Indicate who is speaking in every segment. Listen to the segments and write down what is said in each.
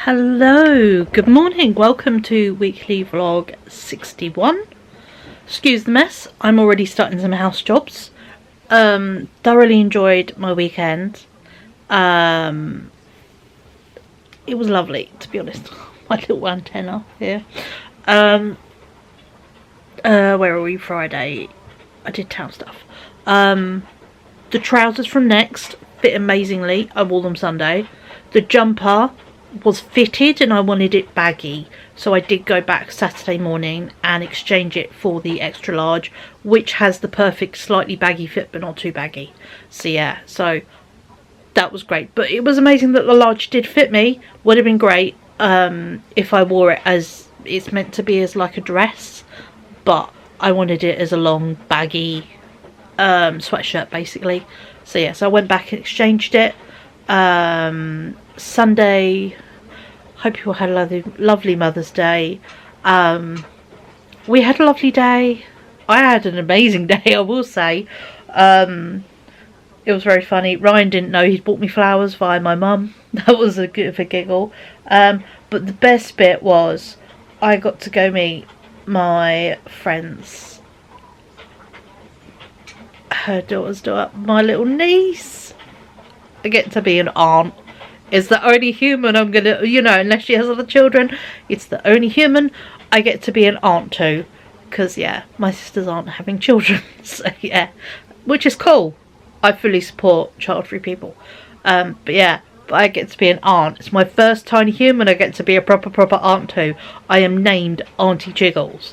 Speaker 1: Hello, good morning, welcome to weekly vlog 61. Excuse the mess, I'm already starting some house jobs. Thoroughly enjoyed my weekend. It was lovely, to be honest. My little antenna here. Where are we? Friday. I did town stuff. The trousers from Next fit amazingly. I wore them Sunday. The jumper was fitted and I wanted it baggy, so I did go back Saturday morning and exchange it for the extra large, which has the perfect slightly baggy fit but not too baggy. So yeah, so that was great. But it was amazing that the large did fit me. Would have been great if I wore it as it's meant to be, as like a dress, but I wanted it as a long baggy sweatshirt basically. So yeah, so I went back and exchanged it. Sunday, hope you all had a lovely Mother's Day. We had a lovely day. I had an amazing day, I will say. It was very funny. Ryan didn't know he'd bought me flowers via my mum. That was a bit of a giggle. But the best bit was I got to go meet my friends, her daughter's daughter, my little niece. I get to be an aunt. It's the only human I'm gonna, unless she has other children, it's the only human I get to be an aunt to. Because, yeah, my sisters aren't having children. So, yeah, which is cool. I fully support child-free people. But, yeah, I get to be an aunt. It's my first tiny human I get to be a proper aunt to. I am named Auntie Jiggles.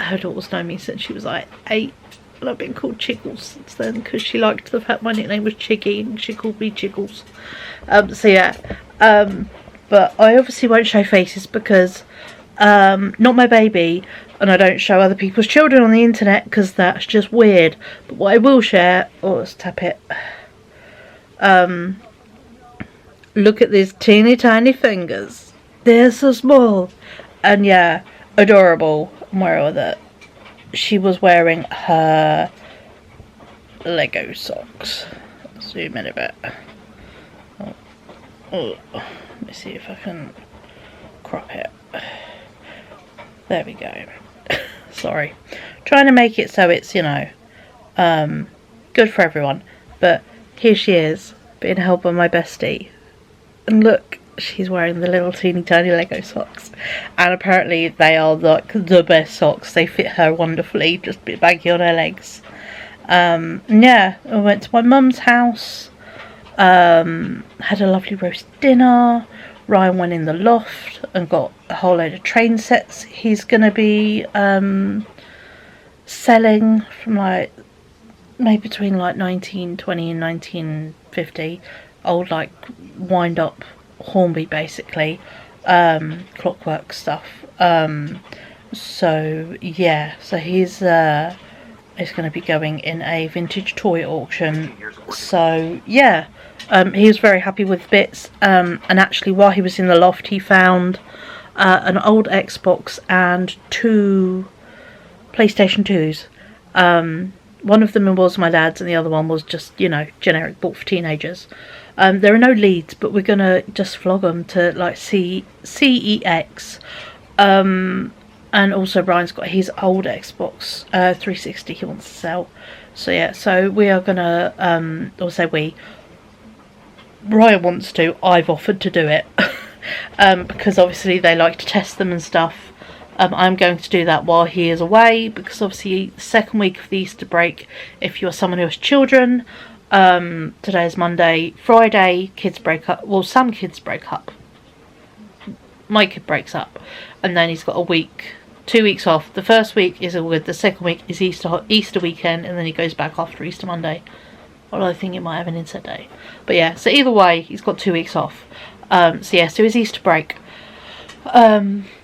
Speaker 1: Her daughter's known me since she was like 8. And I've been called Chiggles since then because she liked the fact my nickname was Chiggy and she called me Jiggles. So yeah, but I obviously won't show faces because not my baby, and I don't show other people's children on the internet because that's just weird. But what I will share, let's tap it. Look at these teeny tiny fingers. They're so small, and yeah, adorable. Where are they? She was wearing her Lego socks. Zoom in a bit. Oh, let me see if I can crop it. There we go. Sorry. Trying to make it so it's, good for everyone. But here she is, being held by my bestie. And look, she's wearing the little teeny tiny Lego socks, and apparently they are like the best socks. They fit her wonderfully, just a bit baggy on her legs. Yeah, I went to my mum's house, had a lovely roast dinner. Ryan went in the loft and got a whole load of train sets he's gonna be selling from like maybe between like 1920 and 1950, old like wind up Hornby basically, clockwork stuff. So yeah, so he's going to be going in a vintage toy auction. So yeah, he was very happy with bits, and actually while he was in the loft he found an old Xbox and 2 PlayStation 2s. One of them was my dad's and the other one was just, generic, bought for teenagers. There are no leads, but we're going to just vlog them to like CEX. And also Brian's got his old Xbox 360 he wants to sell. So yeah, so we are going to, Ryan wants to, I've offered to do it. Because obviously they like to test them and stuff. I'm going to do that while he is away, because obviously the second week of the Easter break, if you're someone who has children, today is Monday, Friday kids break up. Well, some kids break up. My kid breaks up, and then he's got 2 weeks off. The first week is all good, the second week is Easter weekend, and then he goes back after Easter Monday. Although I think it might have an inset day. But yeah, so either way, he's got 2 weeks off. So yeah, so his Easter break,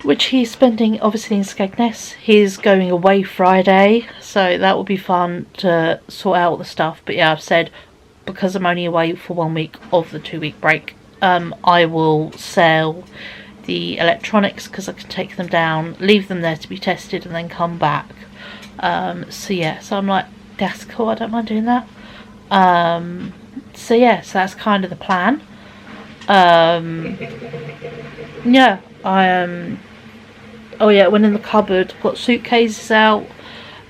Speaker 1: which he's spending obviously in Skegness. He's going away Friday, so that will be fun to sort out the stuff. But yeah, I've said, because I'm only away for 1 week of the 2 week break, I will sell the electronics because I can take them down, leave them there to be tested, and then come back. So yeah, so I'm like, that's cool, I don't mind doing that. So yeah, so that's kind of the plan. yeah, oh yeah, went in the cupboard, got suitcases out,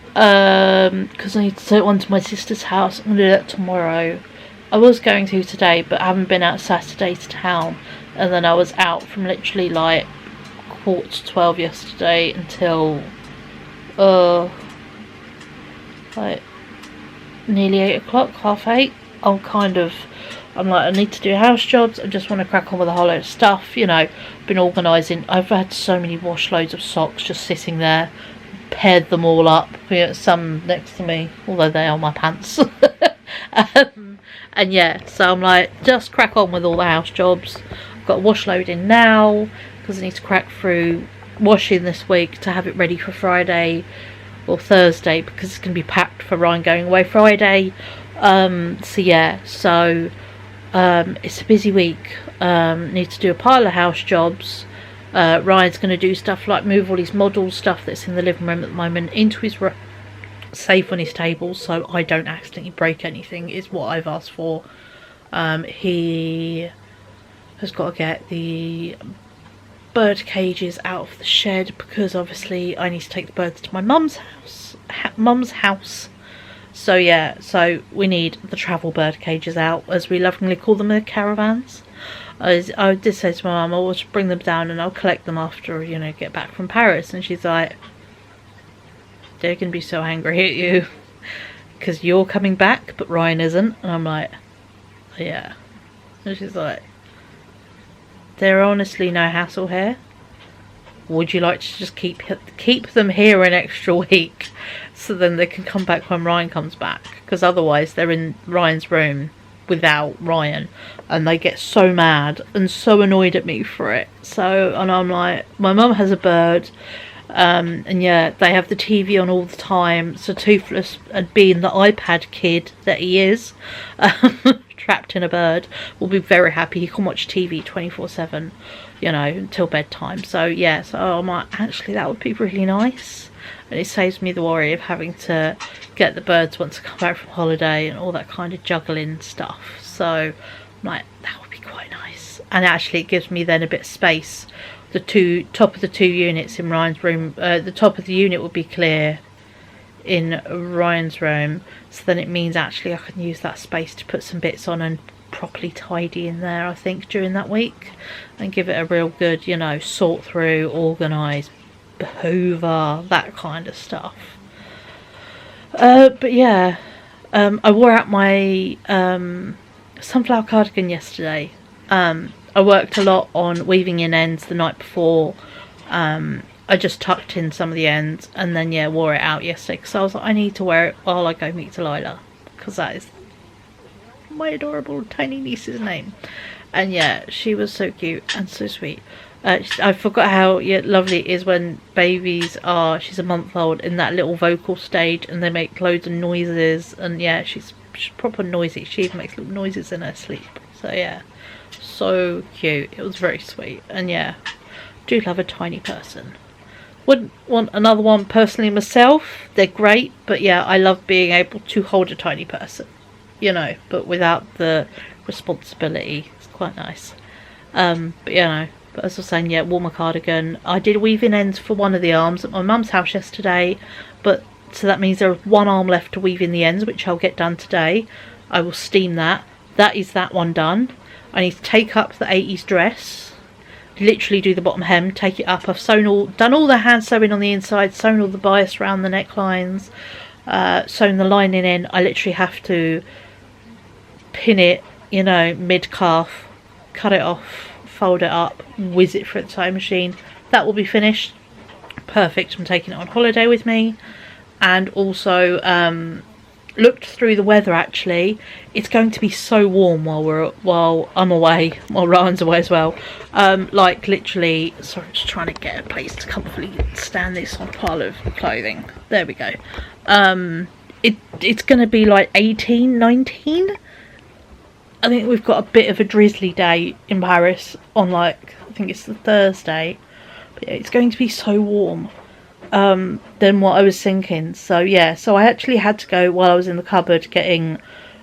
Speaker 1: because I need to take one to my sister's house. I'm gonna do that tomorrow. I was going to today, but I haven't been out Saturday to town, and then I was out from literally like 11:45 yesterday until like nearly 8 o'clock, half 8. I'm like, I need to do house jobs. I just want to crack on with a whole load of stuff, you know. Been organising. I've had so many wash loads of socks just sitting there. Paired them all up. Some next to me, although they are my pants. And yeah, so I'm like, just crack on with all the house jobs. I've got a wash load in now because I need to crack through washing this week to have it ready for Friday or Thursday, because it's going to be packed for Ryan going away Friday. So yeah, so it's a busy week. Need to do a pile of house jobs. Ryan's going to do stuff like move all his model stuff that's in the living room at the moment into his safe on his table, so I don't accidentally break anything, is what I've asked for. He has got to get the bird cages out of the shed, because obviously I need to take the birds to my mum's house. So yeah, so we need the travel bird cages out, as we lovingly call them, the caravans. I did say to my mum, I'll just bring them down and I'll collect them after, you know, get back from Paris. And she's like, they're going to be so angry at you because you're coming back but Ryan isn't. And I'm like, yeah. And she's like, they're honestly no hassle here. Would you like to just keep them here an extra week so then they can come back when Ryan comes back? Because otherwise they're in Ryan's room without Ryan and they get so mad and so annoyed at me for it. So, and I'm like, my mum has a bird, and yeah, they have the TV on all the time, so Toothless, and being the iPad kid that he is, trapped in a bird, will be very happy. He can watch TV 24/7, you know, until bedtime. So yeah, so I'm like, actually that would be really nice, and it saves me the worry of having to get the birds once I come back from holiday and all that kind of juggling stuff. So I'm like, that would be quite nice, and actually it gives me then a bit of space. The top of the two units in Ryan's room, the top of the unit will be clear in Ryan's room, so then it means actually I can use that space to put some bits on and properly tidy in there, I think, during that week, and give it a real good, you know, sort through, organise, hoover, that kind of stuff. But yeah, I wore out my sunflower cardigan yesterday. I worked a lot on weaving in ends the night before. I just tucked in some of the ends and then yeah, wore it out yesterday because I was like, I need to wear it while I go meet Delilah, because that is my adorable tiny niece's name. And yeah, she was so cute and so sweet. I forgot how lovely it is when babies are, she's a month old, in that little vocal stage and they make loads of noises, and yeah, she's proper noisy. She even makes little noises in her sleep. So yeah, so cute. It was very sweet. And yeah, do love a tiny person. Wouldn't want another one personally myself. They're great, but yeah, I love being able to hold a tiny person, you know, but without the responsibility. It's quite nice. But you know, but as I was saying, yeah, wore my cardigan. I did weave in ends for one of the arms at my mum's house yesterday, but so that means there's one arm left to weave in the ends, which I'll get done today. I will steam that. That is that one done. I need to take up the 80s dress, literally do the bottom hem, take it up. I've done all the hand sewing on the inside, sewn all the bias around the necklines, sewn the lining in. I literally have to pin it, you know, mid calf, cut it off, fold it up, whiz it through the sewing machine. That will be finished. Perfect. I'm taking it on holiday with me. And also looked through the weather. Actually, it's going to be so warm while I'm away, while Ryan's away as well. Like literally, sorry, I'm just trying to get a place to comfortably stand this on a pile of clothing. There we go. It's going to be like 18, 19. I think we've got a bit of a drizzly day in Paris on, like, I think it's the Thursday. But yeah, it's going to be so warm than what I was thinking. So yeah, so I actually had to go while I was in the cupboard getting,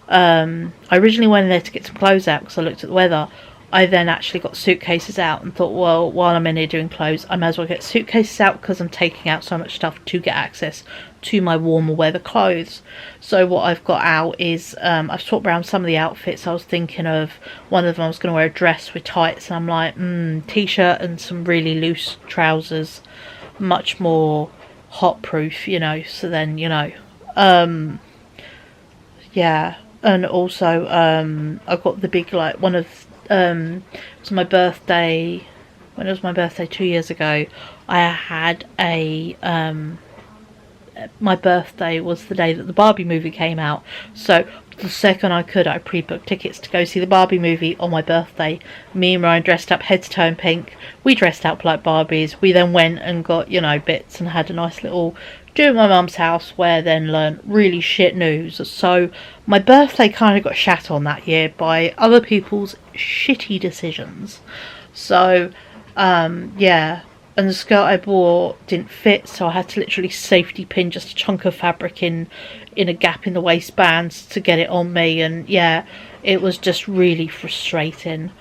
Speaker 1: I originally went in there to get some clothes out because I looked at the weather. I then actually got suitcases out and thought, well, while I'm in here doing clothes, I might as well get suitcases out because I'm taking out so much stuff to get access to my warmer weather clothes. So what I've got out is, I've swapped around some of the outfits. I was thinking of one of them, I was going to wear a dress with tights, and I'm like, t-shirt and some really loose trousers, much more hot proof, you know. So then, you know, yeah. And also, I got the big, like, one of, it was my birthday, when it was my birthday 2 years ago, I had a, my birthday was the day that the Barbie movie came out, so the second I could, I pre-booked tickets to go see the Barbie movie on my birthday. Me and Ryan dressed up head to toe in pink, we dressed up like Barbies, we then went and got, you know, bits and had a nice little do at my mum's house, where then learnt really shit news. So my birthday kind of got shat on that year by other people's shitty decisions. So yeah, and the skirt I bought didn't fit, so I had to literally safety pin just a chunk of fabric in a gap in the waistband to get it on me, and yeah, it was just really frustrating.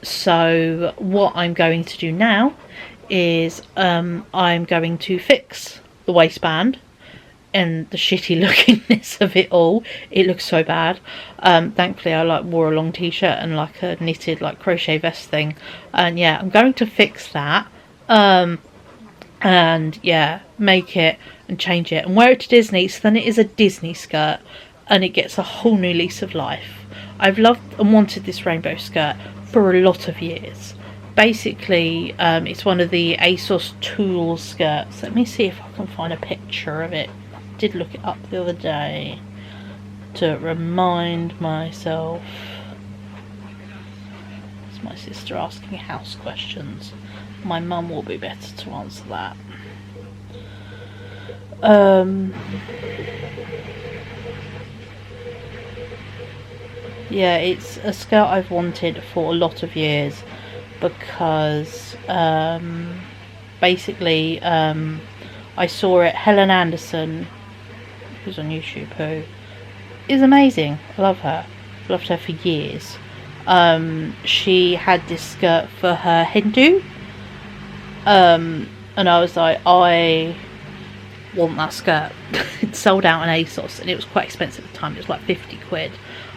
Speaker 1: So what I'm going to do now is I'm going to fix the waistband and the shitty lookingness of it all. It looks so bad. Thankfully I like wore a long t-shirt and like a knitted like crochet vest thing, and yeah, I'm going to fix that, and yeah, make it and change it and wear it to Disney, so then it is a Disney skirt and it gets a whole new lease of life. I've loved and wanted this rainbow skirt for a lot of years. Basically, it's one of the ASOS tulle skirts. Let me see if I can find a picture of it. I did look it up the other day to remind myself. It's my sister asking house questions. My mum will be better to answer that. Yeah, it's a skirt I've wanted for a lot of years, because basically I saw it. Helen Anderson, who's on YouTube, who is amazing. I love her. I've loved her for years. She had this skirt for her Hindu, and I was like, I want that skirt. It sold out on ASOS and it was quite expensive at the time. It was like 50 quid.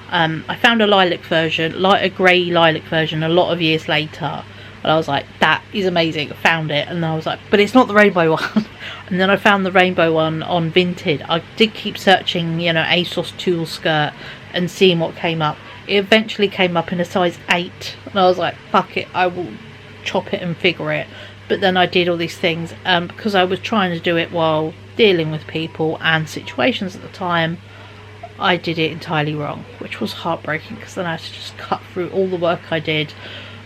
Speaker 1: I found a lilac version, like a grey lilac version, a lot of years later, and I was like, that is amazing. I found it, and I was like, but it's not the rainbow one. And then I found the rainbow one on Vinted. I did keep searching, you know, ASOS tulle skirt and seeing what came up. It eventually came up in a size 8, and I was like, fuck it, I will chop it and figure it. But then I did all these things, because I was trying to do it while dealing with people and situations at the time. I did it entirely wrong, which was heartbreaking, because then I had to just cut through all the work I did,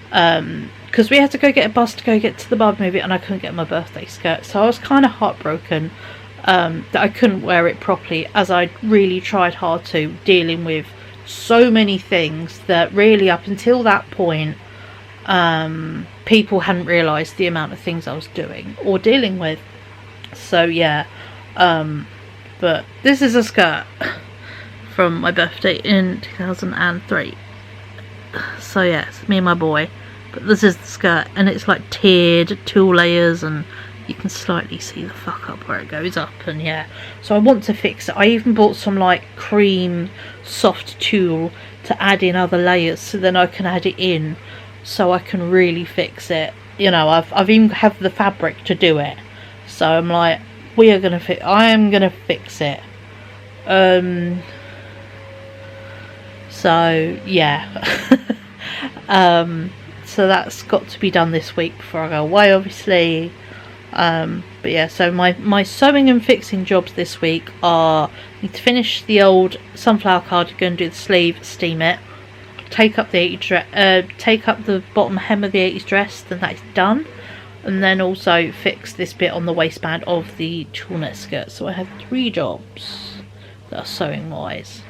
Speaker 1: because we had to go get a bus to go get to the Barbie movie, and I couldn't get my birthday skirt, so I was kind of heartbroken that I couldn't wear it properly, as I really tried hard to, dealing with so many things that really up until that point people hadn't realised the amount of things I was doing or dealing with. So yeah, but this is a skirt from my birthday in 2003. So yeah, it's me and my boy. But this is the skirt, and it's like tiered, 2 layers, and you can slightly see the fuck up where it goes up, and yeah. So I want to fix it. I even bought some like cream soft tulle to add in other layers, so then I can add it in, so I can really fix it. You know, I've even have the fabric to do it. So I'm like, I am gonna fix it. So yeah. So that's got to be done this week before I go away, obviously. But yeah, so my sewing and fixing jobs this week are, I need to finish the old sunflower cardigan, do the sleeve, steam it, take up the 80s take up the bottom hem of the 80s dress, then that is done, and then also fix this bit on the waistband of the tulle net skirt. So I have 3 jobs that are sewing wise,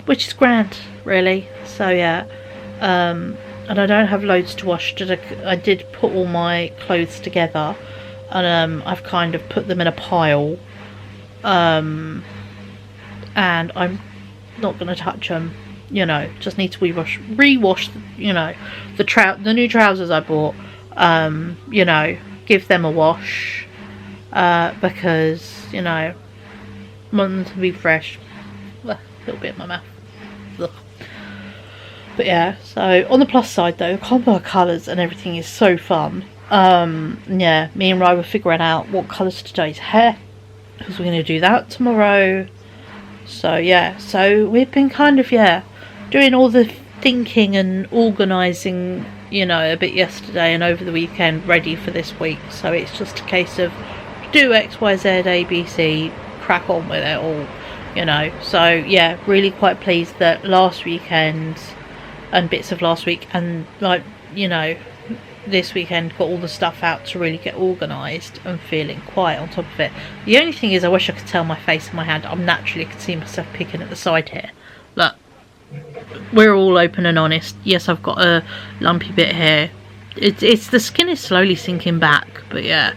Speaker 1: which is grand, really. So yeah, and I don't have loads to wash. I did put all my clothes together, and I've kind of put them in a pile, and I'm not going to touch them. you know, just need to rewash, you know, the new trousers I bought, you know, give them a wash, because, you know, want them to be fresh. A little bit in my mouth. Ugh. But yeah, so on the plus side though, the combo of colours and everything is so fun. Yeah, me and Rai were figuring out what colours today's hair, because we're going to do that tomorrow. So yeah, so we've been kind of, yeah, doing all the thinking and organising, you know, a bit yesterday and over the weekend, ready for this week. So it's just a case of do X, Y, Z, A, B, C, crack on with it all, you know. So yeah, really quite pleased that last weekend and bits of last week and, like, you know, this weekend got all the stuff out to really get organised and feeling quite on top of it. The only thing is, I wish I could tell my face and my hand. I'm naturally could see myself picking at the side here. Look, we're all open and honest. Yes, I've got a lumpy bit here. It's the skin is slowly sinking back, but yeah,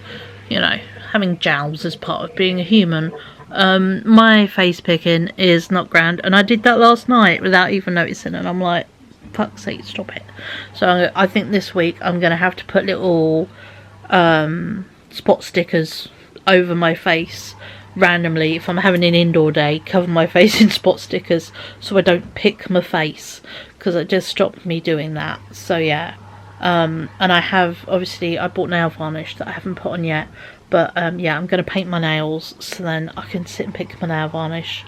Speaker 1: you know, having jowls as part of being a human. My face picking is not grand, and I did that last night without even noticing, and I'm like, fuck's sake, stop it. So I think this week I'm going to have to put little spot stickers over my face randomly. If I'm having an indoor day, cover my face in spot stickers so I don't pick my face, because it just stopped me doing that. So yeah, and I have, obviously I bought nail varnish that I haven't put on yet, but yeah, I'm going to paint my nails so then I can sit and pick my nail varnish,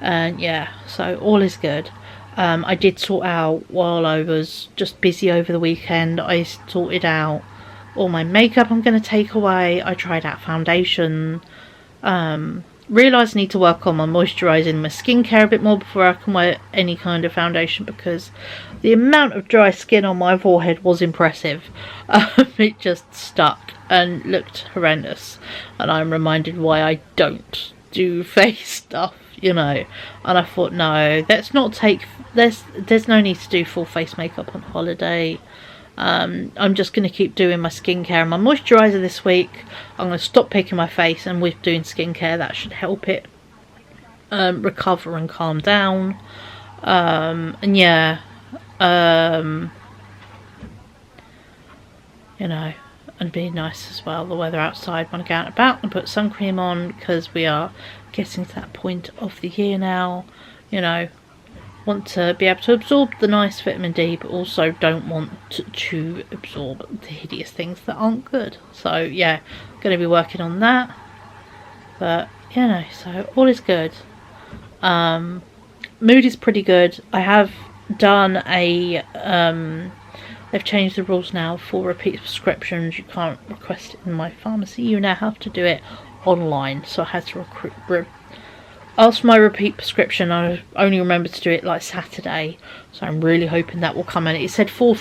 Speaker 1: and yeah, so all is good. I did sort out, while I was just busy over the weekend, I sorted out all my makeup I'm going to take away. I tried out foundation. Realised I need to work on my moisturising my skincare a bit more before I can wear any kind of foundation, because the amount of dry skin on my forehead was impressive. It just stuck and looked horrendous. And I'm reminded why I don't do face stuff, you know. And I thought, no, let's not take, there's no need to do full face makeup on holiday. I'm just going to keep doing my skincare and my moisturiser this week. I'm going to stop picking my face, and with doing skincare that should help it recover and calm down. And yeah, you know, and be nice as well, the weather outside when I go out and about, and put sun cream on, because we are getting to that point of the year now, you know. Want to be able to absorb the nice vitamin D, but also don't want to absorb the hideous things that aren't good. So yeah, going to be working on that. But you know, so all is good. Mood is pretty good. I have done a they've changed the rules now for repeat prescriptions. You can't request it in my pharmacy. You now have to do it online. So I had to ask for my repeat prescription. I only remembered to do it like Saturday, so I'm really hoping that will come in. It said 4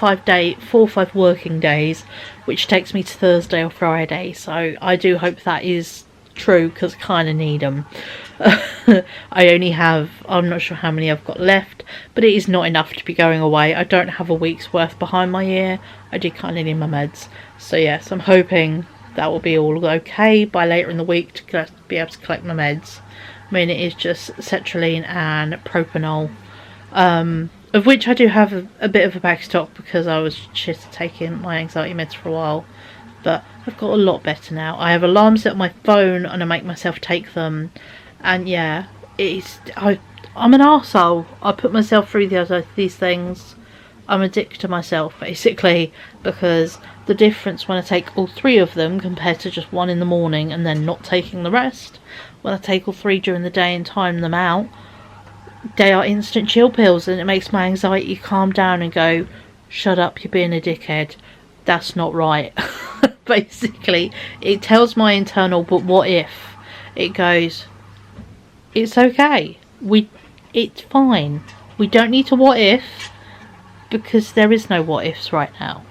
Speaker 1: or 5 working days, which takes me to Thursday or Friday, so I do hope that is true, because I kind of need them. I only have, I'm not sure how many I've got left, but it is not enough to be going away. I don't have a week's worth behind my ear. I do kind of need my meds, so yes, I'm hoping that will be all okay by later in the week to be able to collect my meds. I mean, it is just sertraline and propanol, of which I do have a bit of a back stock, because I was just taking my anxiety meds for a while, but I've got a lot better now. I have alarms set on my phone and I make myself take them, and yeah, I'm an arsehole. I put myself through these things. I'm addicted to myself, basically, because the difference when I take all 3 of them compared to just 1 in the morning and then not taking the rest, when I take all 3 during the day and time them out, they are instant chill pills, and it makes my anxiety calm down and go, shut up, you're being a dickhead. That's not right. Basically, it tells my internal, but what if? It goes, it's okay. It's fine. We don't need to what if, because there is no what ifs right now.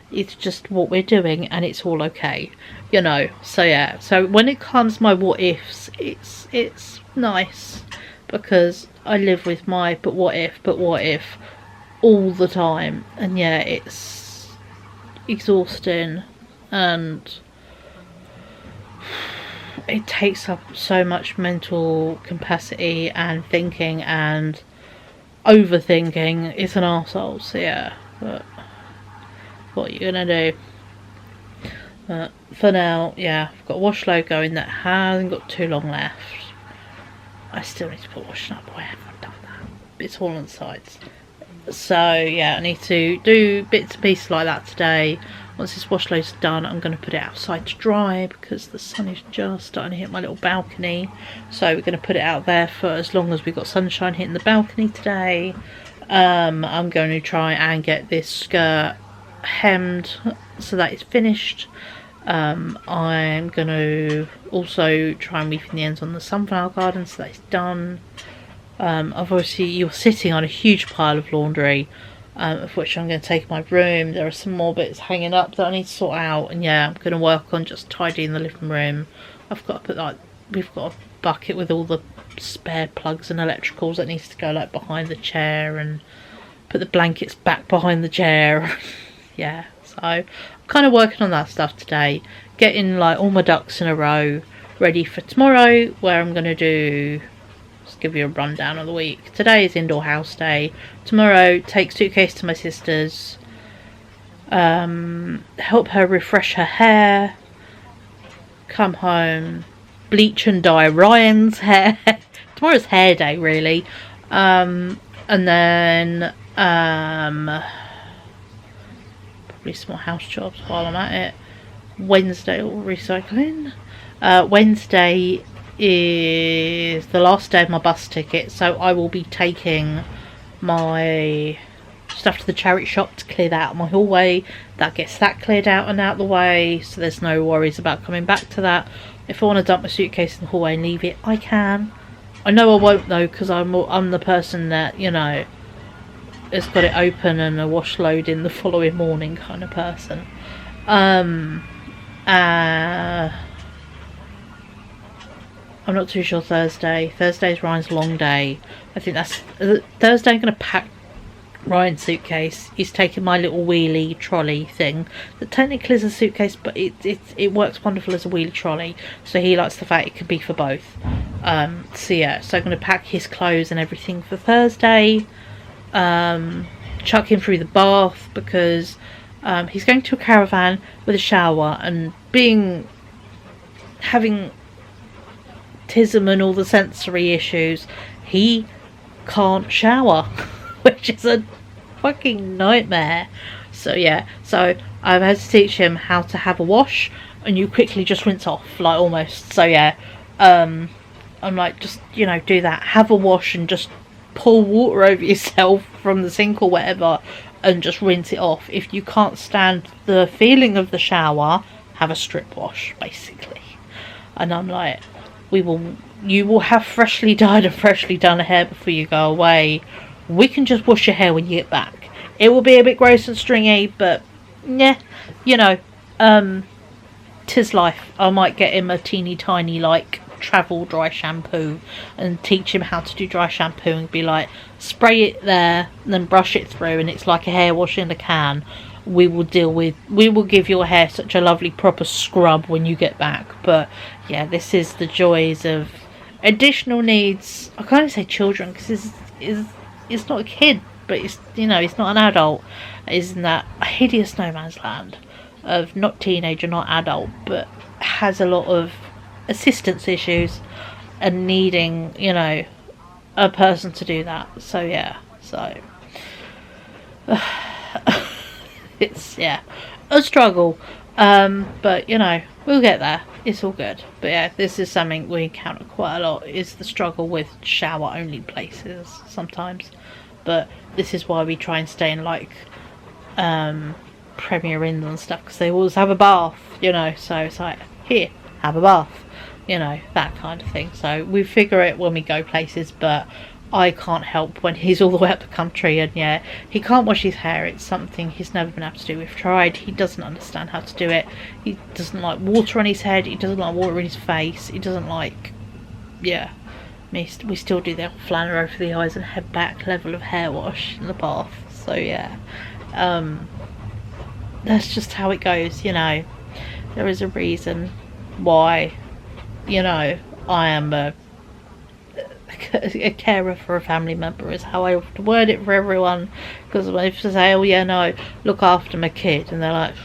Speaker 1: It's just what we're doing, and it's all okay, you know. So yeah, so when it comes my what ifs, it's nice, because I live with my but what if all the time, and yeah, it's exhausting, and it takes up so much mental capacity and thinking, and overthinking. It's an arsehole, so yeah, but what are you gonna do? But for now, yeah, I've got a wash load going that hasn't got too long left. I still need to put washing up, I haven't done that. It's all on the sides. So yeah, I need to do bits and pieces like that today. Once this wash load's done, I'm going to put it outside to dry because the sun is just starting to hit my little balcony. So we're going to put it out there for as long as we've got sunshine hitting the balcony today. I'm going to try and get this skirt hemmed so that it's finished. I'm going to also try and weave in the ends on the sunflower garden so that it's done. Obviously you're sitting on a huge pile of laundry, of which I'm going to take in my room. There are some more bits hanging up that I need to sort out, and yeah, I'm going to work on just tidying the living room. I've got to put we've got a bucket with all the spare plugs and electricals that needs to go like behind the chair, and put the blankets back behind the chair. Yeah, so I'm kind of working on that stuff today, getting like all my ducks in a row ready for tomorrow, where I'm going to do, just give you a rundown of the week. Today is indoor house day. Tomorrow, take suitcase to my sister's, help her refresh her hair, come home, bleach and dye Ryan's hair. Tomorrow's hair day really. And then probably some more house jobs while I'm at it. Wednesday, all recycling. Wednesday is the last day of my bus ticket, so I will be taking my stuff to the charity shop to clear that out of my hallway. That gets that cleared out and out the way, so there's no worries about coming back to that. If I want to dump my suitcase in the hallway and leave it, I can. I know I won't though, because I'm the person that, you know, has got it open and a wash load in the following morning kind of person. I'm not too sure Thursday. Thursday's Ryan's long day. I think that's Thursday. I'm going to pack Ryan's suitcase. He's taking my little wheelie trolley thing that technically is a suitcase, but it works wonderful as a wheelie trolley, so he likes the fact it could be for both. So yeah, so I'm going to pack his clothes and everything for Thursday. Chuck him through the bath because he's going to a caravan with a shower, and having autism and all the sensory issues, he can't shower, which is a fucking nightmare. So yeah, so I've had to teach him how to have a wash, and you quickly just rinse off, like almost. So yeah, I'm like, just, you know, do that, have a wash and just pour water over yourself from the sink or whatever and just rinse it off. If you can't stand the feeling of the shower, have a strip wash basically. And I'm like, you will have freshly dyed and freshly done hair before you go away. We can just wash your hair when you get back. It will be a bit gross and stringy, but yeah, you know, 'tis life. I might get him a teeny tiny like travel dry shampoo and teach him how to do dry shampoo and be like, spray it there and then brush it through, and it's like a hair wash in a can. We will give your hair such a lovely proper scrub when you get back. But yeah, this is the joys of additional needs. I can't say children because it's not a kid, but it's, you know, it's not an adult. It's in that hideous no man's land of not teenager, not adult, but has a lot of assistance issues and needing, you know, a person to do that. So yeah, so it's, yeah, a struggle, but you know, we'll get there. It's all good. But yeah, this is something we encounter quite a lot, is the struggle with shower only places sometimes. But this is why we try and stay in like Premier Inns and stuff, because they always have a bath, you know. So it's like, here, have a bath, you know, that kind of thing. So we figure it when we go places, but I can't help when he's all the way up the country, and yeah, he can't wash his hair. It's something he's never been able to do. We've tried. He doesn't understand how to do it. He doesn't like water on his head. He doesn't like water in his face. He doesn't like, yeah. We still do the old flanner over the eyes and head back level of hair wash in the bath. So yeah, that's just how it goes, you know. There is a reason why, you know, I am a a carer for a family member is how I often word it for everyone, because if I say, oh yeah, no, look after my kid, and they're like,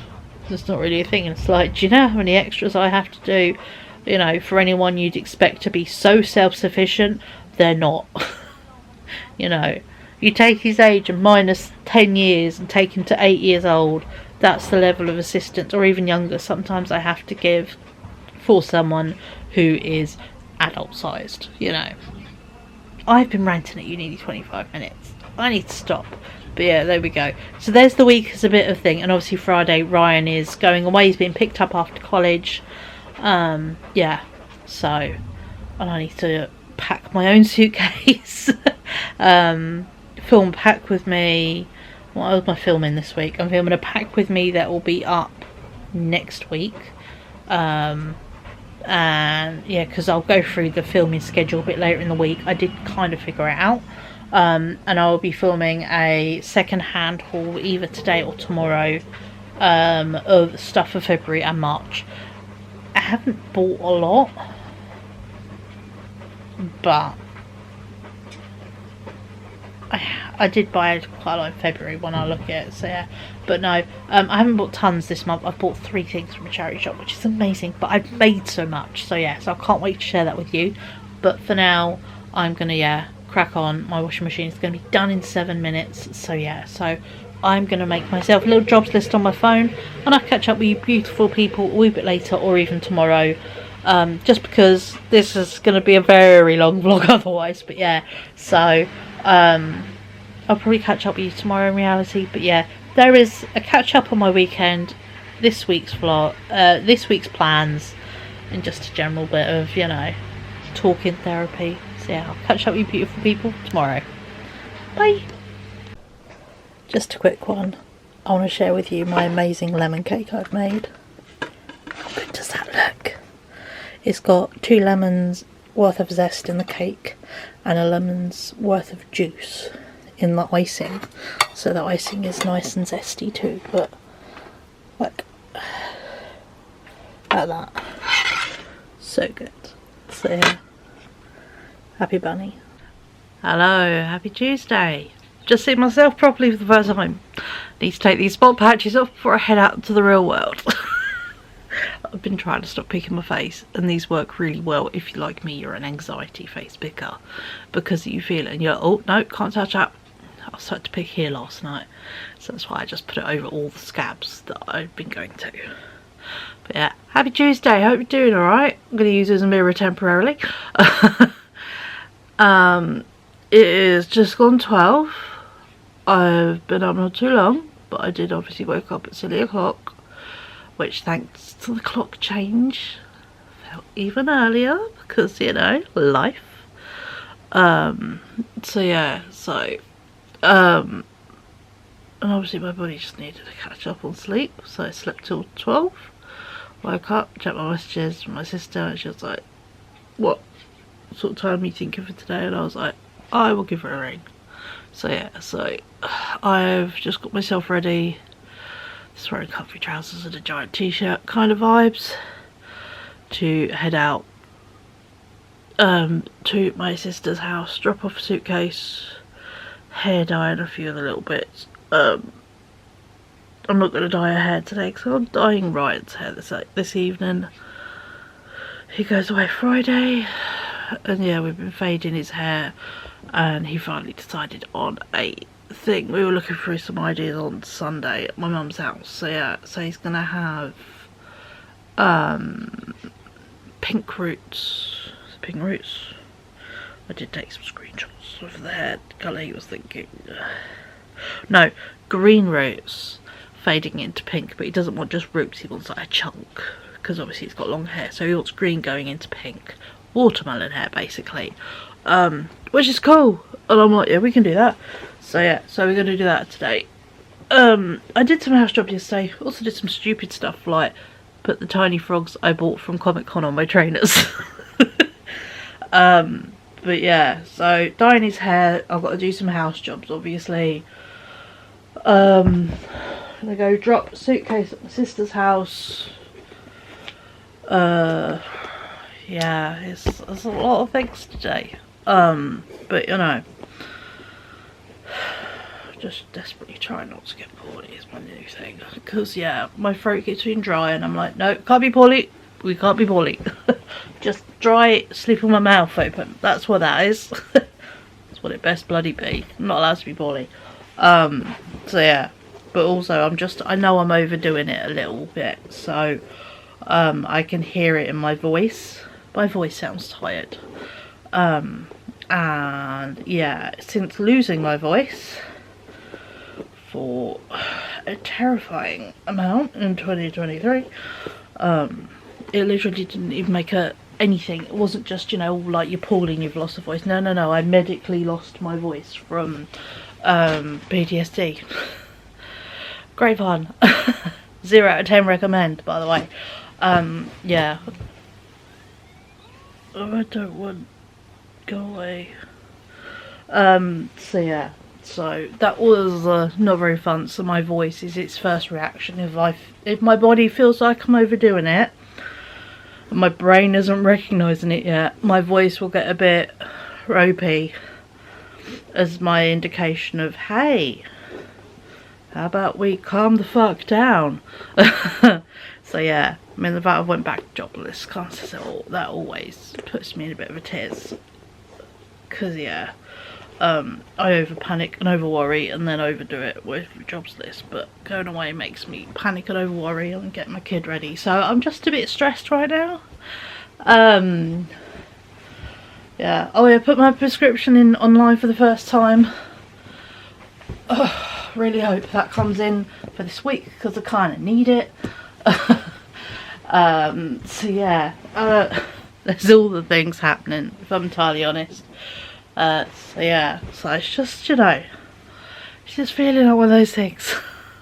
Speaker 1: that's not really a thing, and it's like, do you know how many extras I have to do, you know, for anyone you'd expect to be so self-sufficient? They're not. You know, you take his age and minus 10 years and take him to 8 years old, that's the level of assistance, or even younger, sometimes I have to give for someone who is adult sized, you know. I've been ranting at you nearly 25 minutes. I need to stop. But yeah, there we go. So there's the week as a bit of thing. And obviously Friday, Ryan is going away. He's been picked up after college. Yeah. So, and I need to pack my own suitcase. Film pack with me. What else am I filming this week? I'm filming a pack with me that will be up next week. And yeah, because I'll go through the filming schedule a bit later in the week. I did kind of figure it out, and I'll be filming a second-hand haul either today or tomorrow, of stuff for February and March. I haven't bought a lot, but I did buy quite a lot in February when I look at it, so yeah. But no, I haven't bought tons this month. I've bought 3 things from a charity shop, which is amazing, but I've made so much, so yeah, so I can't wait to share that with you. But for now, I'm gonna, yeah, crack on. My washing machine is gonna be done in 7 minutes, so yeah, so I'm gonna make myself a little jobs list on my phone, and I'll catch up with you beautiful people a wee bit later, or even tomorrow, just because this is gonna be a very long vlog otherwise. But yeah, so I'll probably catch up with you tomorrow in reality. But yeah, there is a catch up on my weekend, this week's vlog, this week's plans, and just a general bit of, you know, talking therapy. So yeah, I'll catch up with you beautiful people tomorrow. Bye. Just a quick one. I want to share with you my amazing lemon cake I've made. How good does that look? It's got 2 lemons worth of zest in the cake and a lemon's worth of juice in the icing, so the icing is nice and zesty too. But look, like that, so good. So yeah, happy bunny. Hello, happy Tuesday. Just seen myself properly for the first time. Need to take these spot patches off before I head out into the real world. I've been trying to stop picking my face, and these work really well if you, like me, you're an anxiety face picker, because you feel it and you're, oh no, can't touch that. I started to pick here last night, so that's why I just put it over all the scabs that I've been going to. But yeah, happy Tuesday. Hope you're doing alright. I'm going to use it as a mirror temporarily. It is just gone 12. I've been up not too long, but I did obviously wake up at silly o'clock, which, thanks to the clock change, felt even earlier because, you know, life. So yeah, so and obviously my body just needed to catch up on sleep, so I slept till 12. Woke up, checked my messages from my sister, and she was like, what sort of time are you thinking for today? And I was like, I will give her a ring. So yeah, so I've just got myself ready, just wearing comfy trousers and a giant t-shirt kind of vibes, to head out to my sister's house, drop off a suitcase, hair dye and a few other little bits. I'm not going to dye her hair today because I'm dyeing Ryan's hair this evening. He goes away Friday, and yeah, we've been fading his hair, and he finally decided on a thing. We were looking through some ideas on Sunday at my mum's house, so yeah, so he's going to have pink roots. I did take some screenshots of the hair colour he was thinking. No, green roots fading into pink, but he doesn't want just roots, he wants like a chunk, because obviously he's got long hair, so he wants green going into pink. Watermelon hair, basically. Which is cool, and I'm like, yeah, we can do that. So yeah, so we're going to do that today. I did some house jobs yesterday, also did some stupid stuff, like put the tiny frogs I bought from Comic Con on my trainers. But yeah, so dyeing his hair, I've got to do some house jobs, obviously. I'm gonna go drop a suitcase at my sister's house. Yeah, it's a lot of things today. But you know, just desperately trying not to get poorly is my new thing. Because yeah, my throat gets being dry and I'm like, no, can't be poorly. We can't be poorly. Just dry, sleep with my mouth open. That's what that is. That's what it best bloody be. I'm not allowed to be poorly. So yeah. But also I know I'm overdoing it a little bit. So I can hear it in my voice. My voice sounds tired. And yeah, since losing my voice for a terrifying amount in 2023, it literally didn't even make anything. It wasn't just, you know, like you're poorly and you've lost a voice. No, I medically lost my voice from PTSD. Great fun. 0 out of 10 recommend, by the way. Yeah. Oh, I don't want go away. So yeah, so that was not very fun. So my voice is its first reaction. If my body feels like I'm overdoing it and my brain isn't recognizing it yet, my voice will get a bit ropey as my indication of, hey, how about we calm the fuck down? So yeah, I mean, the fact I went back jobless, can't say that always puts me in a bit of a tears. Because yeah, I over panic and over worry and then overdo it with jobless, but going away makes me panic and over worry and get my kid ready. So I'm just a bit stressed right now. Yeah. Oh yeah, I put my prescription in online for the first time. Really hope that comes in for this week because I kind of need it. So yeah, there's all the things happening, if I'm entirely honest. So yeah, so it's just, you know, it's just feeling like one of those things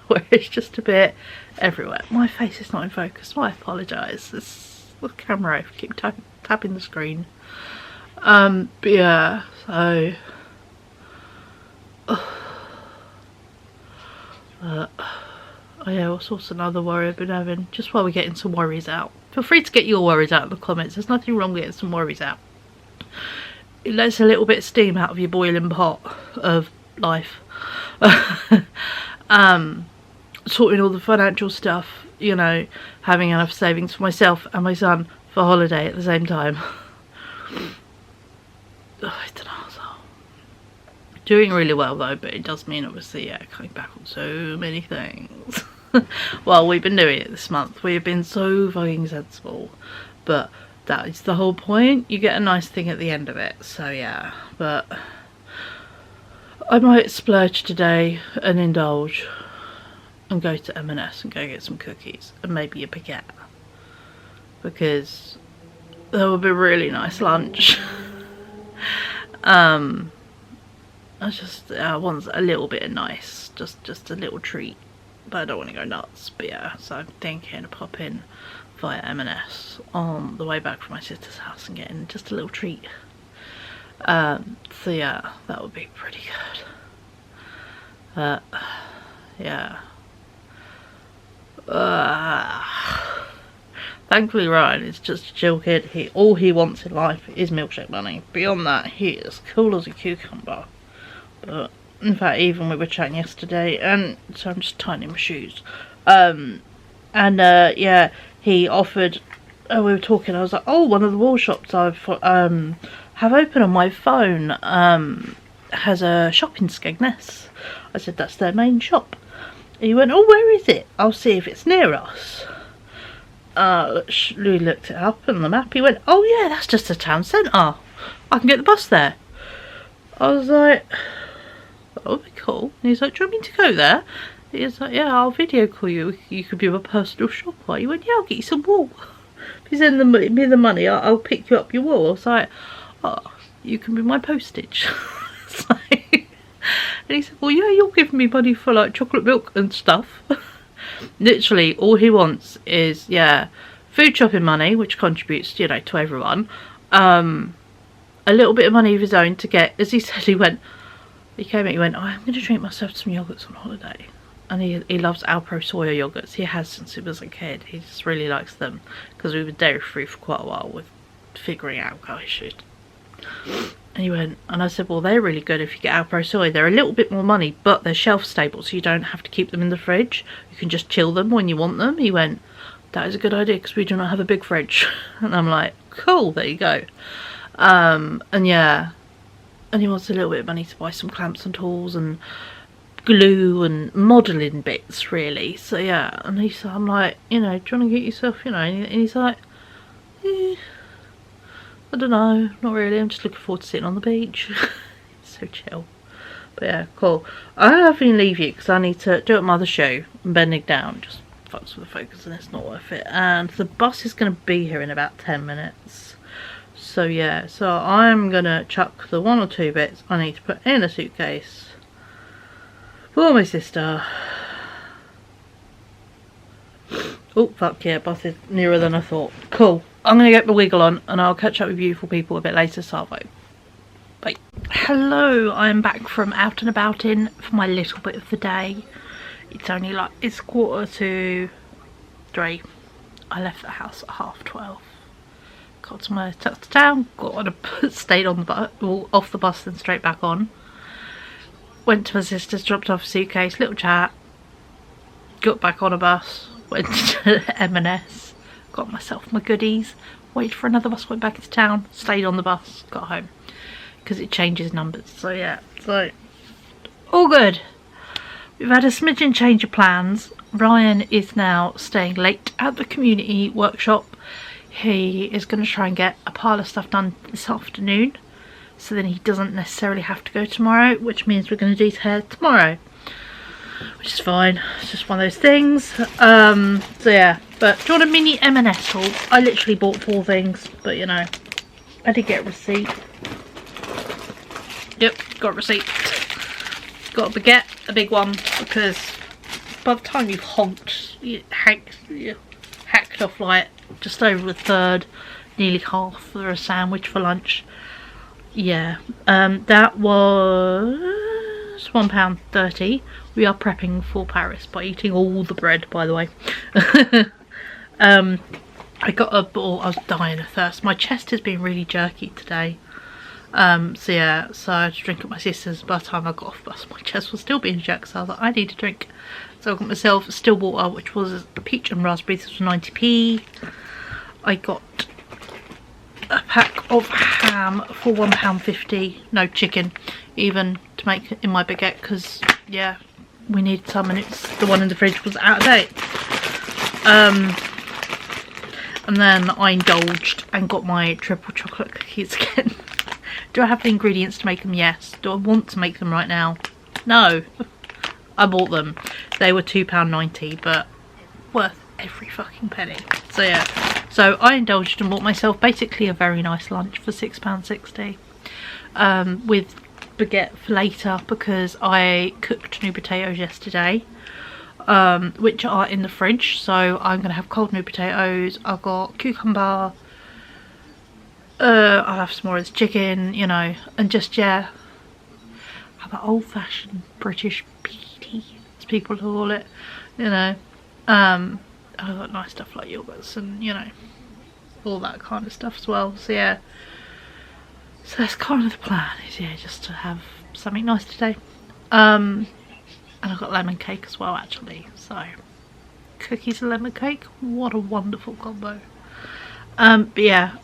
Speaker 1: where it's just a bit everywhere. My face is not in focus, so I apologise. It's the camera, I keep tapping the screen. But yeah, so oh yeah, what's also another worry I've been having, just while we're getting some worries out. Feel free to get your worries out in the comments. There's nothing wrong with getting some worries out. It lets a little bit of steam out of your boiling pot of life. Sorting all the financial stuff, you know, having enough savings for myself and my son for holiday at the same time. I don't know. Doing really well though, but it does mean obviously, yeah, coming back on so many things. Well, we've been doing it this month. We've been so fucking sensible, but that is the whole point. You get a nice thing at the end of it. So yeah, but I might splurge today and indulge and go to M&S and go get some cookies and maybe a baguette, because that would be a really nice lunch. I just want a little bit of nice, just a little treat, but I don't want to go nuts. But yeah, so I'm thinking of popping via M&S on the way back from my sister's house and getting just a little treat. So yeah, that would be pretty good. Yeah. Thankfully Ryan is just a chill kid. All he wants in life is milkshake money. Beyond that, he is cool as a cucumber. But in fact, even we were chatting yesterday, and so I'm just tightening my shoes. Yeah, he offered. We were talking. I was like, oh, one of the wall shops I've have open on my phone has a shop in Skegness. I said that's their main shop. And he went, oh, where is it? I'll see if it's near us. Louis looked it up on the map. He went, oh yeah, that's just the town centre. I can get the bus there. I was like, that would be cool. And he's like, do you want me to go there? He's like, yeah, I'll video call you. You could be my personal shopper. He went, yeah, I'll get you some wool. If you send me the money, I'll pick you up your wool. I was like, oh, you can be my postage. And he said, well, yeah, you're giving me money for like chocolate milk and stuff. Literally, all he wants is, yeah, food shopping money, which contributes, you know, to everyone. A little bit of money of his own to get, as he said, he went, oh, I'm going to treat myself to some yogurts on holiday. And he loves Alpro soya yogurts. He has since he was a kid. He just really likes them because we were dairy free for quite a while with figuring out how he should. And he went, and I said, well, they're really good if you get Alpro soy. They're a little bit more money, but they're shelf stable, so you don't have to keep them in the fridge. You can just chill them when you want them. He went, that is a good idea because we do not have a big fridge. And I'm like, cool, there you go. And yeah, and he wants a little bit of money to buy some clamps and tools and glue and modelling bits, really. So yeah, and I'm like, you know, do you want to get yourself, you know, and he's like, I don't know, not really, I'm just looking forward to sitting on the beach. So chill. But yeah, cool. I don't have to leave you because I need to do it my other show. I'm bending down, just fucks with the focus and it's not worth it. And the bus is going to be here in about 10 minutes. So yeah, so I'm going to chuck the 1 or 2 bits I need to put in a suitcase for my sister. Oh, fuck yeah, bus is nearer than I thought. Cool. I'm going to get the wiggle on and I'll catch up with you for people a bit later, Salvo. Bye. Hello, I'm back from out and about in for my little bit of the day. It's only like, it's 3:15. I left the house at 12:30. Got to my town, got on a, stayed on the bus, well, off the bus then straight back on. Went to my sister's, dropped off a suitcase, little chat. Got back on a bus, went to M&S, got myself my goodies, waited for another bus, went back into town, stayed on the bus, got home. Because it changes numbers, so yeah, so all good. We've had a smidgen change of plans. Ryan is now staying late at the community workshop. He is going to try and get a pile of stuff done this afternoon, so then he doesn't necessarily have to go tomorrow, which means we're going to do his hair tomorrow, which is fine. It's just one of those things. So yeah, but do you want a mini M&S haul? I literally bought 4 things, but you know, I did get a receipt. Yep, got a receipt. Got a baguette, a big one, because by the time you've honked, you hacked off like just over a third, nearly half for a sandwich for lunch. Yeah, that was £1.30. We are prepping for Paris by eating all the bread, by the way. I got a ball. I was dying of thirst. My chest has been really jerky today. So yeah, so I had to drink at my sister's. By the time I got off bus, my chest was still being jerked, so I was like, I need to drink. So I got myself a still water, which was a peach and raspberry. This was 90p. I got a pack of ham for £1.50. No, chicken, even, to make in my baguette, because yeah, we needed some, and it's the one in the fridge was out of date. And then I indulged and got my triple chocolate cookies again. Do I have the ingredients to make them? Yes. Do I want to make them right now? No. I bought them. They were £2.90, but worth every fucking penny. So yeah. So I indulged and bought myself basically a very nice lunch for £6.60. With baguette for later, because I cooked new potatoes yesterday. Which are in the fridge. So I'm going to have cold new potatoes. I've got cucumber. I'll have some more of this chicken, you know, and just, yeah, have an old-fashioned British PD, as people call it, you know. I've got nice stuff like yogurts and, you know, all that kind of stuff as well. So yeah, so that's kind of the plan, is yeah, just to have something nice today. And I've got lemon cake as well, actually. So cookies and lemon cake, what a wonderful combo. But yeah,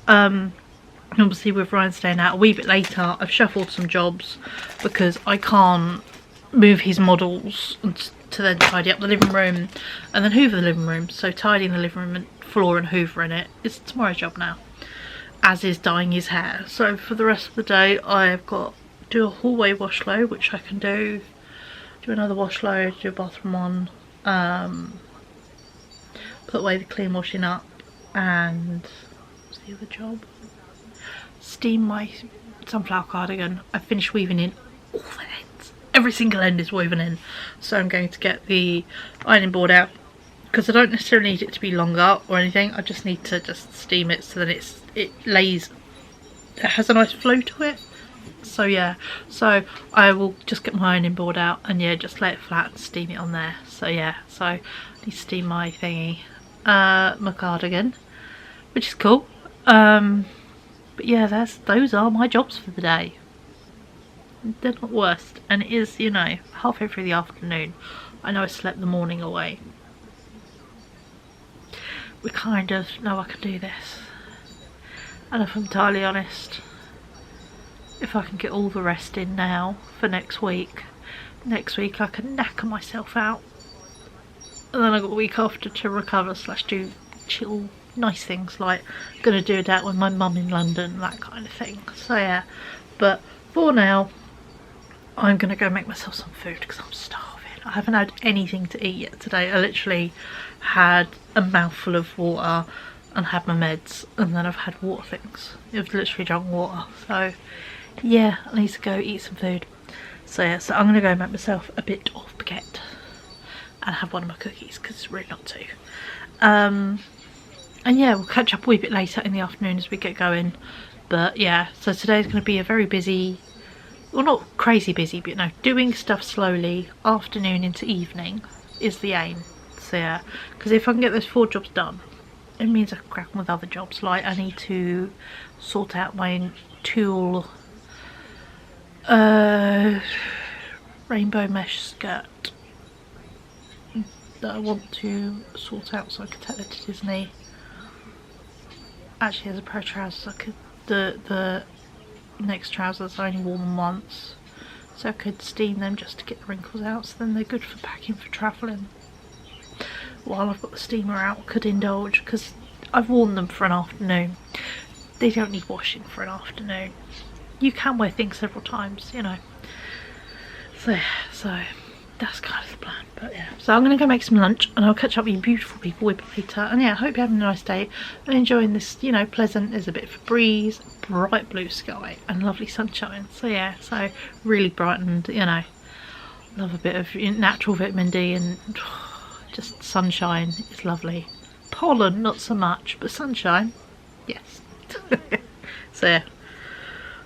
Speaker 1: obviously with Ryan staying out a wee bit later, I've shuffled some jobs because I can't move his models to then tidy up the living room and then hoover the living room. So tidying the living room and floor and hoovering it is tomorrow's job now, as is dyeing his hair. So for the rest of the day, I've got to do a hallway wash load, which I can do another wash load, do a bathroom one, put away the clean washing up, and what's the other job? Steam my sunflower cardigan. I finished weaving in all the ends. Every single end is woven in. So I'm going to get the ironing board out, because I don't necessarily need it to be longer or anything. I just need to just steam it so that it lays, it has a nice flow to it. So yeah, so I will just get my ironing board out and yeah, just lay it flat and steam it on there. So yeah, so I need to steam my thingy, my cardigan, which is cool. But yeah, those are my jobs for the day. They're not worst, and it is, you know, halfway through the afternoon. I know I slept the morning away. We kind of know I can do this. And if I'm entirely honest, if I can get all the rest in now for next week I can knacker myself out. And then I've got a week after to recover / do chill nice things like gonna do a date with my mum in London, that kind of thing. So yeah, but for now I'm gonna go make myself some food because I'm starving. I haven't had anything to eat yet today. I literally had a mouthful of water and had my meds, and then I've had water things. I've literally drunk water. So yeah, I need to go eat some food. So yeah, so I'm gonna go make myself a bit of baguette and have one of my cookies because it's really not to. And yeah, we'll catch up a wee bit later in the afternoon as we get going. But yeah, so today's going to be a very busy, well, not crazy busy, but you know, doing stuff slowly, afternoon into evening is the aim. So yeah, because if I can get those 4 jobs done, it means I can crack on with other jobs. Like I need to sort out my tulle rainbow mesh skirt that I want to sort out so I can take it to Disney. Actually, there's a pair of trousers I could, the next trousers I only wore them once, so I could steam them just to get the wrinkles out, so then they're good for packing for travelling. While I've got the steamer out, I could indulge, because I've worn them for an afternoon. They don't need washing for an afternoon. You can wear things several times, you know. So that's kind of the plan. But yeah, so I'm gonna go make some lunch and I'll catch up with you beautiful people a bit later. And yeah, I hope you're having a nice day and enjoying this, you know, pleasant, there's a bit of a breeze, bright blue sky and lovely sunshine. So yeah, so really brightened, you know, love a bit of natural vitamin D and just sunshine is lovely. Pollen not so much, but sunshine, yes. So yeah,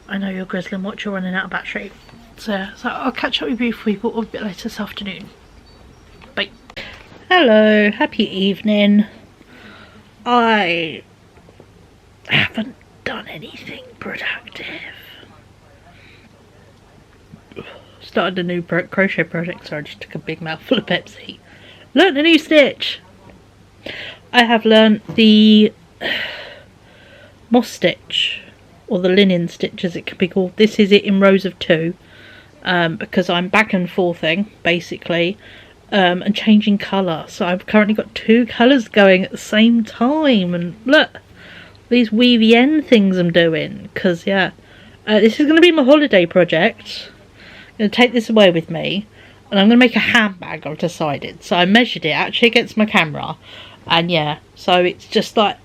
Speaker 1: I know you're grizzling watch, you're running out of battery. So I'll catch up with you people a bit later this afternoon. Bye. Hello, happy evening. I haven't done anything productive. Started a new crochet project, so I just took a big mouthful of Pepsi. Learned a new stitch. I have learnt the moss stitch, or the linen stitch as it can be called. This is it in rows of 2. Because I'm back and forthing basically and changing colour, so I've currently got 2 colours going at the same time. And look, these weavy end things I'm doing, because yeah, this is going to be my holiday project. I'm going to take this away with me and I'm going to make a handbag, I've decided. So I measured it actually against my camera, and yeah, so it's just like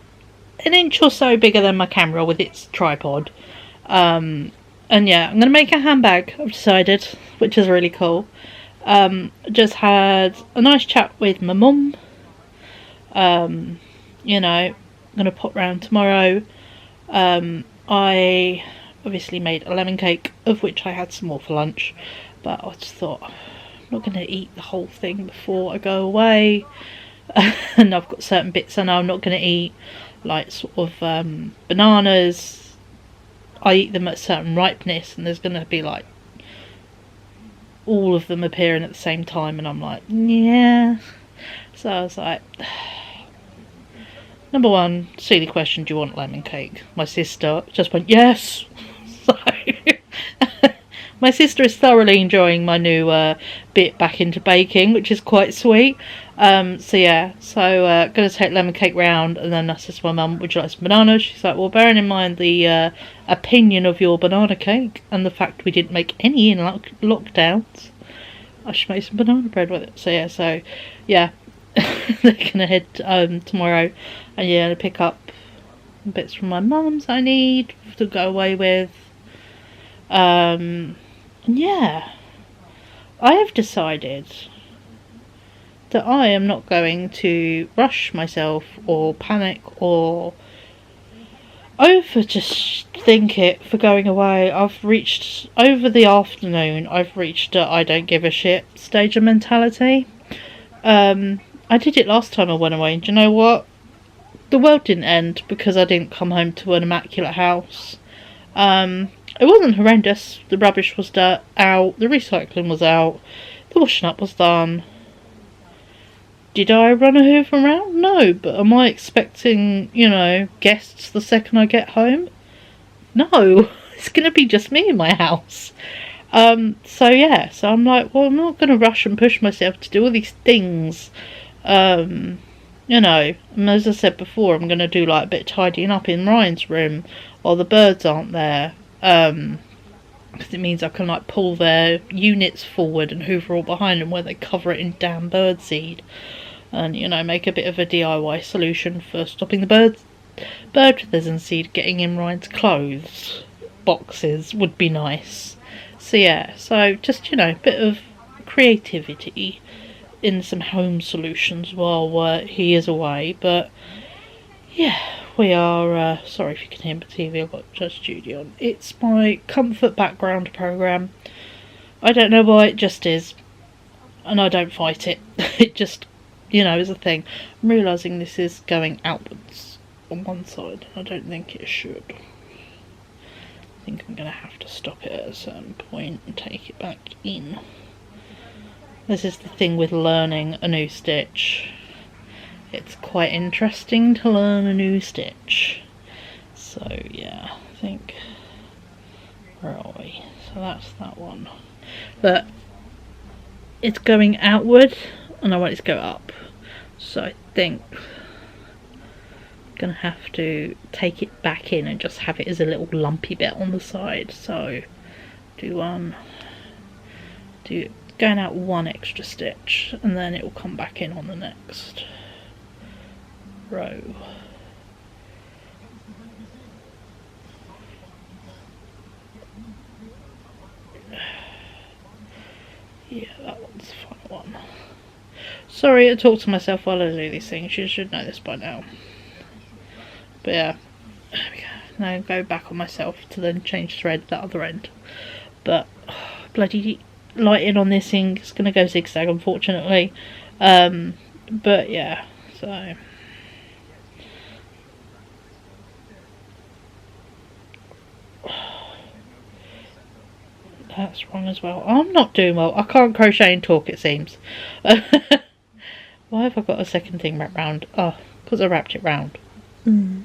Speaker 1: an inch or so bigger than my camera with its tripod. And yeah, I'm going to make a handbag, I've decided, which is really cool. Just had a nice chat with my mum. You know, I'm going to pop round tomorrow. I obviously made a lemon cake, of which I had some more for lunch. But I just thought, I'm not going to eat the whole thing before I go away. And I've got certain bits I know I'm not going to eat, like sort of bananas. I eat them at a certain ripeness, and there's going to be like all of them appearing at the same time, and I'm like, yeah. So I was like, number one, silly question, do you want lemon cake? My sister just went, yes. So my sister is thoroughly enjoying my new bit back into baking, which is quite sweet. So yeah, so gonna take lemon cake round, and then I said to my mum, would you like some bananas? She's like, well, bearing in mind the opinion of your banana cake and the fact we didn't make any in lockdowns, I should make some banana bread with it. So yeah, they're gonna head tomorrow, and yeah, to pick up bits from my mum's I need to go away with. Yeah, I have decided that I am not going to rush myself or panic or just think it for going away. I've reached, over the afternoon, I've reached a I don't give a shit stage of mentality. I did it last time I went away, and do you know what? the world didn't end because I didn't come home to an immaculate house. It wasn't horrendous. The rubbish was out, the recycling was out, the washing up was done. Did I run a hoover around? No, but am I expecting, you know, guests the second I get home? No, it's going to be just me in my house. So yeah, so I'm like, well, I'm not going to rush and push myself to do all these things. You know, and as I said before, I'm going to do like a bit of tidying up in Ryan's room while the birds aren't there. Because it means I can like pull their units forward and hoover all behind them where they cover it in damn birdseed. And, you know, make a bit of a DIY solution for stopping the bird feathers and seed getting in Ryan's clothes boxes would be nice. So yeah, so just, you know, a bit of creativity in some home solutions while he is away. But yeah, we are sorry if you can hear my TV. I've got Judge Judy on. It's my comfort background program. I don't know why, it just is, and I don't fight it. It just, you know, is a thing. I'm realising this is going outwards on one side. I don't think it should. I think I'm going to have to stop it at a certain point and take it back in. This is the thing with learning a new stitch. It's quite interesting to learn a new stitch. So yeah, I think, where are we? So that's that one. But it's going outward and I want it to go up. So I think I'm gonna have to take it back in and just have it as a little lumpy bit on the side. So going out one extra stitch and then it will come back in on the next row. Yeah, that one's a fun one. Sorry, I talk to myself while I do these things. You should know this by now. But yeah, there we go. Now go back on myself to then change thread at the other end. But bloody lighting on this thing is going to go zigzag, unfortunately. But yeah, so that's wrong as well. I'm not doing well. I can't crochet and talk, it seems. Why have I got a second thing wrapped round? Oh, because I wrapped it round. So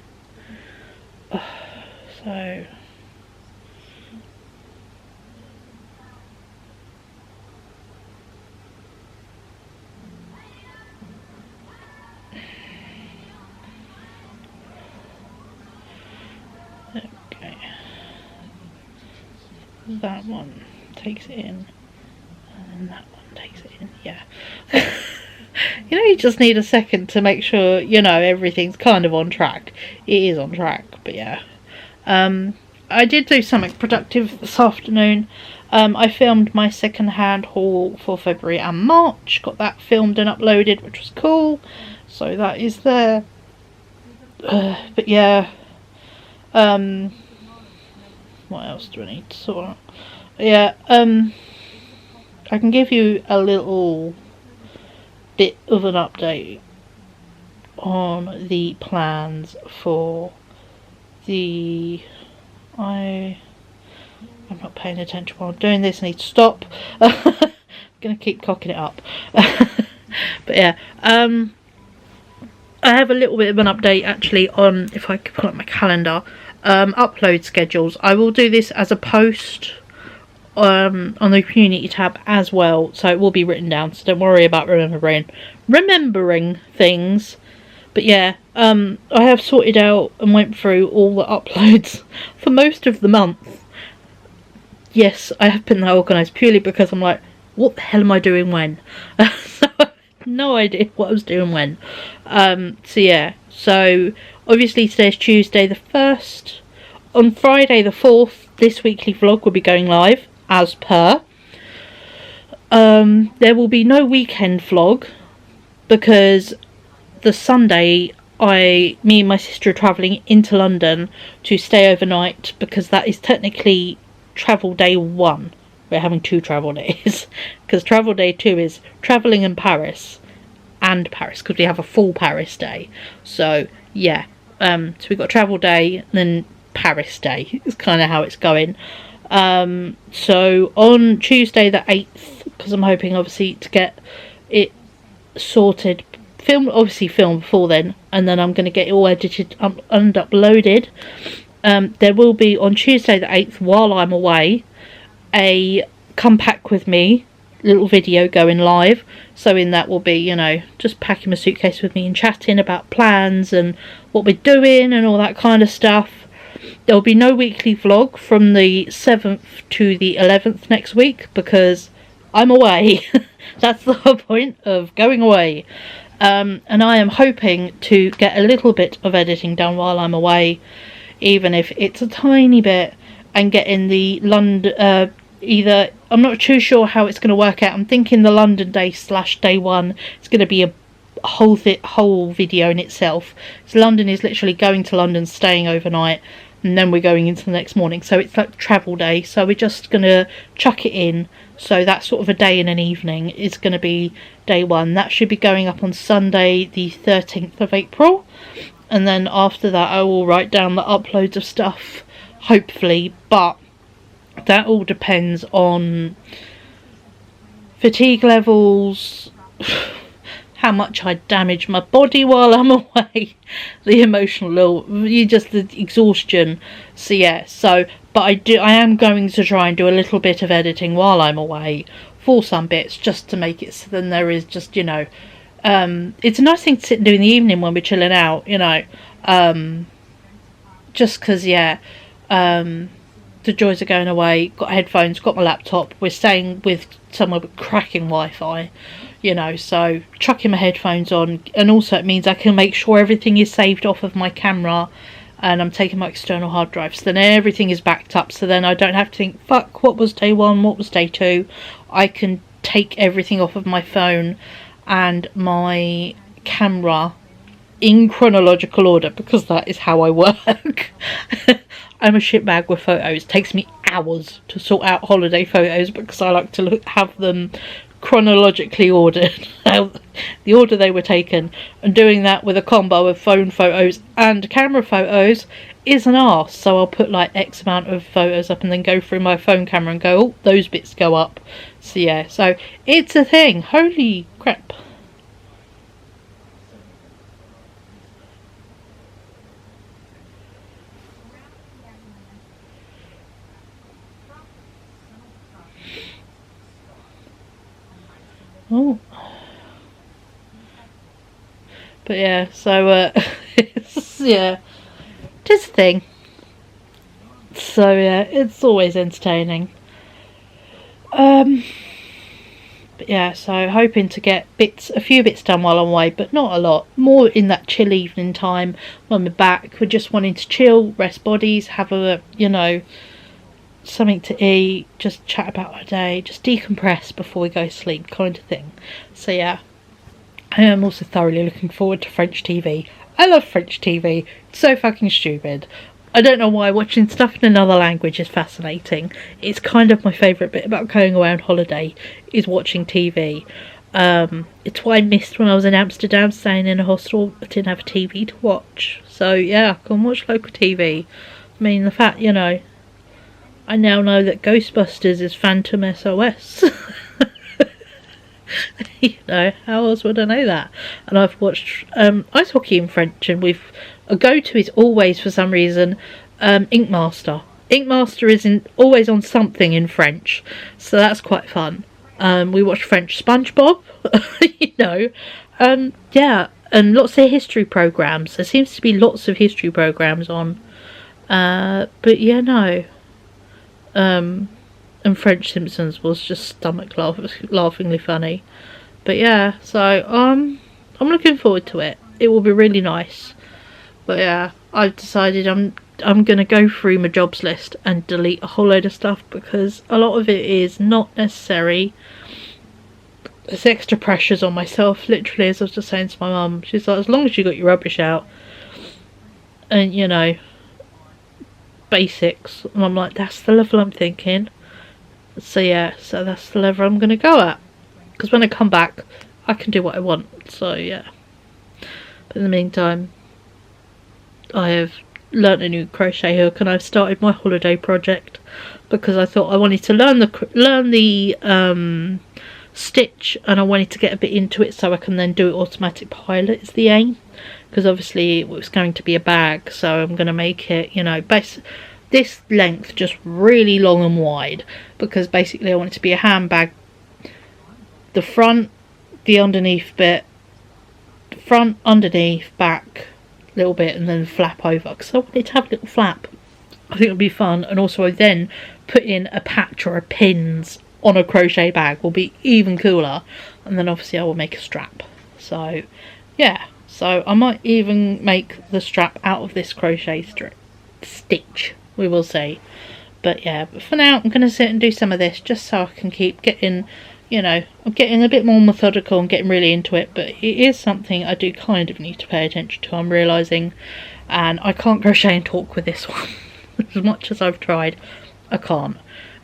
Speaker 1: okay, that one takes it in and that one takes it in. Yeah. You know, you just need a second to make sure, you know, everything's kind of on track. It is on track, but yeah. I did do something productive this afternoon. I filmed my second-hand haul for February and March. Got that filmed and uploaded, which was cool. So that is there. But yeah. What else do I need to sort out? Yeah, I can give you a little bit of an update on the plans for the... I'm not paying attention while I'm doing this. I need to stop. I'm going to keep cocking it up. But yeah, I have a little bit of an update actually on, if I could pull up my calendar, upload schedules. I will do this as a post on the community tab as well, so it will be written down, so don't worry about remembering things. But yeah, I have sorted out and went through all the uploads for most of the month. Yes, I have been that organised purely because I'm like, what the hell am I doing when? So I have no idea what I was doing when. So yeah, so obviously today's Tuesday the 1st. On Friday the 4th, this weekly vlog will be going live, as per. There will be no weekend vlog because the Sunday me and my sister are travelling into London to stay overnight, because that is technically travel day 1. We're having 2 travel days because travel day 2 is travelling in Paris, because we have a full Paris day. So yeah. So we got travel day and then Paris day. It's kind of how it's going. So on Tuesday the 8th, because I'm hoping obviously to get it sorted, film before then, and then I'm going to get it all edited and uploaded. There will be on Tuesday the 8th, while I'm away, a come pack with me little video going live. So in that will be, you know, just packing my suitcase with me and chatting about plans and what we're doing and all that kind of stuff. There'll be no weekly vlog from the 7th to the 11th next week because I'm away. That's the whole point of going away. And I am hoping to get a little bit of editing done while I'm away, even if it's a tiny bit, and get in the London, I'm not too sure how it's going to work out. I'm thinking the London day / day one is going to be a whole video in itself. So London is literally going to London, staying overnight, and then we're going into the next morning. So it's like travel day. So we're just going to chuck it in. So that's sort of a day and an evening is going to be day one. That should be going up on Sunday the 13th of April. And then after that I will write down the uploads of stuff, hopefully. But that all depends on fatigue levels, how much I damage my body while I'm away, the emotional, the exhaustion. So yeah, but I am going to try and do a little bit of editing while I'm away for some bits, just to make it so then there is just, you know, it's a nice thing to sit and do in the evening when we're chilling out, you know, just because, yeah, the joys of going away. Got headphones, got my laptop, we're staying with somewhere with cracking Wi-Fi, you know, so chucking my headphones on, and also it means I can make sure everything is saved off of my camera, and I'm taking my external hard drive, so then everything is backed up, so then I don't have to think, fuck, what was day one, what was day two. I can take everything off of my phone and my camera in chronological order, because that is how I work. I'm a shitbag with photos. It takes me hours to sort out holiday photos because I like to have them chronologically ordered, the order they were taken, and doing that with a combo of phone photos and camera photos is an arse. So I'll put like X amount of photos up and then go through my phone camera and go, oh, those bits go up. So yeah, so it's a thing. Holy crap. Oh, but yeah, so it's, yeah, it is a thing. So yeah, it's always entertaining. But yeah, so hoping to get a few bits done while I'm away, but not a lot. More in that chill evening time when we're back. We're just wanting to chill, rest bodies, have a, you know, something to eat, just chat about our day, just decompress before we go to sleep, kind of thing. So yeah, I am also thoroughly looking forward to French TV. I love French TV. It's so fucking stupid. I don't know why watching stuff in another language is fascinating. It's kind of my favourite bit about going away on holiday is watching TV. It's what I missed when I was in Amsterdam staying in a hostel. I didn't have a TV to watch. So yeah, I can watch local TV. I mean, the fact, you know, I now know that Ghostbusters is Phantom SOS. You know, how else would I know that? And I've watched ice hockey in French, and a go-to is always, for some reason, Ink Master. Ink Master is always on something in French, so that's quite fun. We watch French SpongeBob, you know, yeah, and lots of history programs. There seems to be lots of history programs on, but yeah, no. And French Simpsons was just laughingly funny. But yeah, so I'm looking forward to it. It will be really nice. But yeah, I've decided I'm gonna go through my jobs list and delete a whole load of stuff because a lot of it is not necessary. There's extra pressures on myself, literally, as I was just saying to my mum. She's like, as long as you got your rubbish out and, you know, basics, and I'm like, that's the level I'm thinking. So yeah, so that's the level I'm gonna go at, because when I come back I can do what I want. So yeah, but in the meantime, I have learnt a new crochet hook, and I've started my holiday project because I thought I wanted to learn the stitch, and I wanted to get a bit into it so I can then do it automatic pilot is the aim, because obviously it was going to be a bag, so I'm going to make it, you know, this length just really long and wide, because basically I want it to be a handbag. The front, the underneath bit, front, underneath, back, little bit, and then flap over, because I want it to have a little flap. I think it'll be fun. And also I then put in a patch or a pins on a crochet bag will be even cooler, and then obviously I will make a strap. So yeah, so I might even make the strap out of this crochet stitch, we will see. But yeah, but for now I'm going to sit and do some of this just so I can keep getting, you know, I'm getting a bit more methodical and getting really into it, but it is something I do kind of need to pay attention to, I'm realising, and I can't crochet and talk with this one. As much as I've tried, I can't,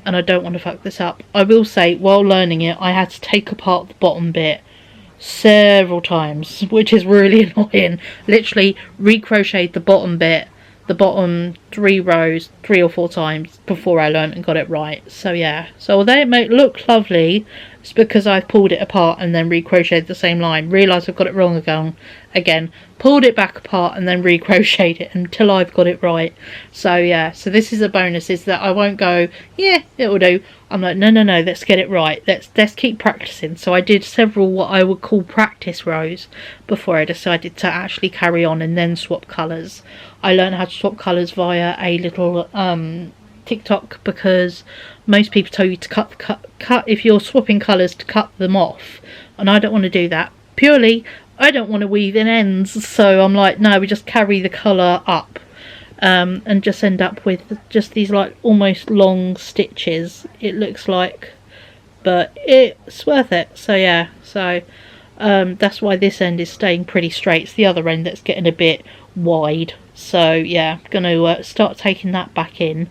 Speaker 1: and I don't want to fuck this up. I will say, while learning it, I had to take apart the bottom bit several times, which is really annoying. Literally recrocheted the bottom bit, the bottom 3 rows 3 or 4 times before I learned and got it right. So yeah, so although it may look lovely, it's because I've pulled it apart and then recrocheted the same line, realised I've got it wrong again, pulled it back apart and then recrocheted it until I've got it right. So yeah, so this is a bonus, is that I won't go, yeah, it'll do. I'm like, no, let's get it right. Let's keep practicing. So I did several what I would call practice rows before I decided to actually carry on and then swap colours. I learned how to swap colours via a little TikTok, because most people tell you to cut if you're swapping colours, to cut them off, and I don't want to do that. Purely, I don't want to weave in ends, so I'm like, no, we just carry the colour up, and just end up with just these like almost long stitches, it looks like, but it's worth it. So yeah, so that's why this end is staying pretty straight. It's the other end that's getting a bit wide. So yeah, I'm gonna start taking that back in.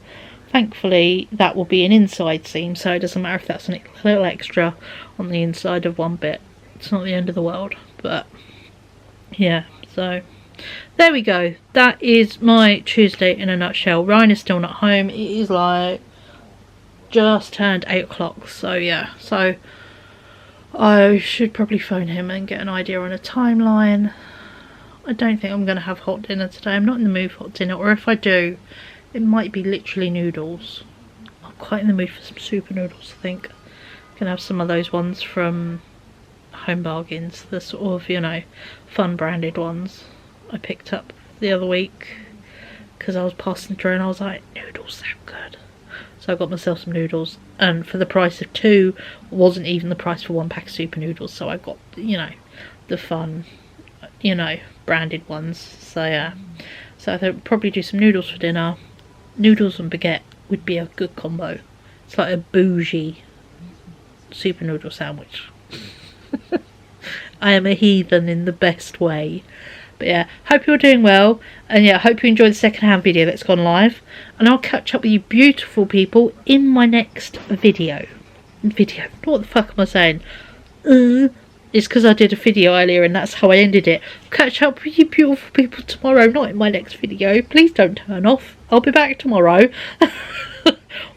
Speaker 1: Thankfully that will be an inside seam, so it doesn't matter if that's a little extra on the inside of one bit. It's not the end of the world. But yeah, so there we go. That is my Tuesday in a nutshell. Ryan is still not home. It is like just turned 8 o'clock, so yeah, so I should probably phone him and get an idea on a timeline. I don't think I'm going to have hot dinner today. I'm not in the mood for hot dinner, or if I do, it might be literally noodles. I'm quite in the mood for some super noodles, I think. I'm going to have some of those ones from Home Bargains, the sort of, you know, fun branded ones I picked up the other week because I was passing through and I was like, noodles sound good. So I got myself some noodles, and for the price of 2, wasn't even the price for 1 pack of super noodles, so I got, you know, the fun, you know, branded ones. So yeah, so I thought I'd probably do some noodles for dinner. Noodles and baguette would be a good combo. It's like a bougie super noodle sandwich. I am a heathen in the best way. But yeah, hope you're doing well, and yeah, hope you enjoyed the second-hand video that's gone live, and I'll catch up with you beautiful people in my next video. What the fuck am I saying? It's because I did a video earlier and that's how I ended it. Catch up with you beautiful people tomorrow, not in my next video. Please don't turn off. I'll be back tomorrow.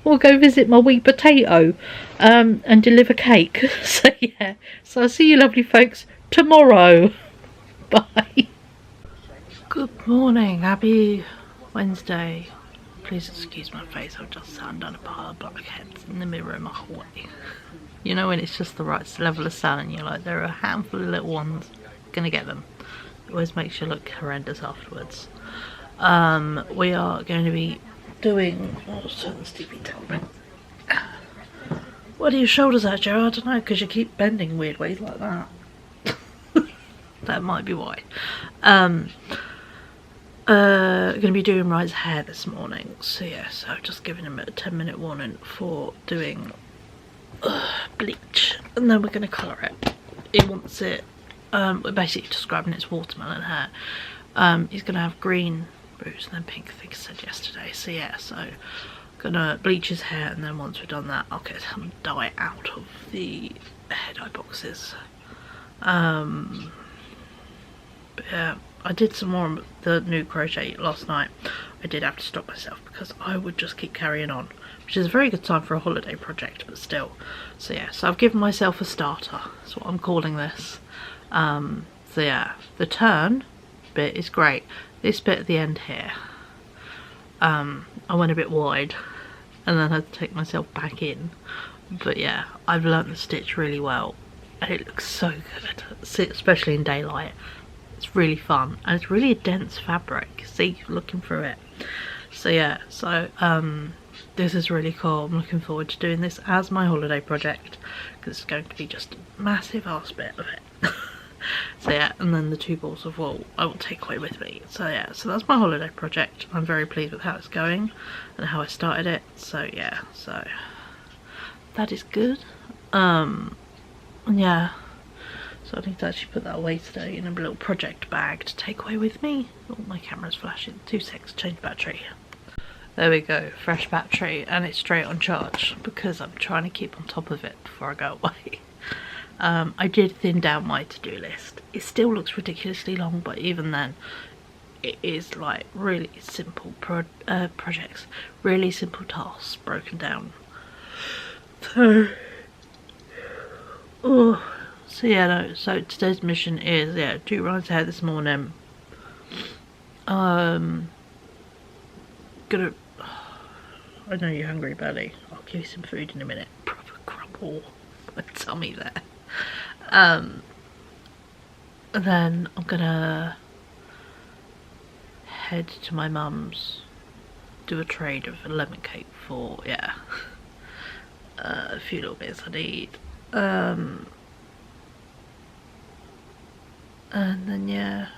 Speaker 1: Or go visit my wee potato and deliver cake. So yeah, so I'll see you lovely folks tomorrow. Bye. Good morning, happy Wednesday. Please excuse my face, I've just sat down a pile of blackheads in the mirror in my hallway. You know when it's just the right level of sun and you're like, there are a handful of little ones, gonna get them. It always makes you look horrendous afterwards. We are going to be doing, what are your shoulders at, Joe? I don't know, because you keep bending weird ways like that. That might be why. Going to be doing Ryan's hair this morning, so yeah, so I've just given him a 10-minute warning for doing bleach, and then we're going to colour it. He wants it, we're basically just grabbing its watermelon hair. He's going to have green roots and then pink, I think I said yesterday, so yeah, so I'm going to bleach his hair, and then once we've done that I'll get some dye out of the hair dye boxes. But yeah, I did some more of the new crochet last night. I did have to stop myself because I would just keep carrying on, which is a very good time for a holiday project, but still. So yeah, so I've given myself a starter. That's what I'm calling this. So yeah, the turn bit is great. This bit at the end here, I went a bit wide and then had to take myself back in. But yeah, I've learnt the stitch really well and it looks so good, especially in daylight. It's really fun and it's really a dense fabric. See, looking through it. So yeah, so this is really cool. I'm looking forward to doing this as my holiday project because it's going to be just a massive ass bit of it. So yeah, and then the 2 balls of wool I will take away with me. So yeah, so that's my holiday project. I'm very pleased with how it's going and how I started it. So yeah, so that is good. Yeah, so I need to actually put that away today in a little project bag to take away with me. Oh, my camera's flashing. 2 seconds, change battery. There we go, fresh battery, and it's straight on charge because I'm trying to keep on top of it before I go away. I did thin down my to-do list. It still looks ridiculously long, but even then it is like really simple projects, really simple tasks broken down. So so yeah, no, so today's mission is, yeah, 2 rounds of hair this morning. Gonna, I know you're hungry, Belly. I'll give you some food in a minute. Proper crumble my tummy there. And then I'm gonna head to my mum's, do a trade of a lemon cake for, yeah, a few little bits I need. And then yeah,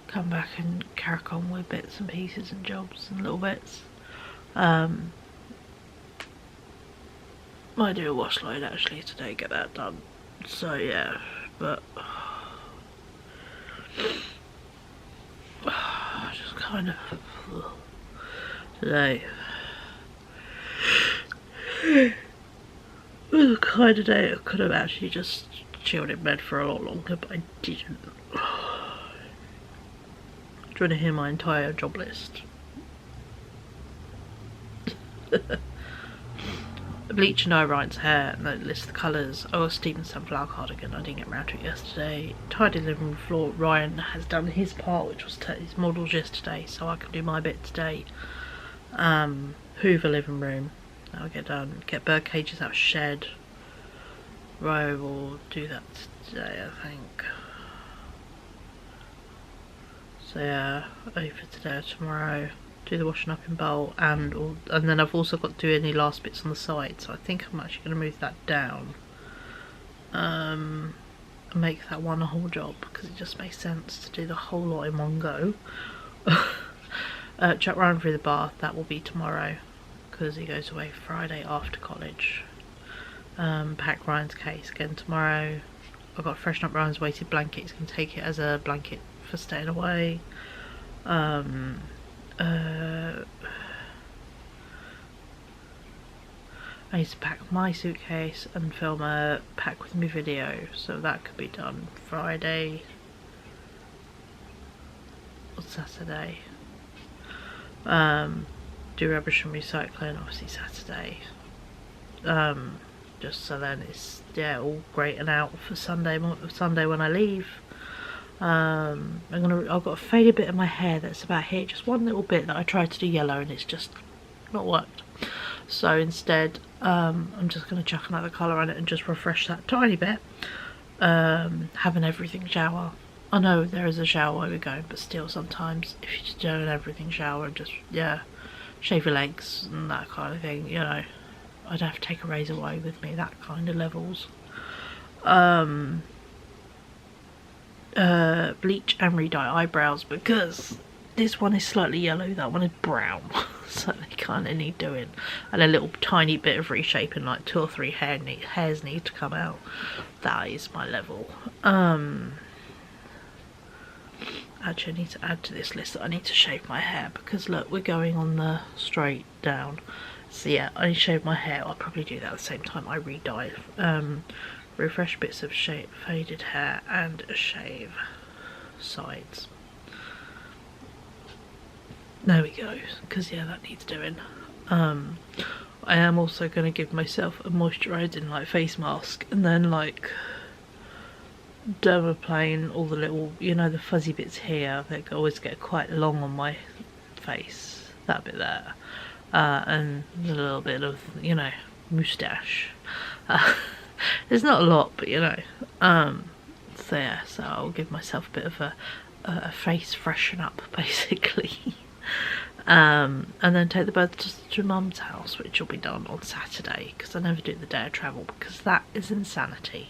Speaker 1: come back and crack on with bits and pieces and jobs and little bits. Might do a wash load actually today, get that done. So yeah, but just kind of today it was the kind of day I could have actually just chilled in bed for a lot longer, but I didn't. Do you want to hear my entire job list? Bleach and Ryan's hair, and then list the colours. Oh, Stephen Sunflower cardigan, I didn't get around to it yesterday. Tidy living room floor, Ryan has done his part, which was his models yesterday, so I can do my bit today. Hoover living room, that'll get done. Get bird cages out of shed. Ryan will do that today, I think. So yeah, over today or tomorrow. Do the washing up in bowl, and then I've also got to do any last bits on the side, so I think I'm actually going to move that down and make that one a whole job because it just makes sense to do the whole lot in one go. Chuck Ryan through the bath, that will be tomorrow because he goes away Friday after college. Pack Ryan's case again tomorrow. I've got to freshen up Ryan's weighted blanket. He's going to take it as a blanket for staying away. I need to pack my suitcase and film a pack with me video, so that could be done Friday or Saturday. Do rubbish and recycling obviously Saturday. Just so then it's, yeah, all great and out for Sunday when I leave. I've got a faded bit of my hair that's about here, just one little bit that I tried to do yellow and it's just not worked. So instead, I'm just going to chuck another colour on it and just refresh that tiny bit. Have an everything shower. I know there is a shower where we're going, but still sometimes if you just do an everything shower and just, yeah, shave your legs and that kind of thing, you know, I'd have to take a razor away with me, that kind of levels. Bleach and re-dye eyebrows because this one is slightly yellow, that one is brown, so they kind of need doing, and a little tiny bit of reshaping, like 2 or 3 hairs need to come out. That is my level. Actually I need to add to this list that I need to shave my hair because look, we're going on the straight down, so yeah, I need to shave my hair. I'll probably do that at the same time I re-dye. Refresh bits of faded hair and a shave. sides. There we go, because yeah, that needs doing. I am also going to give myself a moisturising like face mask, and then like dermaplane all the little, you know, the fuzzy bits here that always get quite long on my face, that bit there, and a little bit of, you know, moustache. There's not a lot, but you know, so yeah, so I'll give myself a bit of a face freshen up basically. And then take the birds to Mum's house, which will be done on Saturday, because I never do the day of travel, because that is insanity.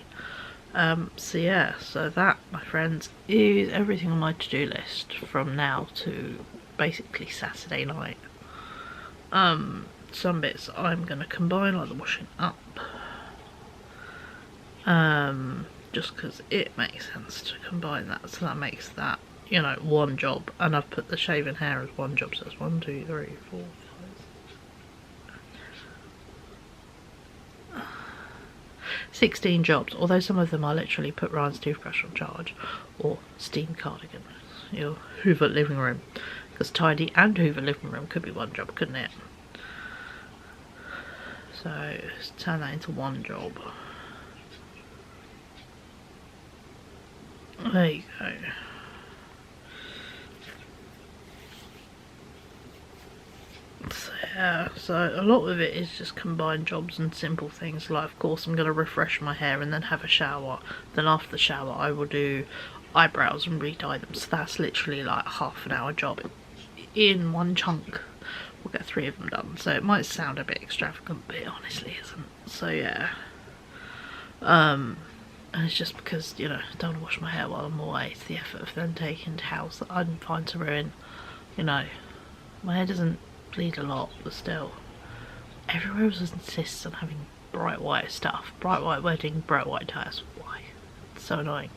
Speaker 1: So yeah, so that, my friends, is everything on my to-do list from now to basically Saturday night. Some bits I'm going to combine, like the washing up, just because it makes sense to combine that, so that makes that, you know, one job, and I've put the shaving hair as one job, so it's 1, 2, 3, 4, 5, 16 jobs, although some of them I literally put Ryan's toothbrush on charge, or steam cardigan, your Hoover living room, because tidy and Hoover living room could be one job, couldn't it? So let's turn that into one job. There you go. So yeah, so a lot of it is just combined jobs and simple things, like of course I'm going to refresh my hair and then have a shower, then after the shower I will do eyebrows and re-dye them, so that's literally like a half-an-hour job in one chunk. We'll get 3 of them done, so it might sound a bit extravagant, but it honestly isn't. So yeah, and it's just because, you know, I don't want to wash my hair while I'm away. It's the effort of then taking to house that I'm fine to ruin. You know, my hair doesn't bleed a lot, but still, everywhere else insists on having bright white stuff, bright white wedding, bright white ties. Why? It's so annoying.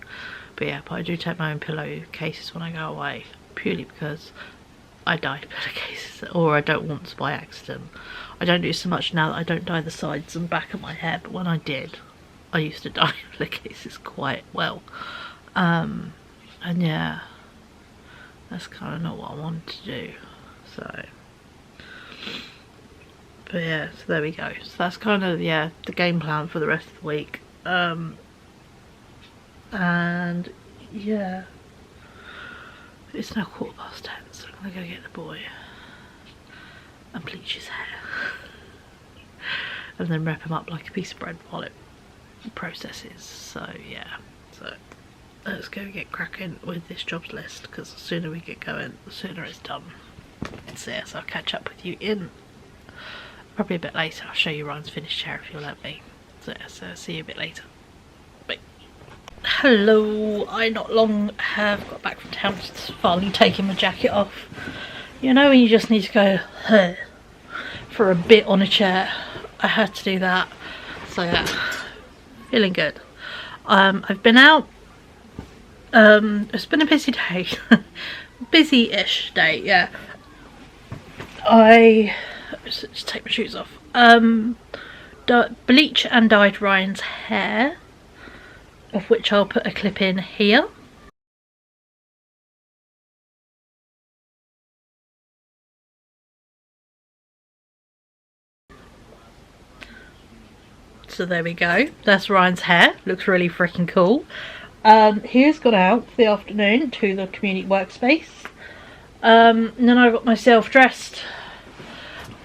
Speaker 1: But yeah, but I do take my own pillowcases when I go away, purely because I dye pillowcases, or I don't want to by accident. I don't do so much now that I don't dye the sides and back of my hair, but when I did, I used to dye pillowcases quite well. And yeah, that's kind of not what I wanted to do, so. But yeah, so there we go. So that's kind of, yeah, the game plan for the rest of the week. And yeah, it's now 10:15, so I'm gonna go get the boy and bleach his hair and then wrap him up like a piece of bread while it processes. So yeah, so let's go get cracking with this jobs list, because the sooner we get going, the sooner it's done. So yeah, so I'll catch up with you in probably a bit later. I'll show you Ryan's finished chair if you'll let me. So yeah, so see you a bit later. Bye. Hello, I not long have got back from town, just finally taking my jacket off. You know when you just need to go huh, for a bit on a chair. I had to do that. So yeah, feeling good. I've been out. It's been a busy day. Busy-ish day, yeah. I just take my shoes off. Bleach and dyed Ryan's hair, of which I'll put a clip in here. So there we go. That's Ryan's hair. Looks really freaking cool. He's gone out for the afternoon to the community workspace. And then I got myself dressed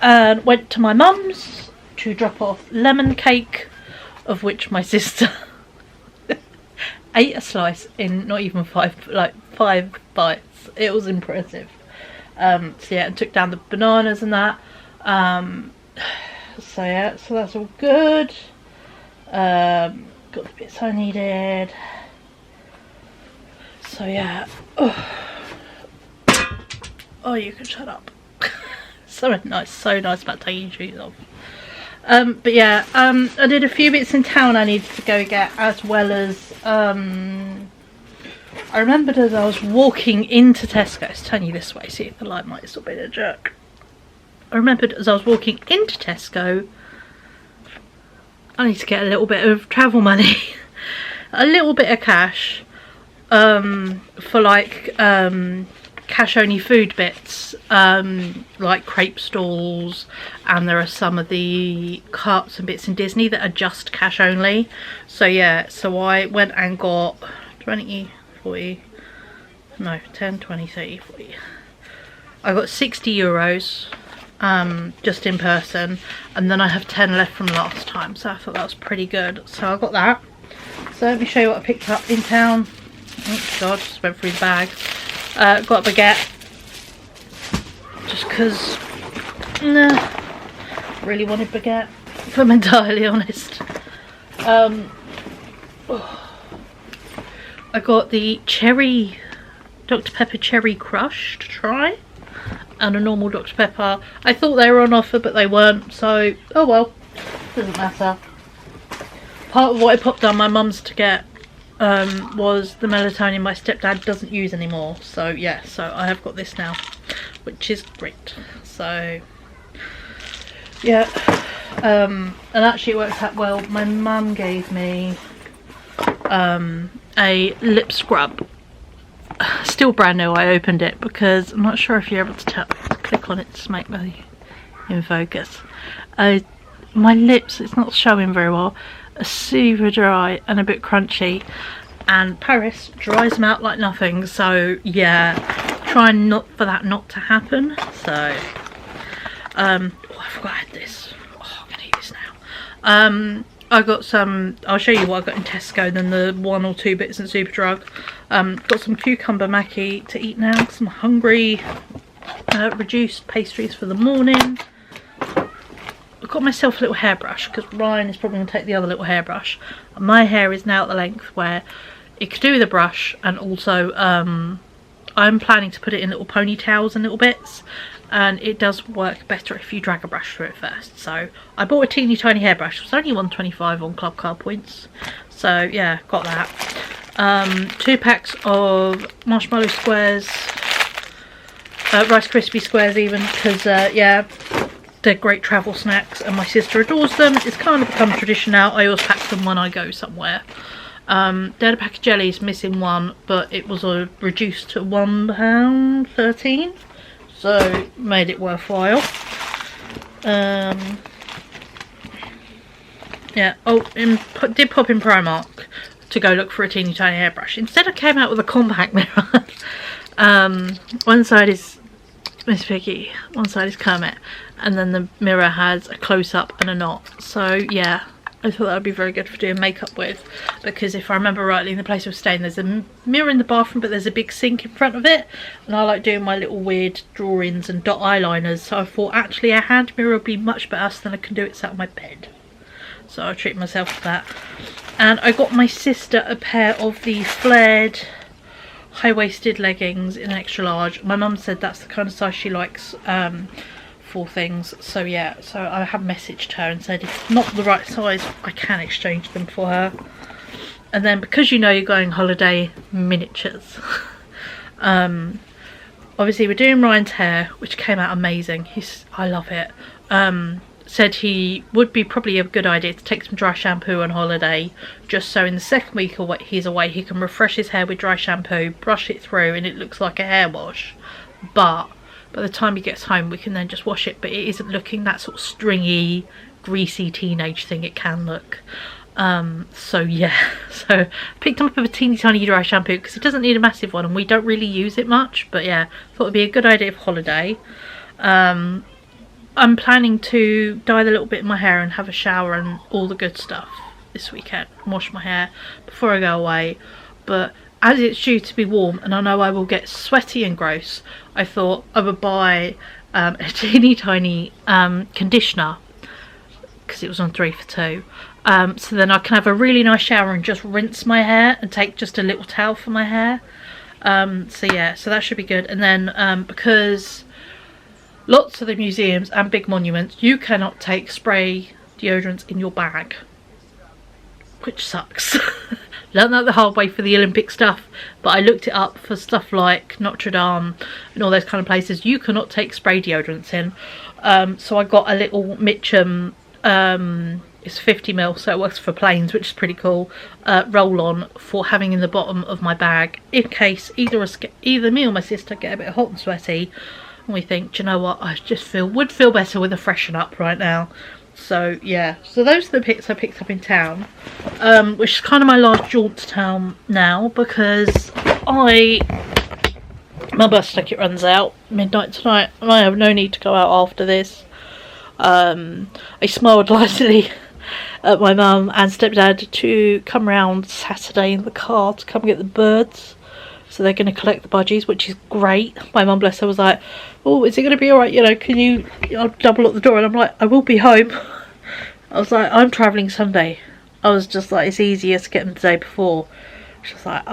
Speaker 1: and went to my mum's to drop off lemon cake, of which my sister ate a slice in not even 5 bites. It was impressive. So yeah, and took down the bananas and that. So yeah, so that's all good. Got the bits I needed. So yeah. Oh, you can shut up. So nice about taking your shoes off. But yeah, I did a few bits in town I needed to go get, as well as I remembered as I was walking into Tesco. Let's turn you this way, see if the light might stop being a jerk. I remembered as I was walking into Tesco, I need to get a little bit of travel money, a little bit of cash. for like cash only food bits, like crepe stalls, and there are some of the carts and bits in Disney that are just cash only. So yeah, so I went and got 20, 40, no, 10, 20, 30, 40. I got 60 euros just in person, and then I have 10 left from last time, so I thought that was pretty good. So I got that. So let me show you what I picked up in town. Oh god, just went through the bag. Got a baguette, just because really wanted baguette, if I'm entirely honest. I got the cherry, Dr. Pepper Cherry Crush to try, and a normal Dr. Pepper. I thought they were on offer, but they weren't, so oh well, doesn't matter. Part of what I popped down my mum's to get was the melatonin my stepdad doesn't use anymore, so yeah, so I have got this now, which is great. So yeah, and actually it works out well. My mum gave me a lip scrub, still brand new. I opened it because I'm not sure if you're able to click on it to make me in focus. My lips, it's not showing very well, are super dry and a bit crunchy, and Paris dries them out like nothing. So yeah, trying not for that not to happen. So oh, I forgot I had this. Oh, I'm gonna eat this now. I got some, I'll show you what I got in Tesco, then the 1 or 2 bits in Superdrug. Got some cucumber mackie to eat now because I'm hungry. Reduced pastries for the morning. I got myself a little hairbrush because Ryan is probably going to take the other little hairbrush. My hair is now at the length where it could do with a brush, and also I'm planning to put it in little ponytails and little bits, and it does work better if you drag a brush through it first. So I bought a teeny tiny hairbrush. It was only $1.25 on Club Card points. So yeah, got that. 2 packs of marshmallow squares, Rice Krispie squares even, because yeah, they're great travel snacks and my sister adores them. It's kind of become tradition now. I always pack them when I go somewhere. They had a pack of jellies, missing one, but it was reduced to £1.13, so made it worthwhile. Yeah, oh, did pop in Primark to go look for a teeny tiny hairbrush. Instead I came out with a compact mirror. One side is Miss Piggy, one side is Kermit, and then the mirror has a close-up and a knot. So yeah, I thought that would be very good for doing makeup with, because if I remember rightly, in the place we're staying there's a mirror in the bathroom, but there's a big sink in front of it, and I like doing my little weird drawings and dot eyeliners, so I thought actually a hand mirror would be much better, so then I can do it sat on my bed. So I'll treat myself to that. And I got my sister a pair of the flared high-waisted leggings in extra large. My mum said that's the kind of size she likes for things. So yeah, so I have messaged her and said if not the right size, I can exchange them for her. And then because you know you're going holiday, miniatures. Obviously we're doing Ryan's hair, which came out amazing. I love it. Said he would be probably a good idea to take some dry shampoo on holiday, just so in the second week he's away he can refresh his hair with dry shampoo, brush it through, and it looks like a hair wash. But by the time he gets home we can then just wash it, but it isn't looking that sort of stringy, greasy teenage thing it can look. So yeah, so picked him up with a teeny tiny dry shampoo because he doesn't need a massive one and we don't really use it much, but yeah, thought it'd be a good idea for holiday. I'm planning to dye the little bit in my hair and have a shower and all the good stuff this weekend, wash my hair before I go away. But as it's due to be warm and I know I will get sweaty and gross, I thought I would buy a teeny tiny conditioner because it was on 3 for 2. So then I can have a really nice shower and just rinse my hair and take just a little towel for my hair. So yeah, so that should be good. And then because lots of the museums and big monuments, you cannot take spray deodorants in your bag, which sucks. Learned that the hard way for the Olympic stuff, but I looked it up for stuff like Notre Dame and all those kind of places. You cannot take spray deodorants in. So I got a little Mitchum It's 50ml, so it works for planes, which is pretty cool. Roll-on for having in the bottom of my bag in case either me or my sister get a bit hot and sweaty, and we think, do you know what, I just would feel better with a freshen up right now. So yeah, so those are the picks I picked up in town, which is kind of my last jaunt to town now, because my bus ticket runs out midnight tonight, and I have no need to go out after this. I smiled lightly at my mum and stepdad to come round Saturday in the car to come get the birds. So they're going to collect the budgies, which is great. My mum, bless her, was like, oh, is it going to be alright, you know, can you, I'll double lock the door, and I'm like, I will be home. I was like, I'm travelling Sunday. I was just like, it's easier to get them the day before. She was like,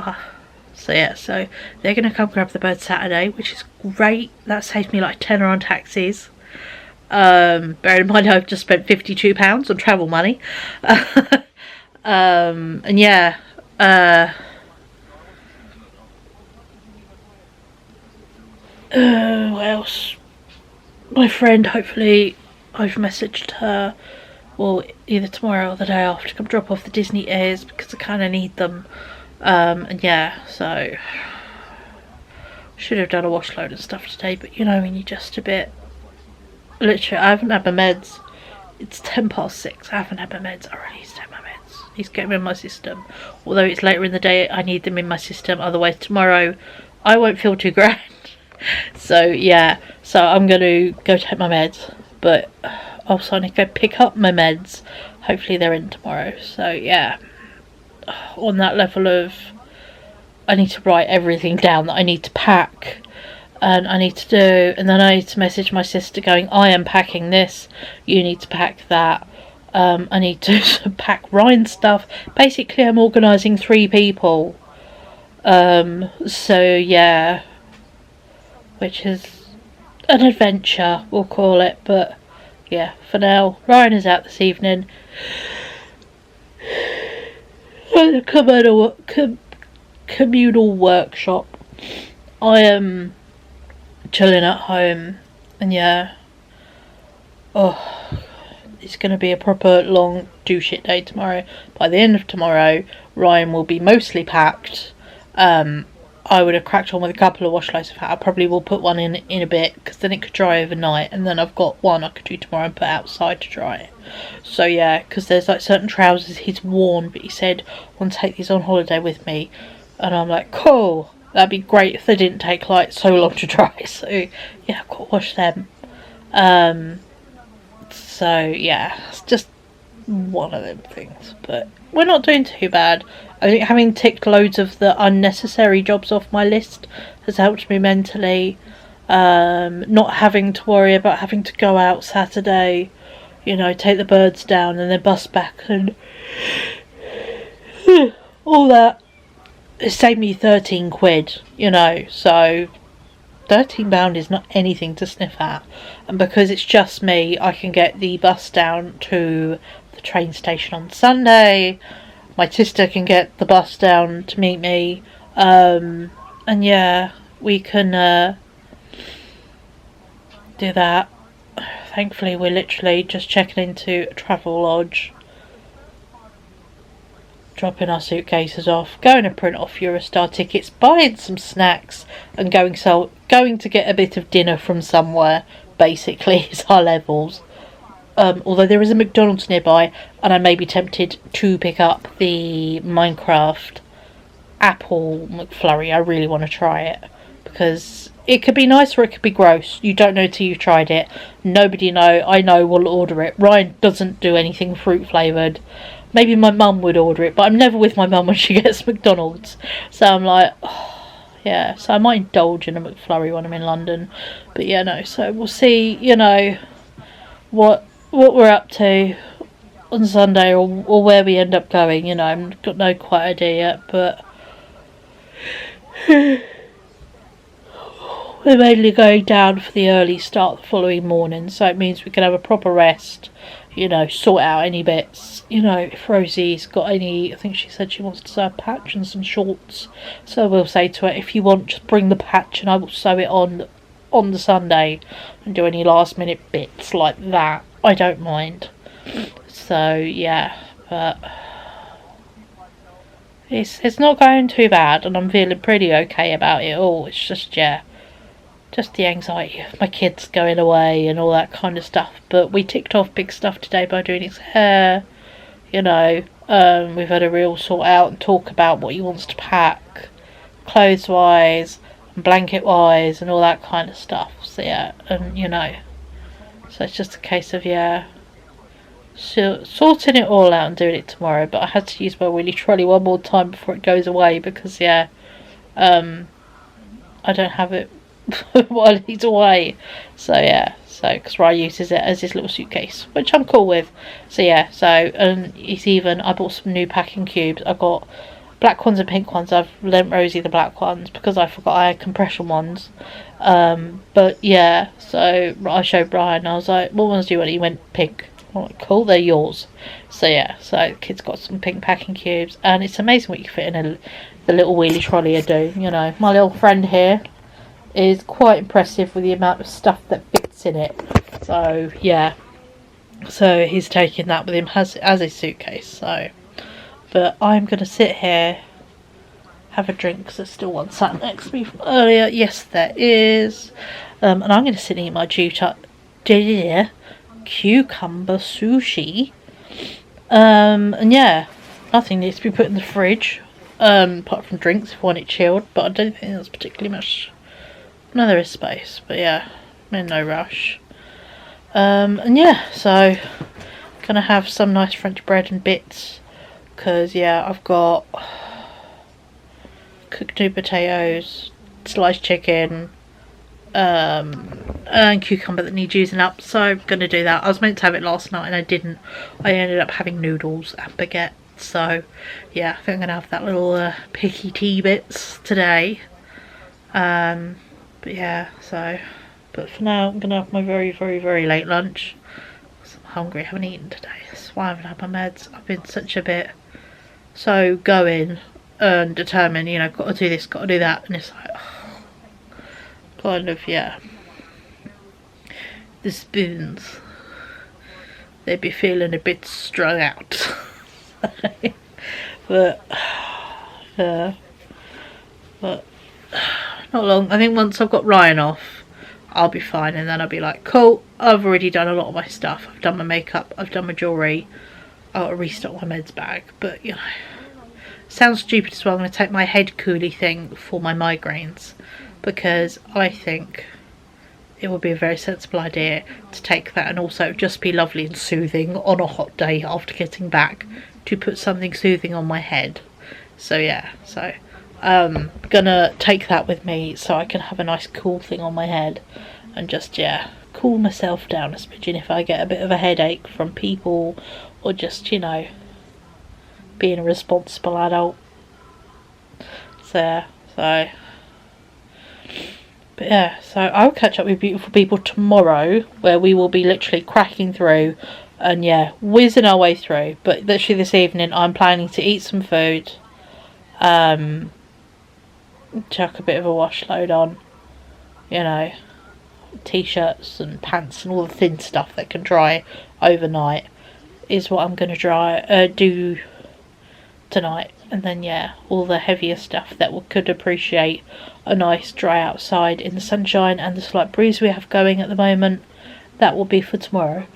Speaker 1: so yeah, so they're going to come grab the birds Saturday, which is great. That saves me like £10 on taxis. Bearing in mind I've just spent £52 on travel money. And yeah, what else? My friend, hopefully I've messaged her, well, either tomorrow or the day after, to come drop off the Disney ears because I kind of need them. And yeah, so should have done a wash load and stuff today, but you know, when you're just a bit, literally, I haven't had my meds. It's 6:10. I haven't had my meds. I really need to take my meds. I need to get them in my system. Although it's later in the day, I need them in my system. Otherwise, tomorrow, I won't feel too grand. So, yeah. So, I'm going to go take my meds. But also, I need to go pick up my meds. Hopefully, they're in tomorrow. So, yeah. On that level of, I need to write everything down that I need to pack. And I need to do, and then I need to message my sister going, I am packing this, you need to pack that. I need to pack Ryan's stuff. Basically, I'm organising 3 people. So yeah, which is an adventure, we'll call it. But yeah, for now, Ryan is out this evening. A communal workshop. I am chilling at home, and yeah, it's going to be a proper long do shit day tomorrow. By the end of tomorrow, Ryan will be mostly packed. I would have cracked on with a couple of wash loads of hat. I probably will put one in a bit, because then it could dry overnight, and then I've got one I could do tomorrow and put outside to dry. So yeah, because there's like certain trousers he's worn, but he said, I want to take these on holiday with me, and I'm like, cool, that'd be great if they didn't take like so long to dry. So yeah, I've got to wash them. So yeah, it's just one of them things, but we're not doing too bad. I think having ticked loads of the unnecessary jobs off my list has helped me mentally. Not having to worry about having to go out Saturday, you know, take the birds down and then bus back and all that. It saved me 13 quid, you know, so £13 is not anything to sniff at. And because it's just me, I can get the bus down to the train station on Sunday. My sister can get the bus down to meet me. And yeah, we can do that. Thankfully, we're literally just checking into a travel lodge, dropping our suitcases off, going to print off Eurostar tickets, buying some snacks, and going to get a bit of dinner from somewhere, basically, is our levels. Although there is a McDonald's nearby, and I may be tempted to pick up the Minecraft apple McFlurry. I really want to try it, because it could be nice or it could be gross. You don't know till you've tried it. Nobody I know will order it. Ryan doesn't do anything fruit flavoured. Maybe my mum would order it, but I'm never with my mum when she gets McDonald's. So I'm like, oh, yeah. So I might indulge in a McFlurry when I'm in London. But yeah, no. So we'll see, you know, what we're up to on Sunday, or where we end up going. You know, I've got no quite idea yet, but we're mainly going down for the early start the following morning, so it means we can have a proper rest, you know, sort out any bits, you know, if Rosie's got any. I think she said she wants to sew a patch and some shorts, so we'll say to her, if you want, just bring the patch and I will sew it on the Sunday and do any last minute bits like that. I don't mind. So yeah, but it's not going too bad, and I'm feeling pretty okay about it all. It's just, yeah, just the anxiety of my kids going away and all that kind of stuff. But we ticked off big stuff today by doing his hair, you know. We've had a real sort out and talk about what he wants to pack, clothes wise and blanket wise and all that kind of stuff. So yeah, and you know, so it's just a case of, yeah, sorting it all out and doing it tomorrow. But I had to use my wheelie trolley one more time before it goes away, because yeah, I don't have it while he's away. So yeah, so because Ryan uses it as his little suitcase, which I'm cool with. So yeah, so and it's even, I bought some new packing cubes. I got black ones and pink ones. I've lent Rosie the black ones because I forgot I had compression ones. But yeah, so I showed Brian. I was like, "What ones do you want?" He went pink. I'm like, "Cool, they're yours." So yeah, so the kid's got some pink packing cubes, and it's amazing what you can fit in the little wheelie trolley. Do you know? My little friend here is quite impressive with the amount of stuff that fits in it. So yeah, so he's taking that with him as his suitcase. So, but I'm gonna sit here, have a drink, because there's still one sat next to me from earlier. Yes, there is. And I'm gonna sit and eat my cucumber sushi. And yeah, nothing needs to be put in the fridge, apart from drinks if I want it chilled. But I don't think there's particularly much. No, there is space, but yeah, I'm in no rush. And yeah, so gonna have some nice French bread and bits, because yeah, I've got cooked new potatoes, sliced chicken, and cucumber that need using up, so I'm gonna do that. I was meant to have it last night and I didn't. I ended up having noodles and baguette, so yeah, I think I'm gonna have that little picky tea bits today. But yeah, so, but for now I'm gonna have my very, very, very late lunch, because I'm hungry. I haven't eaten today. That's why I haven't had my meds. I've been such a bit so going and determined, you know, got to do this, got to do that, and it's like, kind of, yeah, the spoons, they'd be feeling a bit strung out. But yeah, but not long. I think once I've got Ryan off, I'll be fine, and then I'll be like, cool, I've already done a lot of my stuff. I've done my makeup, I've done my jewellery, I'll restock my meds bag. But you know, sounds stupid as well, I'm going to take my head coolie thing for my migraines, because I think it would be a very sensible idea to take that, and also just be lovely and soothing on a hot day after getting back, to put something soothing on my head. So yeah, so gonna take that with me so I can have a nice cool thing on my head, and just, yeah, cool myself down a smidgen if I get a bit of a headache from people, or just, you know, being a responsible adult. So yeah, so, but yeah, so I'll catch up with beautiful people tomorrow, where we will be literally cracking through and yeah, whizzing our way through. But literally this evening I'm planning to eat some food, chuck a bit of a wash load on, you know, t-shirts and pants and all the thin stuff that can dry overnight is what I'm going to do tonight. And then yeah, all the heavier stuff that could appreciate a nice dry outside in the sunshine and the slight breeze we have going at the moment, that will be for tomorrow.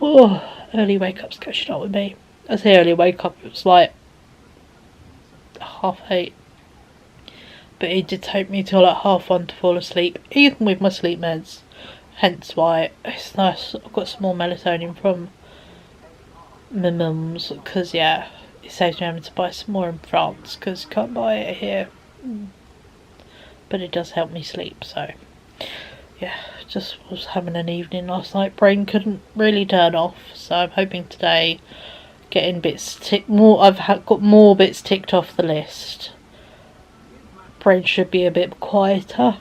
Speaker 1: Oh, early wake up's catching up with me. I say early wake up, it was like 8:30, but it did take me till like 1:30 to fall asleep, even with my sleep meds. Hence why it's nice I've got some more melatonin from my mum's, because yeah, it saves me having to buy some more in France, because you can't buy it here. But it does help me sleep. So yeah, just was having an evening last night, brain couldn't really turn off, so I'm hoping today getting bits more. I've got more bits ticked off the list. Brain should be a bit quieter.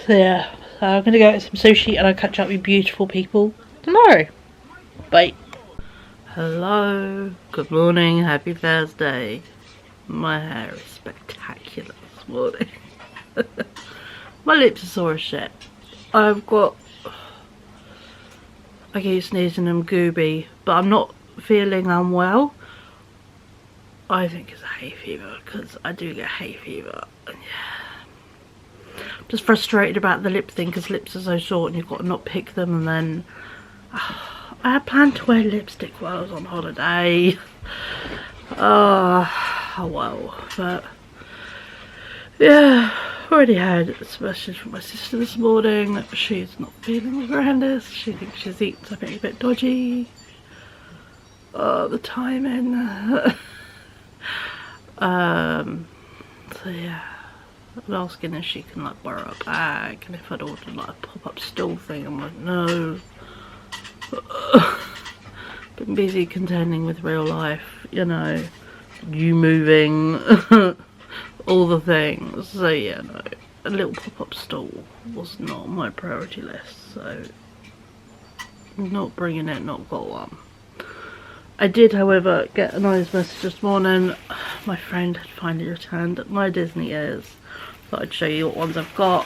Speaker 1: So yeah, so I'm gonna go get some sushi and I'll catch up with beautiful people tomorrow. Bye. Hello, good morning, happy Thursday. My hair is spectacular this morning. My lips are sore as shit. I've got I keep sneezing and gooby, but I'm not feeling unwell. I think it's a hay fever, because I do get hay fever. And yeah, I'm just frustrated about the lip thing, because lips are so short and you've got to not pick them. And then I had planned to wear lipstick while I was on holiday. Oh well, but yeah, already had a message from my sister this morning. She's not feeling the grandest. She thinks she's eaten something a bit dodgy. Oh, the timing. So yeah, I'm asking if she can like borrow a bag, and if I'd ordered like a pop-up stool thing. I'm like, no. Been busy contending with real life, you know, you moving, all the things. So yeah, no, a little pop-up stool was not on my priority list, so not bringing it, not got one. I did, however, get a nice message this morning. My friend had finally returned my Disney ears. Thought I'd show you what ones I've got,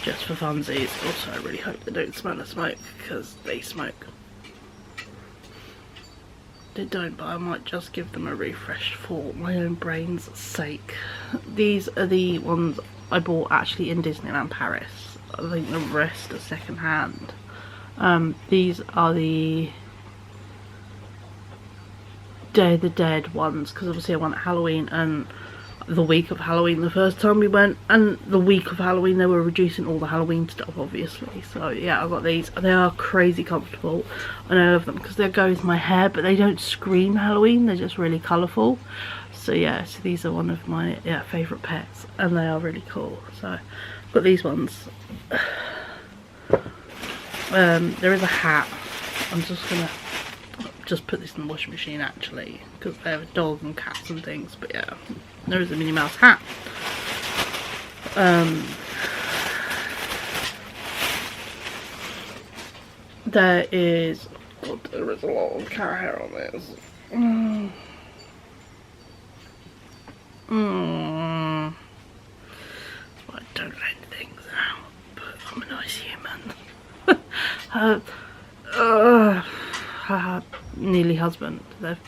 Speaker 1: just for funsies. Also, I really hope they don't smell of smoke, because they smoke. They don't, but I might just give them a refresh for my own brain's sake. These are the ones I bought actually in Disneyland Paris. I think the rest are second hand. These are the Day of the Dead ones, because obviously I went at Halloween and the week of Halloween the first time we went, and the week of Halloween they were reducing all the Halloween stuff, obviously. So yeah, I got these. They are crazy comfortable, and I love them because they go with my hair, but they don't scream Halloween, they're just really colourful. So yeah, so these are one of my favourite pets, and they are really cool. So I've got these ones. There is a hat. I'm just gonna put this in the washing machine actually, because they have a dog and cats and things. But yeah, there is a Minnie Mouse hat. There is, oh, there is a lot of cat hair on this. I don't let things out, but I'm a nice human. Her nearly husband, they're,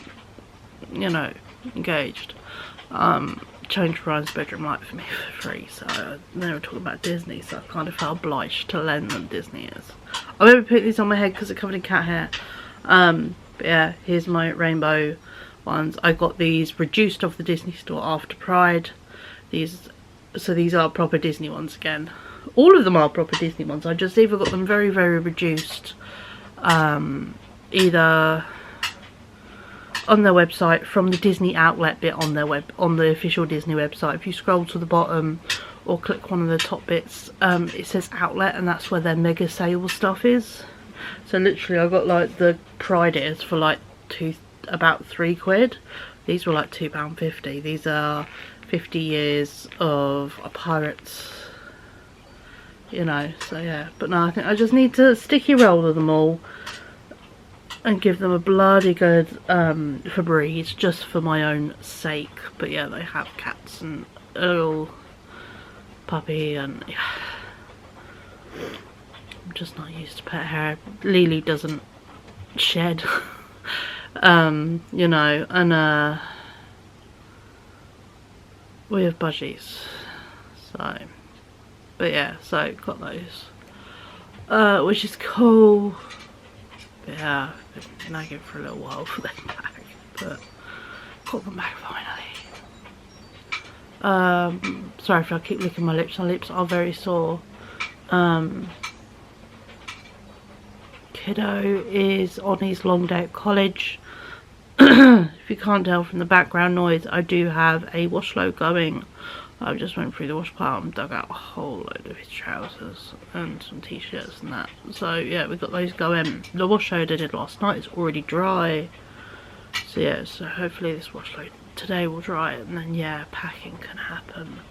Speaker 1: you know, engaged. Changed Ryan's bedroom light for me for free, so they were talking about Disney, so I kind of felt obliged to lend them Disney ears. I maybe put these on my head because they're covered in cat hair. But yeah, here's my rainbow ones. I got these reduced off the Disney store after Pride. So these are proper Disney ones again. All of them are proper Disney ones. I just either got them very, very reduced, either on their website from the Disney outlet bit on their on the official Disney website. If you scroll to the bottom or click one of the top bits, it says outlet, and that's where their mega sale stuff is. So literally I got like the Pride ears for like about £3. These were like £2.50. These are 50 years of a pirate's, you know. So yeah, but no, I think I just need to sticky roller them all and give them a bloody good Febreze, just for my own sake. But yeah, they have cats and a little puppy, and yeah, I'm just not used to pet hair. Lily doesn't shed. You know, and we have budgies, so, but yeah, so got those, which is cool. But yeah, I've been nagging for a little while for them back, but got them back finally. Sorry if I keep licking my lips. My lips are very sore. Kiddo is on his long day at college. If you can't tell from the background noise, I do have a wash load going. I just went through the wash pile and dug out a whole load of his trousers and some t-shirts and that. So yeah, we got those going. The wash load I did last night is already dry. So yeah, so hopefully this wash load today will dry, and then yeah, packing can happen.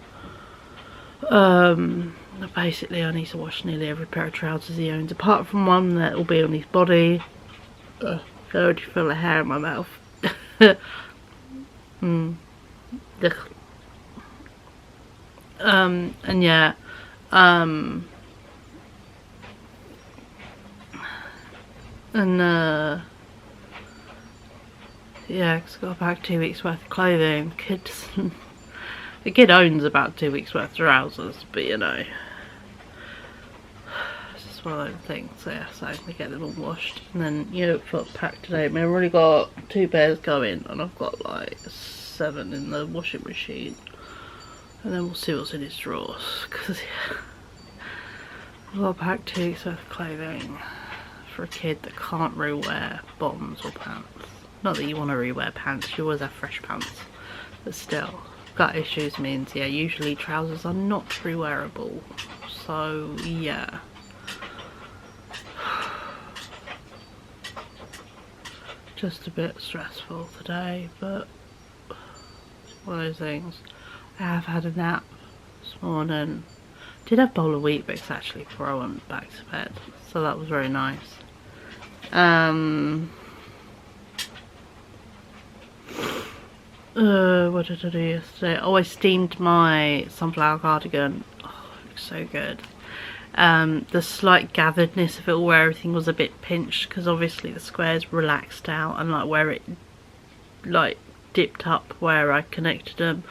Speaker 1: Basically I need to wash nearly every pair of trousers he owns, apart from one that will be on his body. I already feel the hair in my mouth. And yeah, And yeah, cause I've got to pack 2 weeks worth of clothing. The kid owns about 2 weeks worth of trousers, but you know, it's just one of those things. So yeah, so we get them all washed, and then for pack today. I mean, I've already got 2 pairs going, and I've got like 7 in the washing machine, and then we'll see what's in his drawers. Cause yeah, I've got to pack 2 weeks worth of clothing for a kid that can't re-wear bottoms or pants. Not that you want to re-wear pants, you always have fresh pants, but still, gut issues means, yeah, usually trousers are not re-wearable, so yeah. Just a bit stressful today, but one of those things. I have had a nap this morning. Did have a bowl of Weet-Bix actually before I went back to bed, so that was very nice. What did I do yesterday? Oh, I steamed my sunflower cardigan. Oh, it looks so good. The slight gatheredness of it all, where everything was a bit pinched, because obviously the squares relaxed out, and like where it like dipped up where I connected them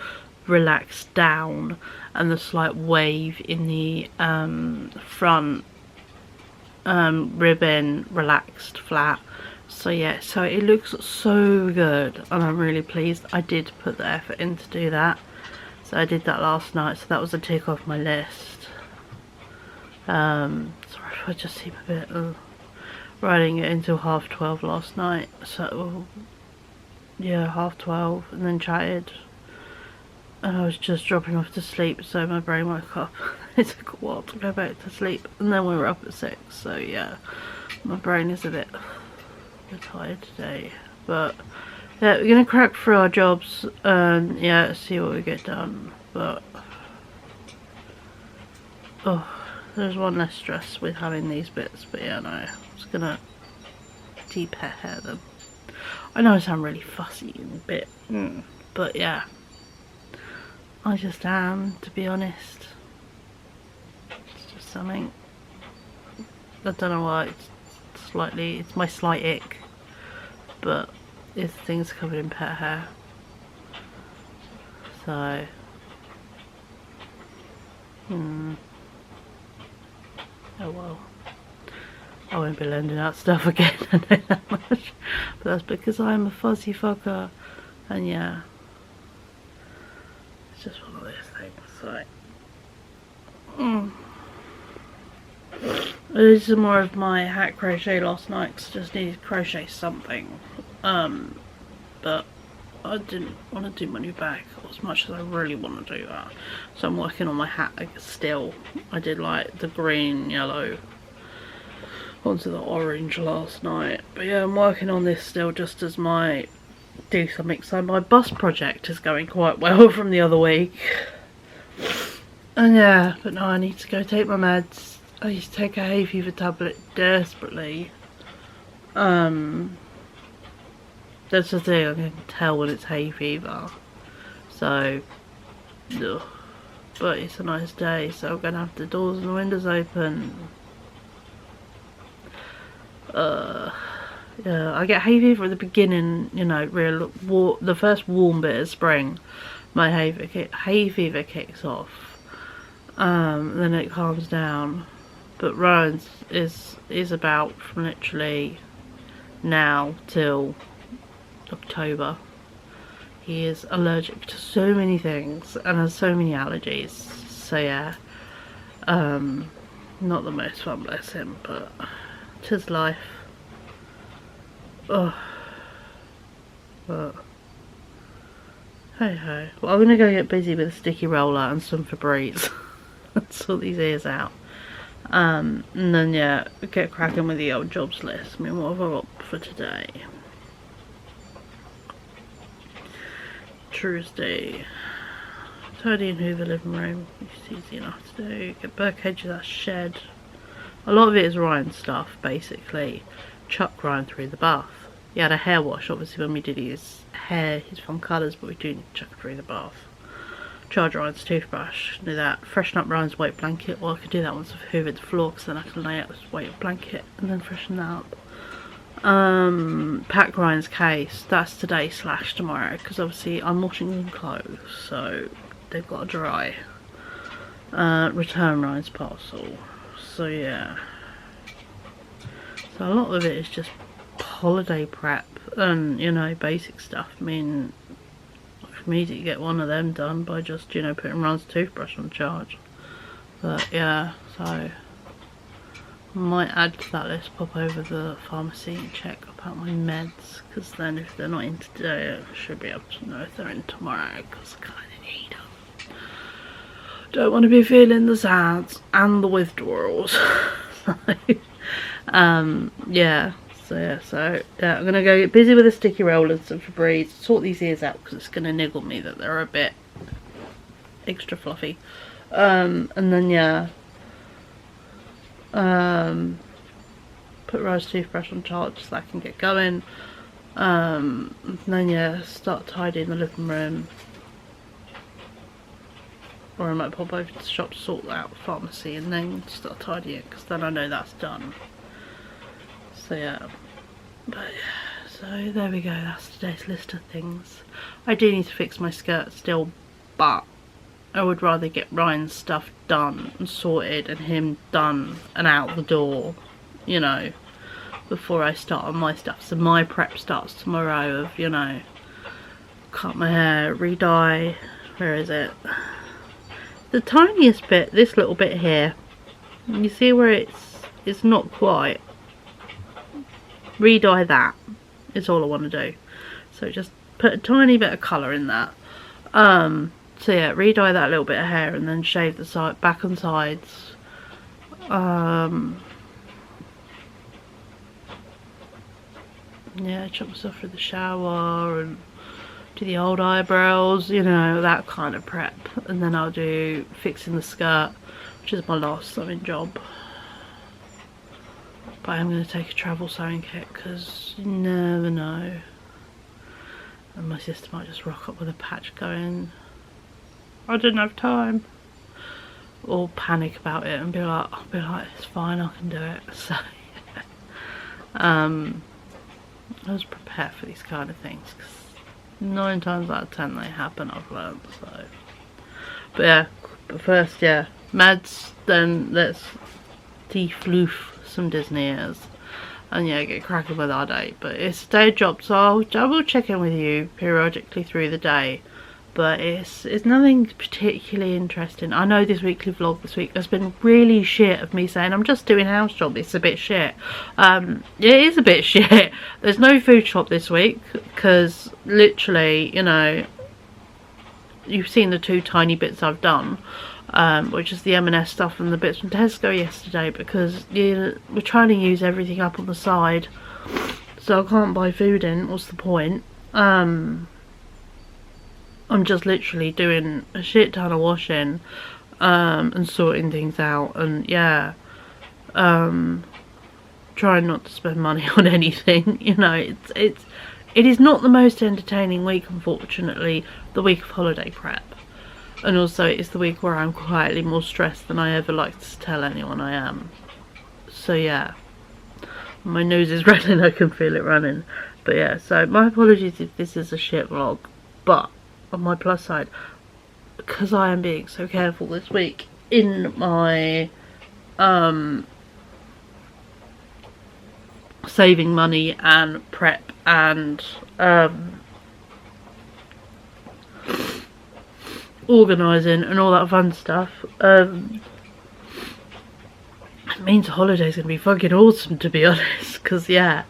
Speaker 1: relaxed down, and the slight wave in the front ribbon relaxed flat. So yeah, so it looks so good, and I'm really pleased. I did put the effort in to do that, so I did that last night, so that was a tick off my list. Sorry if I just seem a bit riding it until 12:30 last night, so yeah, 12:30, and then chatted, and I was just dropping off to sleep, so my brain woke up. It took a while to go back to sleep, and then we were up at 6, so yeah, my brain is a bit tired today, but yeah, we're gonna crack through our jobs and yeah, see what we get done. But oh, there's one less stress with having these bits, but yeah, no, I'm just gonna deep hair them. I know I sound really fussy and a bit, but yeah, I just am, to be honest. It's just something, I don't know why, it's my slight ick, but this thing's covered in pet hair, so oh well, I won't be lending out stuff again, I know that much, but that's because I'm a fuzzy fucker, and yeah, it's just one of those things, so I did some more of my hat crochet last night because I just needed to crochet something, but I didn't want to do my new bag as much as I really want to do that, so I'm working on my hat still. I did like the green, yellow onto the orange last night, but yeah, I'm working on this still just as my do something. So my bus project is going quite well from the other week, and yeah, but no, I need to go take my meds. I used to take a hay fever tablet desperately. That's the thing, I can tell when it's hay fever. So, ugh. But it's a nice day, so I'm gonna have the doors and the windows open. Yeah, I get hay fever at the beginning, you know, the first warm bit of spring. My hay fever kicks off. Then it calms down. But Ryan's is about from literally now till October. He is allergic to so many things and has so many allergies. So yeah, not the most fun, bless him, but it's his life. Oh, but hey ho. Well, I'm gonna go get busy with a sticky roller and some Febreze and sort these ears out. And then yeah, get cracking with the old jobs list. I mean, what have I got for today? Tuesday. Tidy and hoover living room. It's easy enough to do. Get birdcage of that shed. A lot of it is Ryan's stuff, basically. Chuck Ryan through the bath. He had a hair wash, obviously, when we did his hair, his fun colours, but we do need to chuck through the bath. Charge Ryan's toothbrush, do that. Freshen up Ryan's weight blanket. Well, I could do that once I've hoovered the floor, because then I can lay out this weight blanket and then freshen that up. Pack Ryan's case, that's today / tomorrow, because obviously I'm washing them clothes, so they've got to dry. Return Ryan's parcel, so yeah. So a lot of it is just holiday prep and, you know, basic stuff. I mean, for me to get one of them done by just, you know, putting Ryan's toothbrush on charge. But yeah, so I might add to that list, pop over the pharmacy and check about my meds, because then if they're not in today, I should be able to know if they're in tomorrow, because I kind of need them. Don't want to be feeling the sads and the withdrawals. Yeah. So yeah, I'm gonna go get busy with the sticky rollers and Febreze, sort these ears out because it's gonna niggle me that they're a bit extra fluffy. And then yeah, put Ryan's toothbrush on charge so I can get going. And then yeah, start tidying the living room. Or I might pop over to the shop to sort out the pharmacy and then start tidying, because then I know that's done. So yeah, but yeah, so there we go, that's today's list of things. I do need to fix my skirt still, but I would rather get Ryan's stuff done and sorted and him done and out the door, you know, before I start on my stuff. So my prep starts tomorrow of, you know, cut my hair, re-dye, where is it? The tiniest bit, this little bit here, you see where it's not quite. Re-dye that is all I want to do. So just put a tiny bit of colour in that. So yeah, re-dye that little bit of hair and then shave the side, back and sides. Yeah, chop myself through the shower and do the old eyebrows, you know, that kind of prep. And then I'll do fixing the skirt, which is my last sewing job. But I'm going to take a travel sewing kit because you never know. And my sister might just rock up with a patch going, I didn't have time. Or panic about it and I'll be like, it's fine, I can do it. So I was prepared for these kind of things, because 9 times out of 10 they happen, I've learned. So, but yeah, but first, yeah, meds, then let's defloof some Disney ears and yeah, get cracking with our day. But it's a day job, so I will check in with you periodically through the day, but it's nothing particularly interesting. I know this weekly vlog this week has been really shit of me saying I'm just doing house job. It's a bit shit. It is a bit shit. There's no food shop this week because literally, you know, you've seen the 2 tiny bits I've done, which is the M&S stuff and the bits from Tesco yesterday, because we're trying to use everything up on the side, so I can't buy food in. What's the point? I'm just literally doing a shit ton of washing and sorting things out, and yeah, trying not to spend money on anything. You know, it is not the most entertaining week, unfortunately, the week of holiday prep. And also it's the week where I'm quietly more stressed than I ever like to tell anyone I am. So yeah, my nose is running, I can feel it running. But yeah, so my apologies if this is a shit vlog, but on my plus side, because I am being so careful this week in my saving money and prep and organising and all that fun stuff, it means holiday's gonna be fucking awesome, to be honest, because yeah,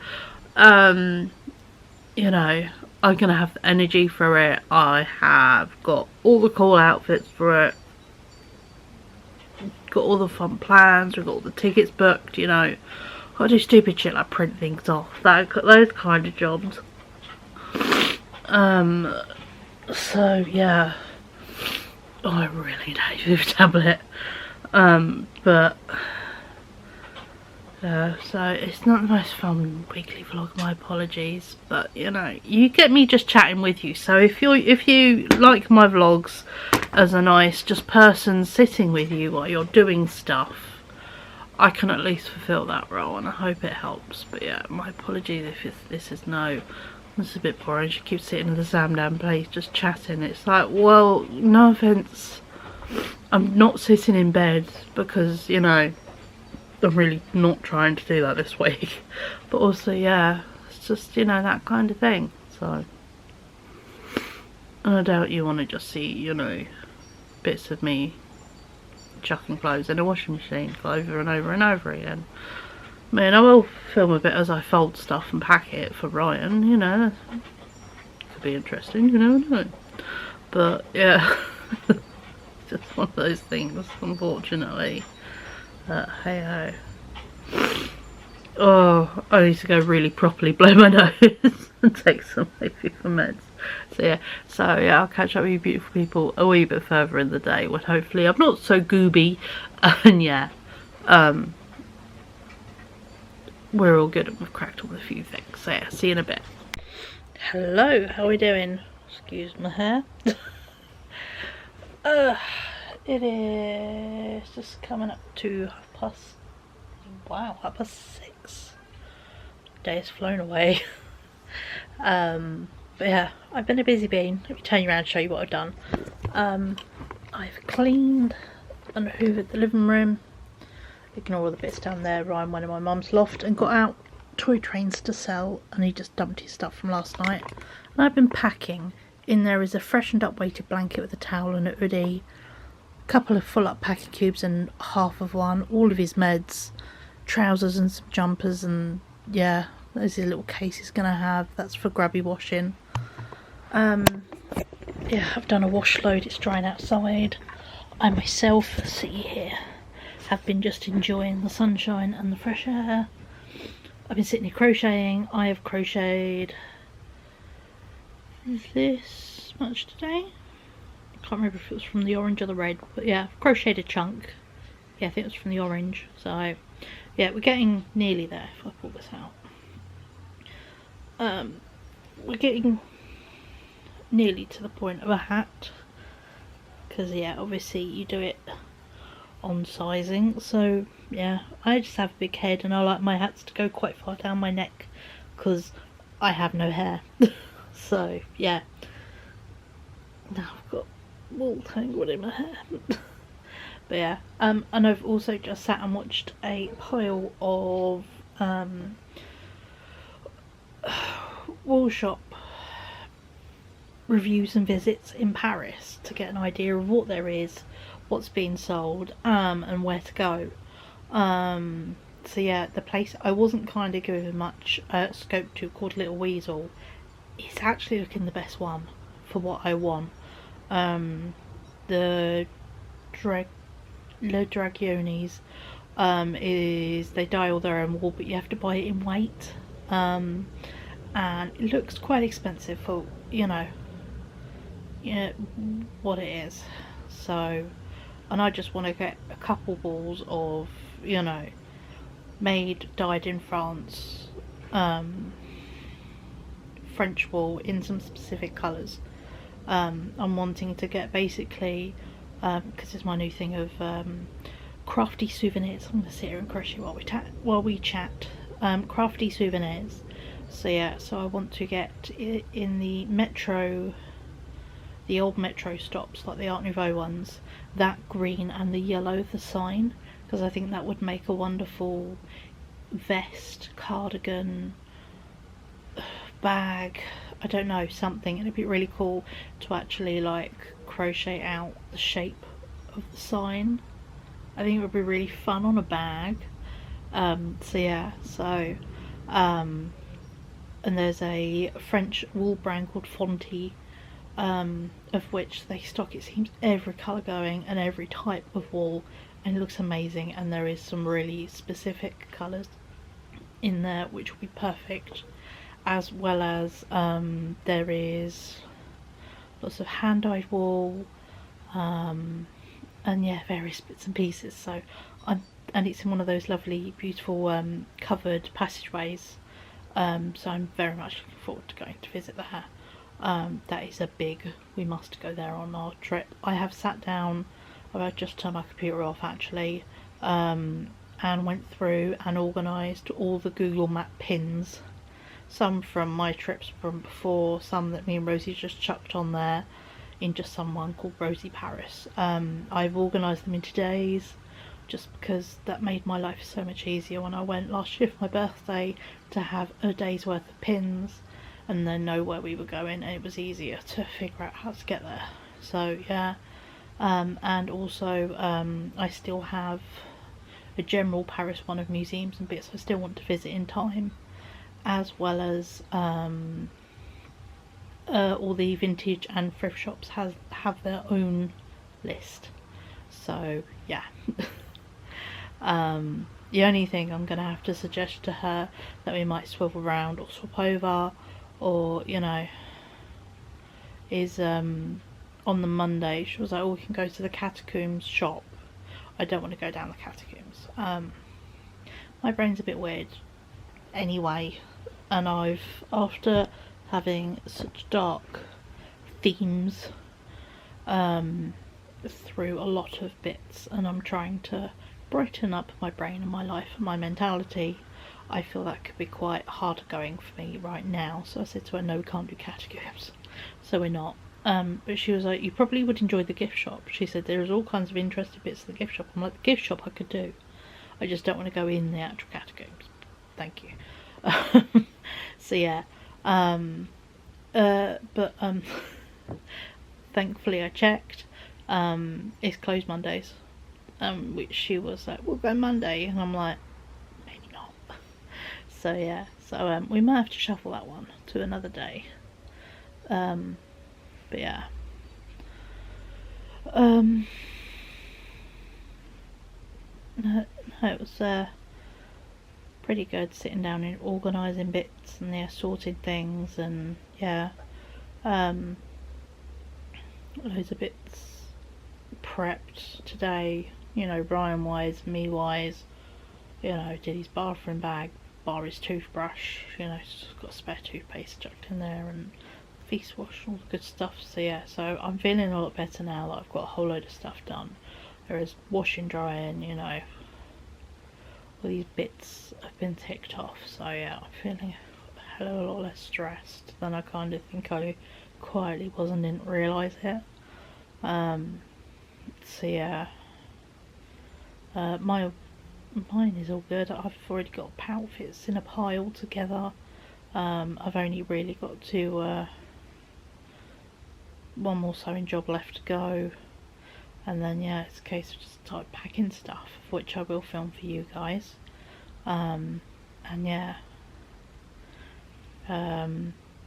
Speaker 1: you know, I'm gonna have the energy for it. I have got all the cool outfits for it, got all the fun plans, we've got all the tickets booked, you know. Gotta do stupid shit like print things off, those kind of jobs. So yeah, oh, I really need a new tablet. But so it's not the most fun weekly vlog, my apologies, but you know, you get me just chatting with you. So if you like my vlogs as a nice just person sitting with you while you're doing stuff, I can at least fulfill that role, and I hope it helps. But yeah, my apologies if this is no. This is a bit boring. She keeps sitting in the Zamdan place just chatting. It's like, well, no offence, I'm not sitting in bed because, you know, I'm really not trying to do that this week. But also, yeah, it's just, you know, that kind of thing. So, and I doubt you want to just see, you know, bits of me chucking clothes in a washing machine over and over and over again. I mean, I will film a bit as I fold stuff and pack it for Ryan, you know. Could be interesting, you never know. But, yeah. Just one of those things, unfortunately. Hey ho. Oh, I need to go really properly blow my nose and take some for meds. So yeah, I'll catch up with you beautiful people a wee bit further in the day when hopefully I'm not so gooby, and yeah, we're all good and we've cracked on with a few things. So yeah, see you in a bit. Hello, how are we doing? Excuse my hair. It is just coming up to 6:30. Day has flown away. But yeah, I've been a busy bean. Let me turn you around and show you what I've done. I've cleaned and hoovered the living room. Ignore all the bits down there. Ryan went in my mum's loft and got out toy trains to sell, and he just dumped his stuff from last night. And I've been packing. In there is a freshened up weighted blanket with a towel and a hoodie, a couple of full up packing cubes and half of one, all of his meds, trousers and some jumpers, and yeah, there's his little case he's gonna have. That's for grubby washing. Yeah, I've done a wash load. It's drying outside. I myself, see here, have been just enjoying the sunshine and the fresh air. I've been sitting here crocheting. I have crocheted this much today. I can't remember if it was from the orange or the red, but yeah, I've crocheted a chunk. Yeah, I think it was from the orange. So yeah, we're getting nearly there if I pull this out. We're getting nearly to the point of a hat, because yeah, obviously you do it on sizing. So yeah, I just have a big head and I like my hats to go quite far down my neck because I have no hair. So yeah, now I've got wool tangled in my hair. But yeah, and I've also just sat and watched a pile of wall shop reviews and visits in Paris to get an idea of what there is, what's being sold, and where to go. So yeah, the place I wasn't kind of given much scope to, called Little Weasel, is actually looking the best one for what I want. The Le Dragionis is they dye all their own wool, but you have to buy it in weight, and it looks quite expensive for, you know, what it is. So, and I just want to get a couple balls of, you know, made, dyed in France, French wool in some specific colours. I'm wanting to get basically, because it's my new thing of crafty souvenirs. I'm going to sit here and crochet while we chat. Crafty souvenirs. So yeah, so I want to get it in the metro, the old metro stops, like the Art Nouveau ones, that green and the yellow of the sign, because I think that would make a wonderful vest, cardigan, bag, I don't know, something. It'd be really cool to actually like crochet out the shape of the sign. I think it would be really fun on a bag. So yeah, so and there's a French wool brand called Fonty, of which they stock, it seems, every colour going and every type of wool, and it looks amazing. And there is some really specific colours in there which will be perfect, as well as there is lots of hand-dyed wool, and yeah, various bits and pieces. So and it's in one of those lovely beautiful covered passageways, so I'm very much looking forward to going to visit there. That is a big, we must go there on our trip. I have sat down, I've just turned my computer off actually, and went through and organised all the Google Map pins. Some from my trips from before, some that me and Rosie just chucked on there in just someone called Rosie Paris. I've organised them into days just because that made my life so much easier when I went last year for my birthday, to have a day's worth of pins and then know where we were going, and it was easier to figure out how to get there. So yeah, and also I still have a general Paris one of museums and bits I still want to visit in time, as well as all the vintage and thrift shops have their own list. So yeah. The only thing I'm going to have to suggest to her that we might swivel around or swap over, or you know, is on the Monday she was like, oh, we can go to the Catacombs shop. I don't want to go down the Catacombs. My brain's a bit weird anyway, and I've, after having such dark themes through a lot of bits, and I'm trying to brighten up my brain and my life and my mentality, I feel that could be quite hard going for me right now. So I said to her, no, we can't do Catacombs, so we're not. But she was like, you probably would enjoy the gift shop. She said there's all kinds of interesting bits of the gift shop. I'm like, the gift shop I could do, I just don't want to go in the actual Catacombs, thank you. So yeah, but thankfully I checked, it's closed Mondays, which she was like, we'll go Monday, and I'm like, maybe not. So yeah, so we might have to shuffle that one to another day. But yeah, no, it was pretty good sitting down and organising bits and sorting things, and yeah, loads of bits prepped today, you know, Brian wise, me wise, you know, did his bathroom bag, bar his toothbrush, you know, got a spare toothpaste chucked in there, and face wash, all the good stuff. So yeah, so I'm feeling a lot better now that I've got a whole load of stuff done. There is washing, drying, you know, all these bits have been ticked off. So yeah, I'm feeling a hell of a lot less stressed than I kind of think I quietly was and didn't realise it. So yeah, mine is all good. I've already got outfits in a pile together. I've only really got to one more sewing job left to go, and then yeah, it's a case of just start packing stuff, which I will film for you guys. And yeah,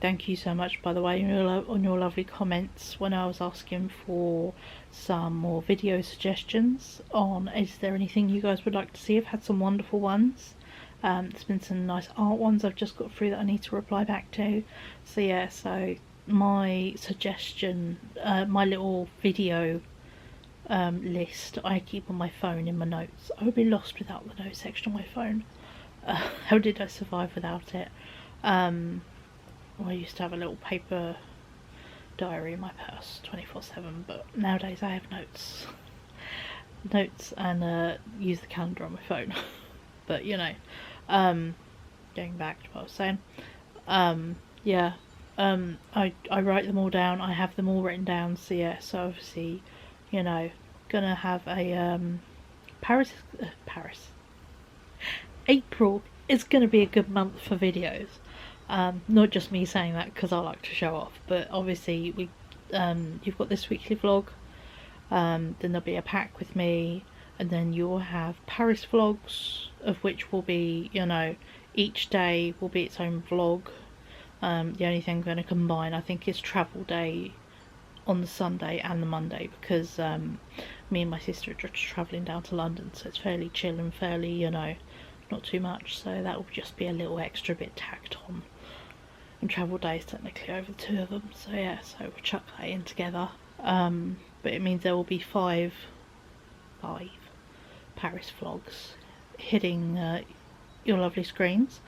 Speaker 1: thank you so much, by the way, on your lovely comments when I was asking for some more video suggestions on, is there anything you guys would like to see? I've had some wonderful ones. There's been some nice art ones I've just got through that I need to reply back to. So yeah, so my suggestion, my little video list I keep on my phone in my notes. I would be lost without the notes section on my phone. How did I survive without it? I used to have a little paper diary in my purse 24/7, but nowadays I have notes and use the calendar on my phone. But you know, going back to what I was saying, yeah, I write them all down. I have them all written down. So yeah, so obviously, you know, gonna have a Paris. April is gonna be a good month for videos. Not just me saying that because I like to show off, but obviously we, you've got this weekly vlog. Then there'll be a pack with me, and then you'll have Paris vlogs, of which will be, you know, each day will be its own vlog. The only thing I'm going to combine, I think, is travel day on the Sunday and the Monday, because me and my sister are just travelling down to London, so it's fairly chill and fairly, you know, not too much. So that will just be a little extra bit tacked on. And travel days technically over the two of them. So yeah, so we'll chuck that in together. But it means there will be five Paris vlogs hitting your lovely screens,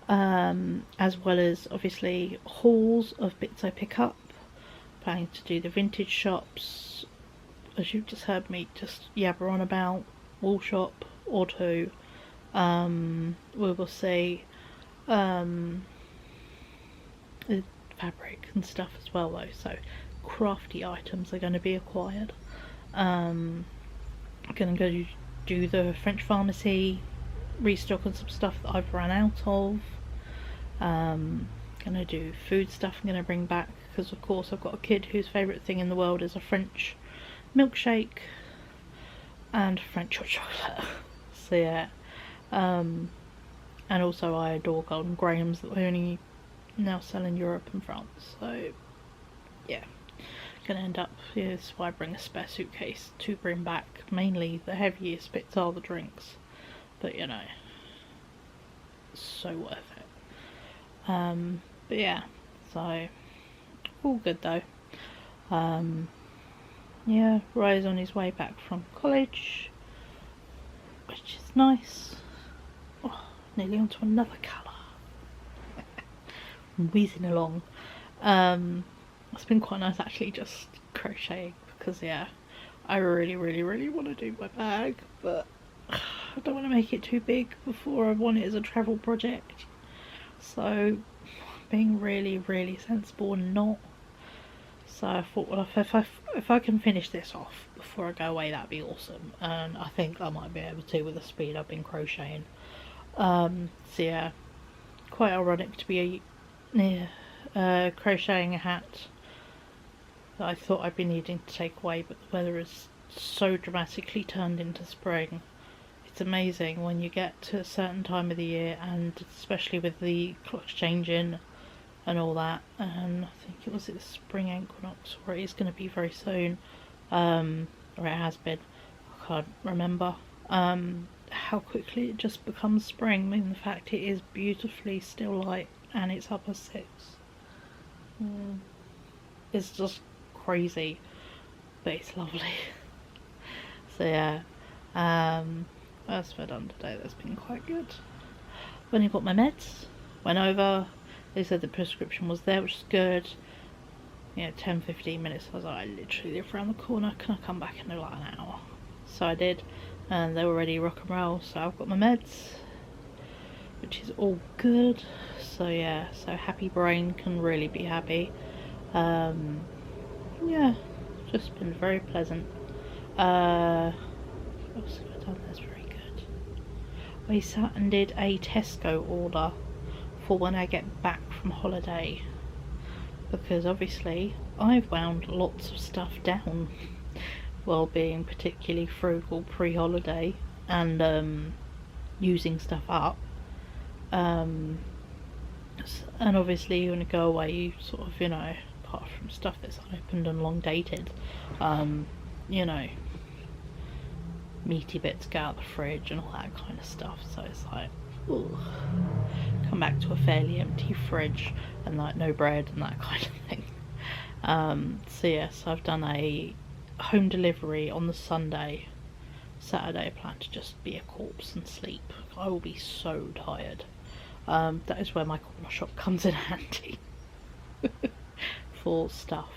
Speaker 1: as well as obviously hauls of bits I pick up. Planning to do the vintage shops, as you've just heard me just yabber on about, wall shop or two, We will see. Fabric and stuff as well though, so crafty items are going to be acquired. I'm going to go do the French pharmacy, restock on some stuff that I've run out of. Going to do food stuff I'm going to bring back, because of course I've got a kid whose favourite thing in the world is a French milkshake and French hot chocolate. So yeah, and also I adore Golden Grahams that we only now sell in Europe and France. So yeah, gonna end up, yeah, this is why I bring a spare suitcase to bring back. Mainly the heaviest bits are the drinks, but you know, so worth it. But yeah, so all good though. Yeah, Ray's on his way back from college, which is nice. Oh, nearly onto another colour. I'm wheezing along. It's been quite nice actually, just crocheting, because yeah, I really want to do my bag, but I don't want to make it too big before I want it as a travel project. So being really sensible and not. So I thought, well, if I can finish this off before I go away, that'd be awesome. And I think I might be able to with the speed I've been crocheting. So yeah, quite ironic to be crocheting a hat that I thought I'd be needing to take away, but the weather is so dramatically turned into spring. It's amazing when you get to a certain time of the year, and especially with the clocks changing and all that, and I think it was the spring equinox, or it is going to be very soon, or it has been, I can't remember, how quickly it just becomes spring. I mean, the fact it is beautifully still light and it's up at 6. It's just crazy, but it's lovely. So yeah, that's what I've done today. That's been quite good. When I got my meds, went over, they said the prescription was there, which is good. You know, 10-15 minutes. I was like, I literally live around the corner, can I come back in like an hour? So I did, and they were ready rock and roll. So I've got my meds, which is all good. So yeah, so happy brain can really be happy. Yeah, just been very pleasant. What else have I done that's very good? I sat and did a Tesco order for when I get back from holiday, because obviously I've wound lots of stuff down while being particularly frugal pre-holiday and using stuff up, and obviously when you go away you sort of, you know, apart from stuff that's unopened and long dated, you know, meaty bits go out the fridge and all that kind of stuff. So it's like, ooh, come back to a fairly empty fridge and like no bread and that kind of thing. So yes, I've done a home delivery on the Sunday. Saturday I plan to just be a corpse and sleep. I will be so tired. That is where my corner shop comes in handy for stuff.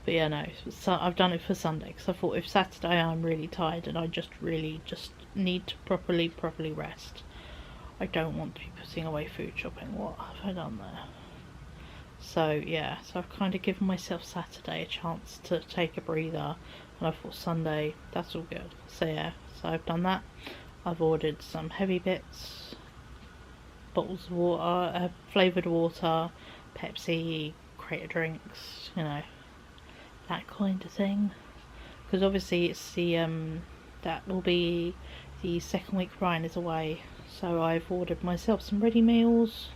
Speaker 1: But yeah, no, so I've done it for Sunday because I thought if Saturday I'm really tired and I just need to properly rest, I don't want to be putting away food shopping. What have I done there? So yeah, so I've kind of given myself Saturday a chance to take a breather, and I thought Sunday, that's all good. So yeah, so I've done that. I've ordered some heavy bits, bottles of water, flavoured water, Pepsi, crate of drinks, you know, that kind of thing. Because obviously it's the, that will be the second week Ryan is away. So I've ordered myself some ready meals,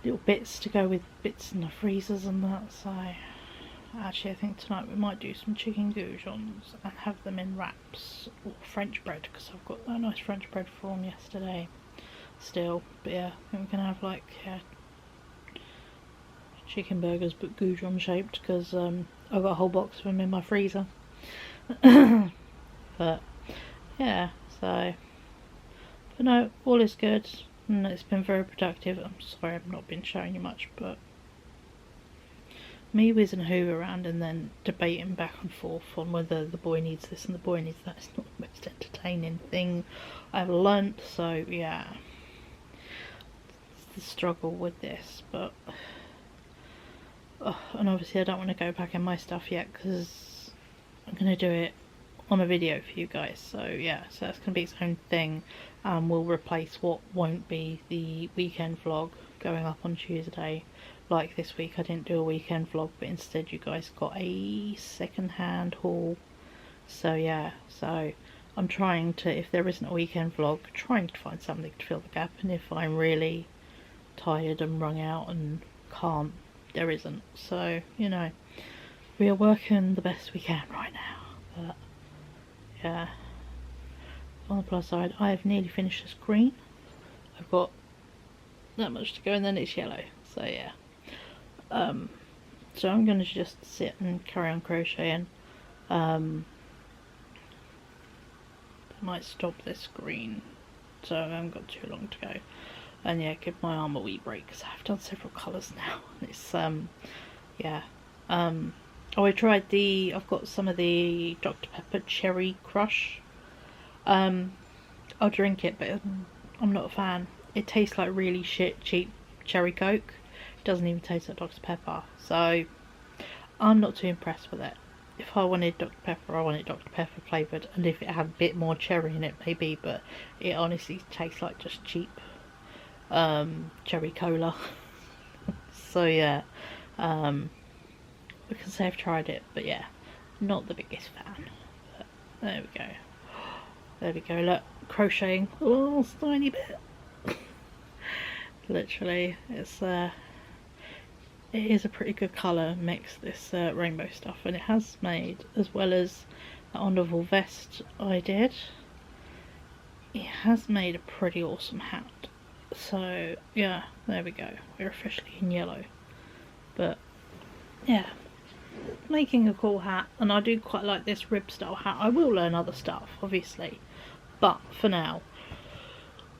Speaker 1: little bits to go with bits in the freezers and that. So actually I think tonight we might do some chicken goujons and have them in wraps, or French bread, because I've got that nice French bread from yesterday still. But yeah, I think we're gonna have like, yeah, chicken burgers but goujon shaped, because I've got a whole box of them in my freezer. But yeah, so, but no, all is good and it's been very productive. I'm sorry I've not been showing you much, but me whizzing a Hoover around and then debating back and forth on whether the boy needs this and the boy needs that is not the most entertaining thing I've learnt. So yeah, it's the struggle with this, but and obviously I don't want to go back in my stuff yet because I'm going to do it on a video for you guys. So yeah, so that's going to be its own thing. We'll replace what won't be the weekend vlog going up on Tuesday. Like this week I didn't do a weekend vlog, but instead you guys got a second-hand haul. So yeah, so I'm trying to, if there isn't a weekend vlog, trying to find something to fill the gap, and if I'm really tired and wrung out and can't, there isn't. So, you know, we are working the best we can right now. But yeah, on the plus side, I have nearly finished this green. I've got that much to go and then it's yellow. So yeah, so I'm going to just sit and carry on crocheting. I might stop this green so I haven't got too long to go, and yeah, give my arm a wee break because I've done several colours now. It's yeah, oh, I tried I've got some of the Dr. Pepper Cherry Crush. I'll drink it, but I'm not a fan. It tastes like really shit cheap cherry coke. It doesn't even taste like Dr. Pepper, so I'm not too impressed with it. If I wanted Dr. Pepper, I want it Dr. Pepper flavoured, and if it had a bit more cherry in it, maybe, but it honestly tastes like just cheap cherry cola. So yeah, we can say I've tried it, but yeah, not the biggest fan. But there we go. There we go, look, crocheting a little tiny bit. Literally, it is a pretty good colour mix, this rainbow stuff, and it has made, as well as the Underwool vest I did, it has made a pretty awesome hat. So yeah, there we go, we're officially in yellow. But yeah, making a cool hat, and I do quite like this rib style hat. I will learn other stuff obviously, but for now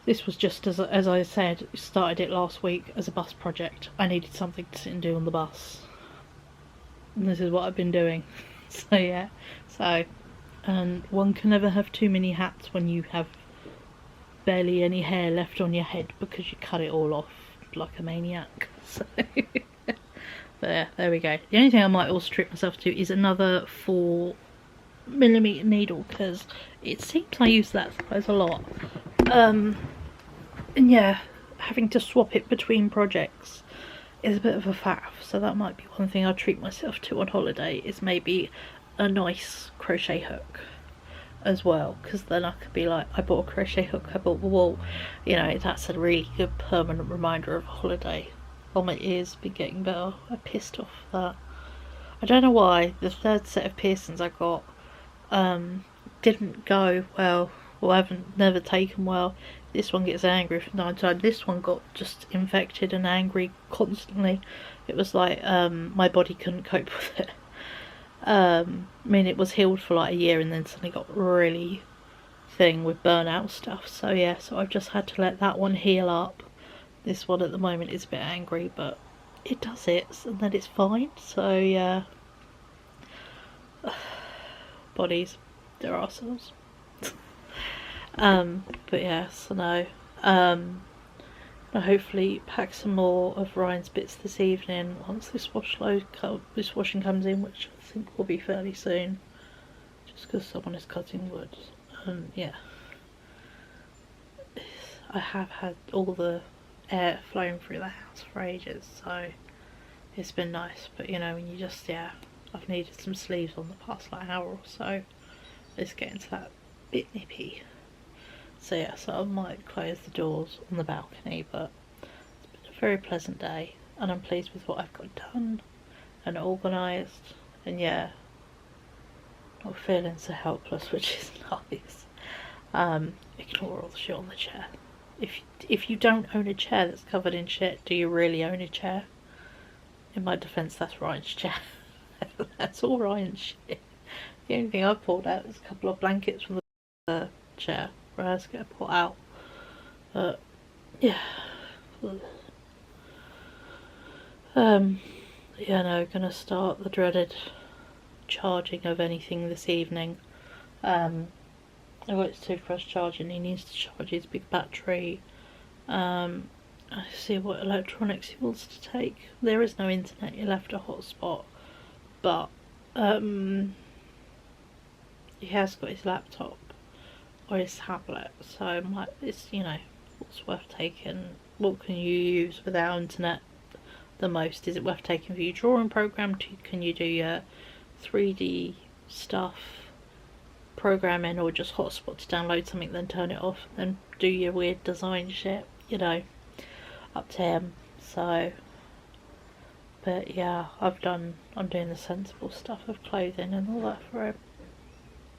Speaker 1: this was just, as I said, started it last week as a bus project. I needed something to sit and do on the bus, and this is what I've been doing. So yeah, so, and one can never have too many hats when you have barely any hair left on your head because you cut it all off like a maniac. So there we go. The only thing I might also treat myself to is another 4mm needle, because it seems I use that size a lot. And yeah, having to swap it between projects is a bit of a faff, so that might be one thing I'll treat myself to on holiday, is maybe a nice crochet hook as well, because then I could be like, I bought a crochet hook, I bought the wool, you know, that's a really good permanent reminder of a holiday. Oh, my ears been getting better. I pissed off that. I don't know why the third set of piercings I got didn't go well, or haven't never taken well. This one gets angry from time to time. This one got just infected and angry constantly. It was like my body couldn't cope with it. I mean, it was healed for like a year and then suddenly got really thing with burnout stuff. So yeah, so I've just had to let that one heal up. This one at the moment is a bit angry, but it does its, and then it's fine. So yeah, bodies, they're ourselves. But yeah, so no, I'll hopefully pack some more of Ryan's bits this evening once this washing comes in, which I think will be fairly soon, just because someone is cutting wood. Yeah, I have had all the air flowing through the house for ages, so it's been nice. But you know, when you just, yeah, I've needed some sleeves on the past like hour or so. It's getting to that bit nippy. So yeah, so I might close the doors on the balcony, but it's been a very pleasant day, and I'm pleased with what I've got done and organised, and yeah, not feeling so helpless, which is nice. Ignore all the shit on the chair. If you don't own a chair that's covered in shit, do you really own a chair? In my defence, that's Ryan's chair. That's all Ryan's shit. The only thing I pulled out is a couple of blankets from the chair where I was going to pull out. Yeah. Yeah, no, gonna start the dreaded charging of anything this evening. I've got his toothbrush charging, he needs to charge his big battery. I see what electronics he wants to take. There is no internet, he left a hotspot, but he has got his laptop or his tablet, so it's, you know, what's worth taking? What can you use without internet the most? Is it worth taking for your drawing program? Can you do your 3D stuff, programming, or just hotspot to download something, then turn it off, then do your weird design shit? You know, up to him. So, but yeah, I'm doing the sensible stuff of clothing and all that for him,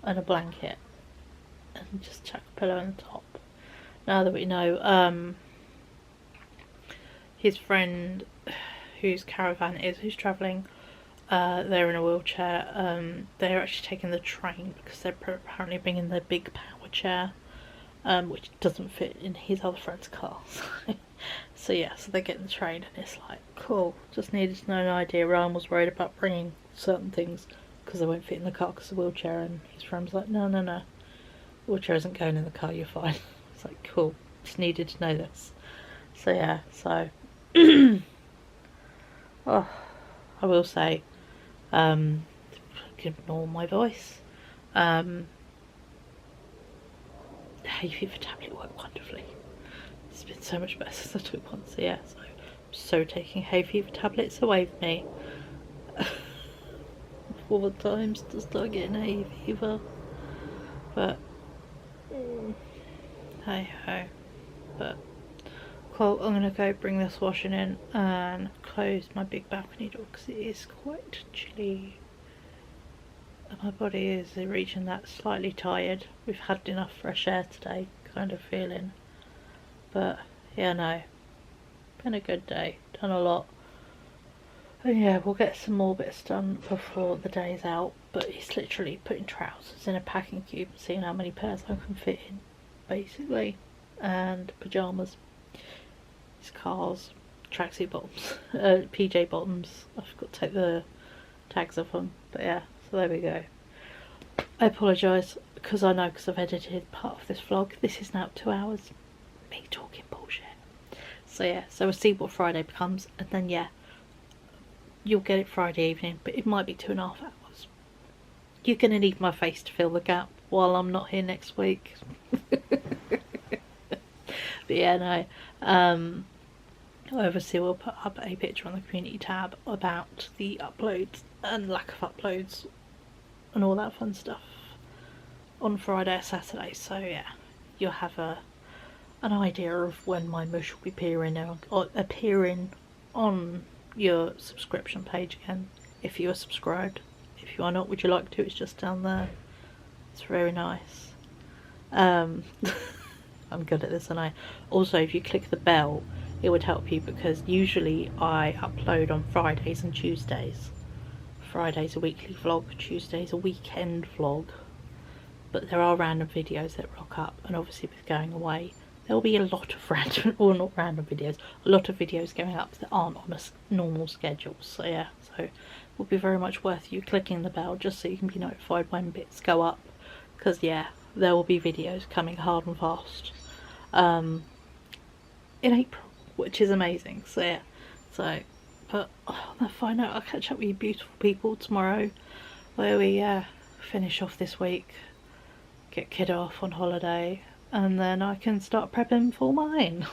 Speaker 1: and a blanket, and just chuck a pillow on the top. Now that we know his friend whose caravan it is, who's travelling, they're in a wheelchair, they're actually taking the train because they're apparently bringing their big power chair, which doesn't fit in his other friend's car. So yeah, so they're getting the train, and it's like, cool, just needed to know an idea. Ryan was worried about bringing certain things because they won't fit in the car because of the wheelchair, and his friend was like, no, the wheelchair isn't going in the car, you're fine. It's like, cool, just needed to know this. So yeah, so oh, I will say, ignore my voice, hay fever tablet worked wonderfully. It's been so much better since I took one. So yeah, so taking hay fever tablets away with me 4 times to start getting hay fever, but hey ho. But cool, I'm gonna go bring this washing in and close my big balcony door because it is quite chilly. My body is reaching that slightly tired. We've had enough fresh air today, kind of feeling. But yeah, no, been a good day, done a lot. And yeah, we'll get some more bits done before the day's out. But it's literally putting trousers in a packing cube and seeing how many pairs I can fit in, basically. And pyjamas, scarves, tracksuit bottoms, PJ bottoms. I forgot to take the tags off them. But yeah, so there we go. I apologise because I've edited part of this vlog. This is now 2 hours me talking bullshit. So yeah, so we'll see what Friday becomes, and then yeah, you'll get it Friday evening, but it might be 2.5 hours. You're gonna need my face to fill the gap while I'm not here next week. But yeah, no, obviously we'll put up a picture on the community tab about the uploads and lack of uploads and all that fun stuff on Friday or Saturday. So yeah, you'll have an idea of when my mush will be appearing on your subscription page again, if you are subscribed. If you are not, would you like to? It's just down there. It's very nice. I'm good at this, and also if you click the bell, it would help you, because usually I upload on Fridays and Tuesdays. Friday's a weekly vlog, Tuesday's a weekend vlog, but there are random videos that rock up, and obviously with going away there'll be a lot of random, or not random videos, a lot of videos going up that aren't on a normal schedule. So yeah, so it will be very much worth you clicking the bell just so you can be notified when bits go up, because yeah, there will be videos coming hard and fast in April, which is amazing. So yeah, so but on that final note, I'll catch up with you beautiful people tomorrow, where we finish off this week, get kid off on holiday, and then I can start prepping for mine.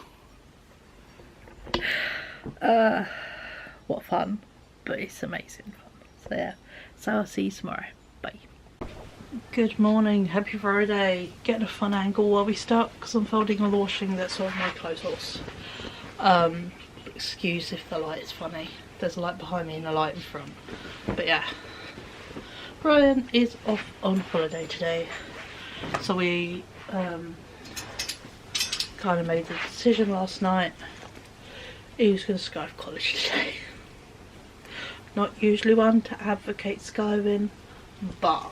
Speaker 1: What fun, but it's amazing fun. So yeah, so I'll see you tomorrow. Bye. Good morning, happy Friday. Getting a fun angle while we start, because I'm folding all the washing that's on my clothes horse. Excuse if the light is funny. There's a light behind me and a light in front. But yeah, Brian is off on holiday today, so we kind of made the decision last night. He was going to skyve college today. Not usually one to advocate skiving, but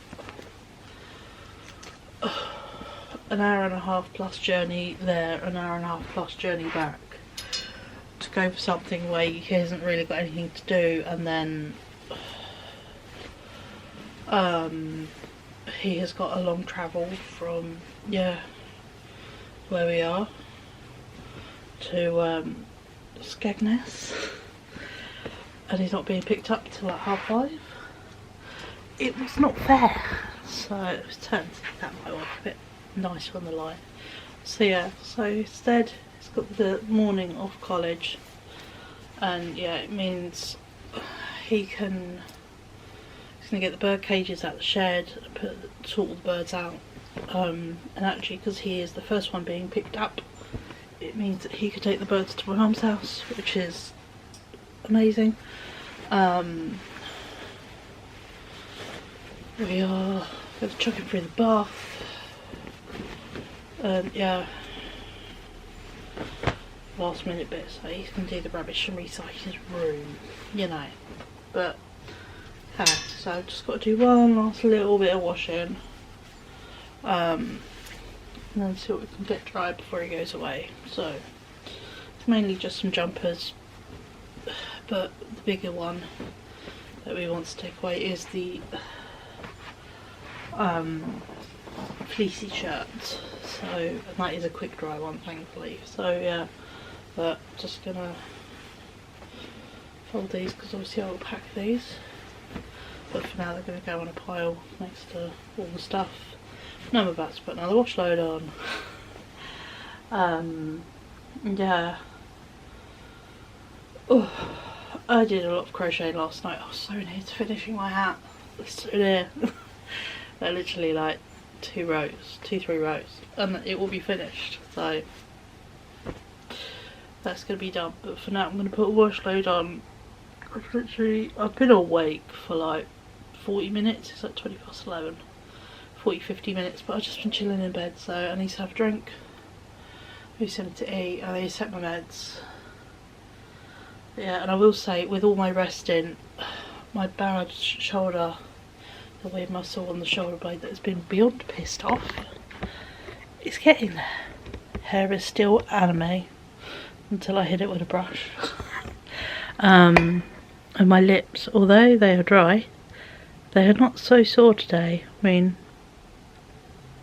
Speaker 1: an hour and a half plus journey there, an hour and a half plus journey back. to go for something where he hasn't really got anything to do, and then he has got a long travel from where we are to Skegness, and he's not being picked up till like 5:30. It was not fair, so it was turned that might work a bit nicer on the line. So yeah, so instead he's got the morning off college, and yeah, it means he's gonna get the bird cages out the shed and sort all the birds out, and actually because he is the first one being picked up, it means that he can take the birds to my mum's house, which is amazing. We are going to chuck him through the bath, and yeah, last minute bit, so he's going to do the rubbish and recycle his room, you know, but so I've just got to do one last little bit of washing, and then see what we can get dry before he goes away. So it's mainly just some jumpers, but the bigger one that we want to take away is the fleecy shirt, so, and that is a quick dry one thankfully. So yeah, but just gonna fold these because obviously I'll pack these, but for now they're going to go on a pile next to all the stuff. Now I'm about to put another wash load on. Yeah. Oh, I did a lot of crocheting last night. I was so near to finishing my hat. So near. They're literally like 3 rows, and it will be finished. So that's going to be done. But for now, I'm going to put a wash load on. I've been awake for like 40 minutes. It's like 11:20. 40-50 minutes, but I've just been chilling in bed, so I need to have a drink. I need something to eat. I need to set my meds. Yeah, and I will say, with all my resting, my bad shoulder, the weird muscle on the shoulder blade that has been beyond pissed off, it's getting there. Hair is still anime until I hit it with a brush. And my lips, although they are dry, they are not so sore today. I mean,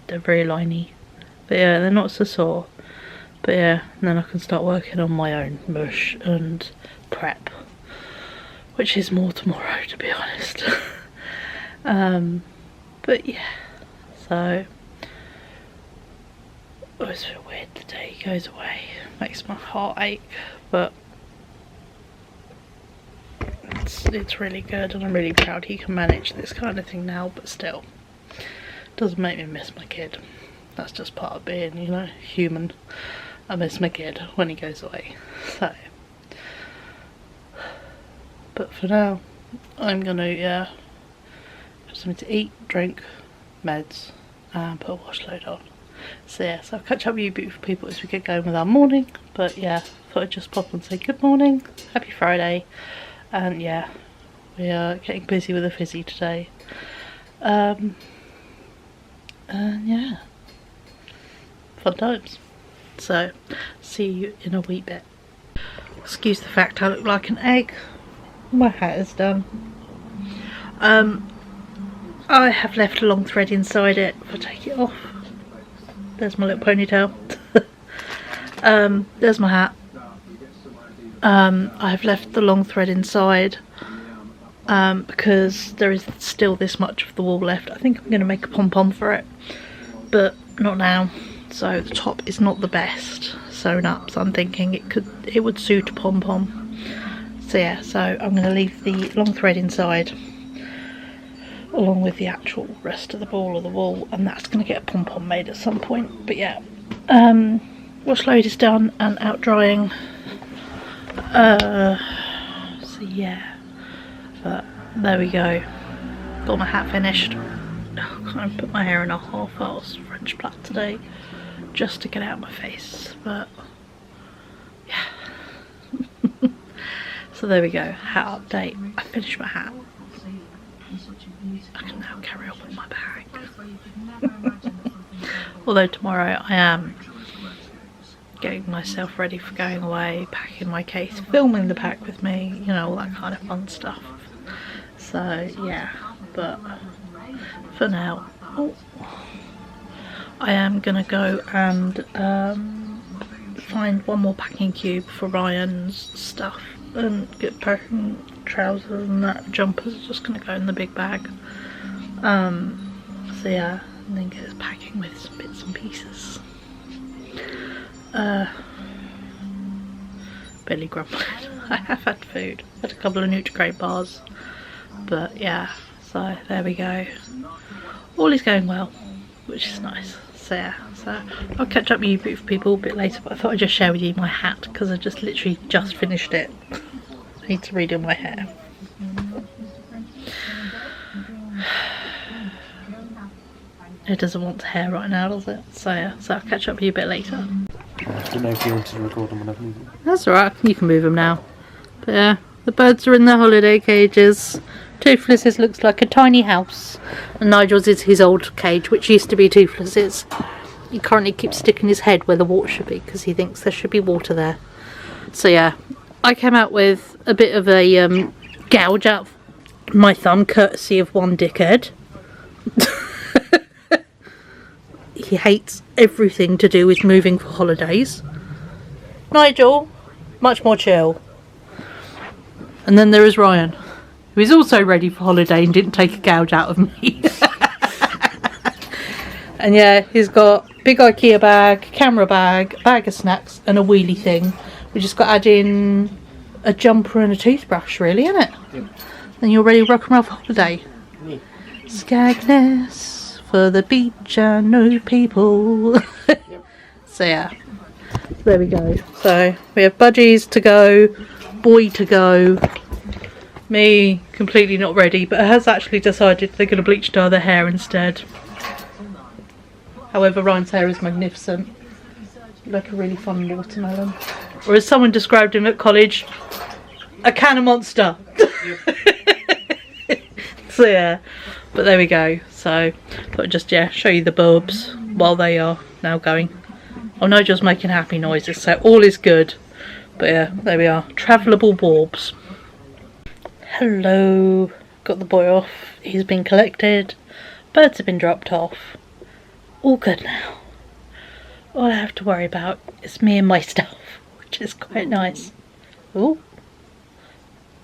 Speaker 1: they're very liney, but yeah, they're not so sore. But yeah, and then I can start working on my own mush and prep, which is more tomorrow, to be honest. But yeah, so I always feel weird the day he goes away. Makes my heart ache, but it's really good, and I'm really proud he can manage this kind of thing now. But still, doesn't make me miss my kid. That's just part of being, you know, human. I miss my kid when he goes away. So, but for now, I'm gonna have something to eat, drink, meds, and put a wash load on. So yeah, so I'll catch up with you beautiful people as we get going with our morning. But yeah, thought I'd just pop and say good morning, happy Friday, and yeah, we are getting busy with a fizzy today. And yeah, fun times. So, see you in a wee bit. Excuse the fact I look like an egg. My hat is done. I have left a long thread inside it. If I take it off, there's my little ponytail. There's my hat. I have left the long thread inside because there is still this much of the wool left. I think I'm going to make a pom-pom for it, but not now. So the top is not the best sewn up, so I'm thinking it would suit a pom-pom. So yeah, so I'm going to leave the long thread inside along with the actual rest of the ball of the wool, and that's going to get a pom-pom made at some point. But yeah, wash load is done and out drying. So yeah, but there we go. Got my hat finished. I put my hair in a half-ass French plait today just to get it out of my face, but yeah. So there we go, hat update. I finished my hat. I can now carry on with my bag. Although tomorrow I am getting myself ready for going away, packing my case, filming the pack with me, you know, all that kind of fun stuff. So yeah, but for now, I am gonna go and find one more packing cube for Ryan's stuff and get packing trousers and that. Jumpers are just gonna go in the big bag. So yeah, and then get us packing with some bits and pieces. Barely grumbled. I have had food. Had a couple of Nutri-Grain bars. But yeah, so there we go. All is going well, which is nice. So yeah, so I'll catch up with you beautiful people a bit later, but I thought I'd just share with you my hat because I just literally just finished it. I need to redo my hair. It doesn't want hair right now, does it? So yeah, so I'll catch up with you a bit later.
Speaker 2: I don't know if you wanted to record them whenever you want.
Speaker 1: That's alright, you can move them now. But yeah, the birds are in their holiday cages. Toothless's looks like a tiny house. And Nigel's is his old cage, which used to be Toothless's. He currently keeps sticking his head where the water should be because he thinks there should be water there. So yeah, I came out with a bit of a gouge out my thumb, courtesy of one dickhead. He hates everything to do with moving for holidays. Nigel, much more chill. And then there is Ryan, who is also ready for holiday and didn't take a gouge out of me. And yeah, he's got big IKEA bag, camera bag, bag of snacks and a wheelie thing. We just got to add in a jumper and a toothbrush, really, isn't it? Yep. Then you're ready to rock and roll for holiday. Yeah. Scagness for the beach and no people. Yep. So yeah, there we go. So we have budgies to go, boy to go, me completely not ready, but has actually decided they're going to bleach dye their hair instead. However, Ryan's hair is magnificent, like a really fun watermelon, or as someone described him at college, a can of Monster. So yeah, but there we go. So thought I'd just show you the bulbs while they are now going. Oh no, just making happy noises, so all is good. But yeah, there we are, travelable bulbs. Hello, got the boy off, he's been collected, birds have been dropped off, all good now. All I have to worry about is me and my stuff, which is quite nice. Oh,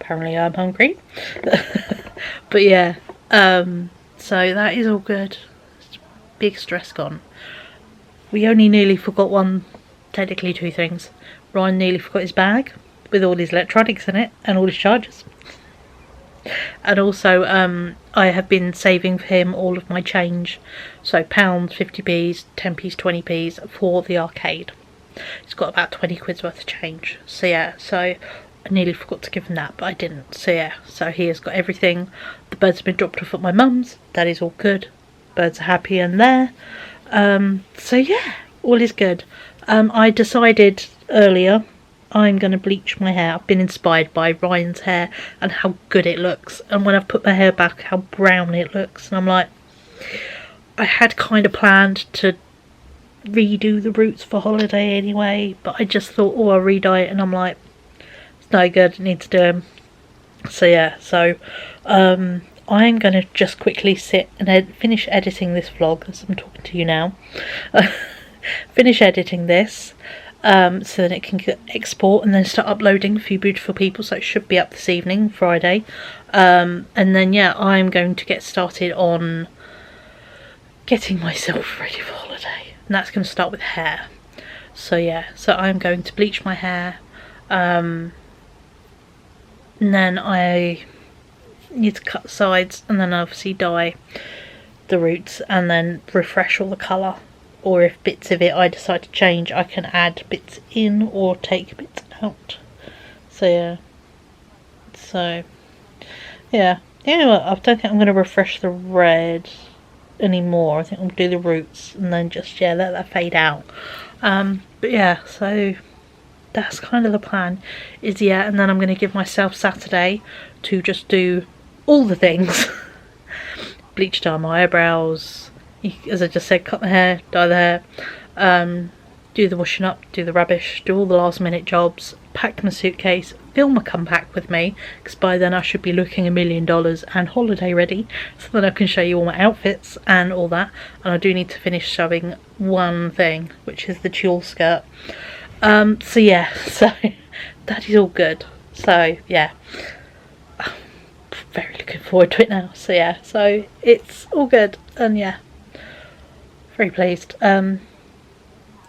Speaker 1: apparently I'm hungry. But yeah, so that is all good. Big stress gone. We only nearly forgot one, technically two things. Ryan nearly forgot his bag with all his electronics in it and all his chargers. And also I have been saving for him all of my change, so pounds, 50p's, 10p's, 20p's for the arcade. He's got about 20 quid's worth of change. So yeah, so I nearly forgot to give him that, but I didn't. So yeah, so he has got everything. The birds have been dropped off at my mum's. That is all good. Birds are happy in there. So yeah, all is good. I decided earlier I'm going to bleach my hair. I've been inspired by Ryan's hair and how good it looks. And when I've put my hair back, how brown it looks. And I'm like, I had kind of planned to redo the roots for holiday anyway. But I just thought, oh, I'll re-dye it. And I'm like, it's no good. I need to do them. So yeah, so I'm going to just quickly sit and finish editing this vlog as I'm talking to you now. Finish editing this. So then it can export and then start uploading for you beautiful people, so it should be up this evening, Friday. And then yeah, I'm going to get started on getting myself ready for holiday, and that's going to start with hair. So yeah, so I'm going to bleach my hair, and then I need to cut the sides and then obviously dye the roots and then refresh all the colour. Or if bits of it I decide to change, I can add bits in or take bits out. So yeah. So yeah. You know what, I don't think I'm going to refresh the red anymore. I think I'm going to do the roots and then just, yeah, let that fade out. But yeah, so that's kind of the plan. Is yeah, and then I'm going to give myself Saturday to just do all the things. Bleach dye my eyebrows. As I just said, cut the hair, dye the hair, do the washing up, do the rubbish, do all the last minute jobs, pack my suitcase, film a comeback with me, because by then I should be looking $1 million and holiday ready, so that I can show you all my outfits and all that. And I do need to finish showing one thing, which is the tulle skirt. So yeah, so that is all good. So yeah, I'm very looking forward to it now. So yeah, so it's all good, and yeah, very pleased.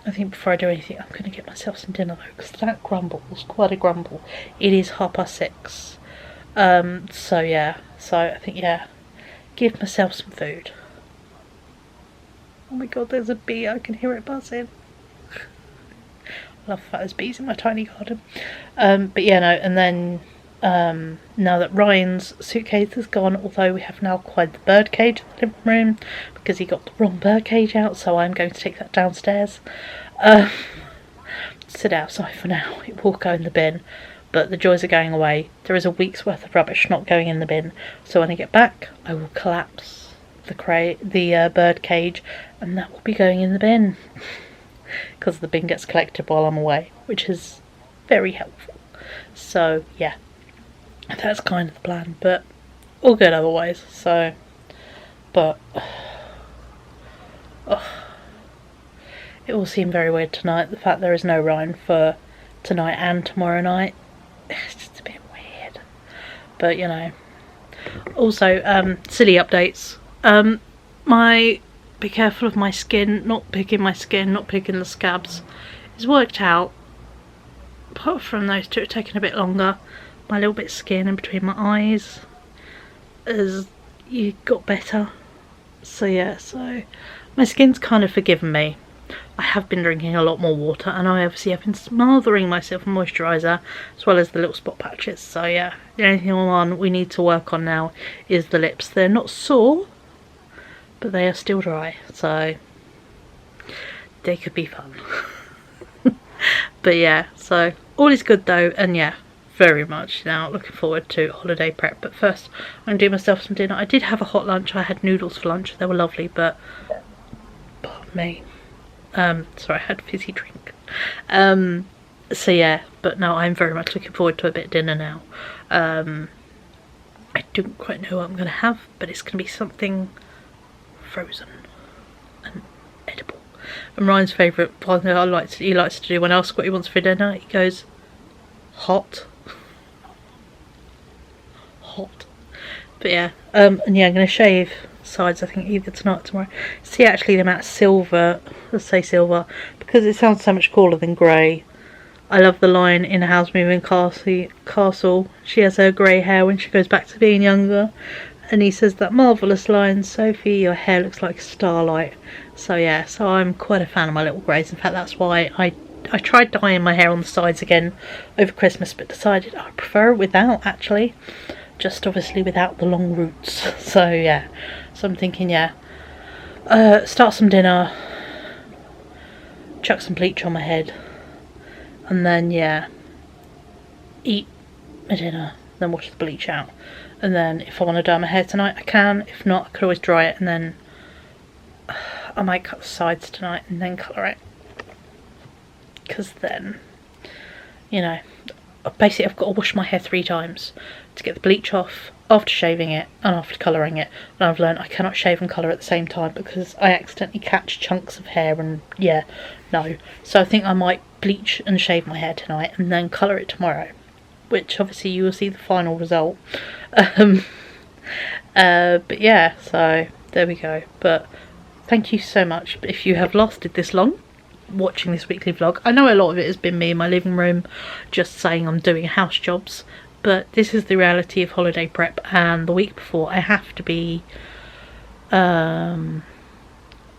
Speaker 1: I think before I do anything, I'm going to get myself some dinner though, because that grumble was quite a grumble. It is 6:30. So yeah, so I think, yeah, give myself some food. Oh my god, there's a bee, I can hear it buzzing. I love the fact there's bees in my tiny garden. But yeah, no, and then now that Ryan's suitcase is gone, although we have now acquired the bird cage in the living room because he got the wrong bird cage out, so I'm going to take that downstairs. Sit outside for now. It will go in the bin, but the joys are going away. There is a week's worth of rubbish not going in the bin, so when I get back I will collapse the bird cage, and that will be going in the bin because the bin gets collected while I'm away, which is very helpful. So yeah, that's kind of the plan, but all good otherwise. So, but it all seemed very weird tonight, the fact there is no Ryan for tonight and tomorrow night. It's just a bit weird, but you know. Also, silly updates. Be careful of my skin, not picking the scabs, is worked out. Apart from those two, it's taken a bit longer. My little bit of skin in between my eyes has got better. So yeah, so my skin's kind of forgiven me. I have been drinking a lot more water, and I obviously have been smothering myself with moisturiser as well as the little spot patches. So yeah, the only thing we need to work on now is the lips. They're not sore, but they are still dry, so they could be fun. But yeah, so all is good though, and yeah, very much now looking forward to holiday prep. But first I'm going to do myself some dinner. I did have a hot lunch. I had noodles for lunch. They were lovely, but pardon me. Sorry, I had a fizzy drink. So yeah, but no, I'm very much looking forward to a bit of dinner now. I don't quite know what I'm going to have, but it's going to be something frozen and edible. And Ryan's favourite one that he likes to do when I ask what he wants for dinner, he goes, hot. Hot. But yeah, and yeah, I'm going to shave sides, I think, either tonight or tomorrow. See actually the amount of silver, let's say silver, because it sounds so much cooler than grey. I love the line in House Moving Castle. She has her grey hair when she goes back to being younger. And he says that marvellous line, Sophie, your hair looks like starlight. So yeah, so I'm quite a fan of my little greys. In fact, that's why I tried dyeing my hair on the sides again over Christmas, but decided I prefer it without, actually. Just obviously without the long roots. So yeah, so I'm thinking, yeah, start some dinner, chuck some bleach on my head, and then yeah, eat my dinner, then wash the bleach out. And then if I want to dye my hair tonight, I can. If not, I could always dry it, and then I might cut the sides tonight and then colour it. Because then, you know, basically I've got to wash my hair 3 times to get the bleach off, after shaving it and after colouring it. And I've learned I cannot shave and colour at the same time because I accidentally catch chunks of hair, and yeah, no. So I think I might bleach and shave my hair tonight and then colour it tomorrow, which obviously you will see the final result. But yeah, so there we go. But thank you so much if you have lasted this long watching this weekly vlog. I know a lot of it has been me in my living room just saying I'm doing house jobs, but this is the reality of holiday prep, and the week before I have to be a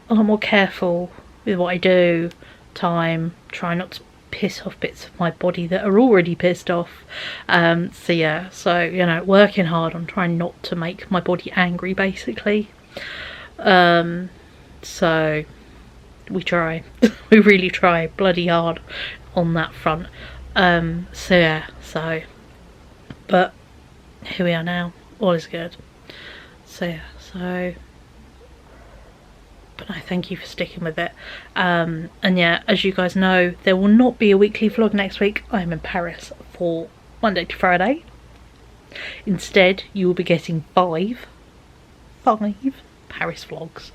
Speaker 1: lot more careful with what I do, try not to piss off bits of my body that are already pissed off. So yeah, so you know, working hard on trying not to make my body angry, basically. So we try. We really try bloody hard on that front. So yeah, so but here we are now, all is good. So yeah, so But I thank you for sticking with it. And yeah, as you guys know, there will not be a weekly vlog next week. I'm in Paris for Monday to Friday. Instead, you will be getting five Paris vlogs.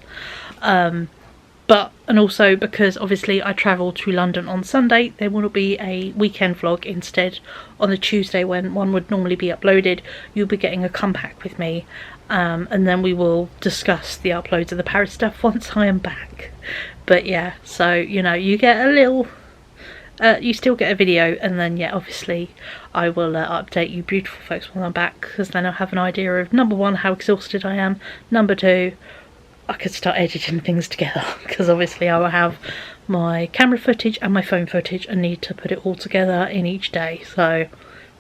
Speaker 1: And also because obviously I travel to London on Sunday, there will be a weekend vlog instead. On the Tuesday when one would normally be uploaded, you'll be getting a comeback with me, and then we will discuss the uploads of the Paris stuff once I am back. But yeah, so you know, you get a little you still get a video, and then yeah, obviously I will update you beautiful folks when I'm back, because then I'll have an idea of, number one, how exhausted I am, number two, I could start editing things together, because obviously I will have my camera footage and my phone footage and need to put it all together in each day, so it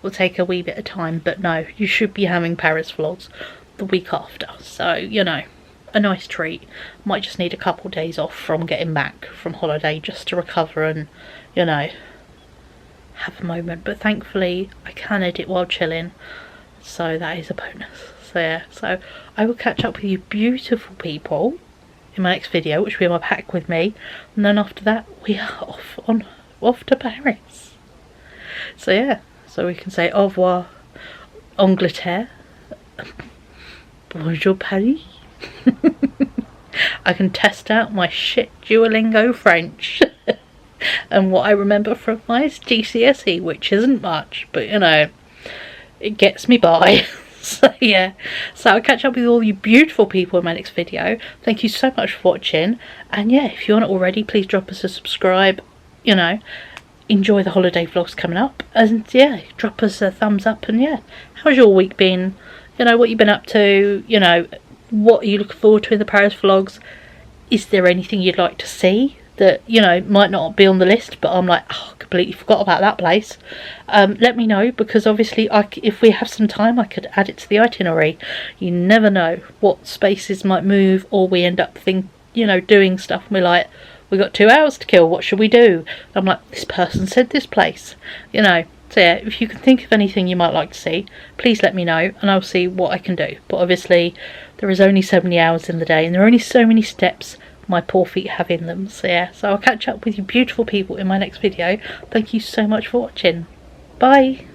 Speaker 1: will take a wee bit of time. But no, you should be having Paris vlogs the week after, so you know, a nice treat. Might just need a couple days off from getting back from holiday just to recover and, you know, have a moment. But thankfully I can edit while chilling, so that is a bonus. So yeah, so I will catch up with you beautiful people in my next video, which will be my pack with me, and then after that we are off to Paris. So yeah, so we can say au revoir Angleterre, bonjour Paris. I can test out my shit Duolingo French and what I remember from my GCSE, which isn't much, but you know, it gets me by. So yeah, so I'll catch up with all you beautiful people in my next video. Thank you so much for watching, and yeah, if you aren't already, please drop us a subscribe. You know, enjoy the holiday vlogs coming up, and yeah, drop us a thumbs up. And yeah, how's your week been? You know, what you've been up to, you know, what are you looking forward to in the Paris vlogs? Is there anything you'd like to see that, you know, might not be on the list, but I'm like, oh, I completely forgot about that place? Let me know, because obviously if we have some time, I could add it to the itinerary. You never know what spaces might move, or we end up doing stuff and we're like, we got 2 hours to kill, what should we do? I'm like, this person said this place, you know. So yeah, if you can think of anything you might like to see, please let me know and I'll see what I can do. But obviously there is only so many hours in the day, and there are only so many steps my poor feet have in them. So yeah, so I'll catch up with you beautiful people in my next video. Thank you so much for watching. Bye.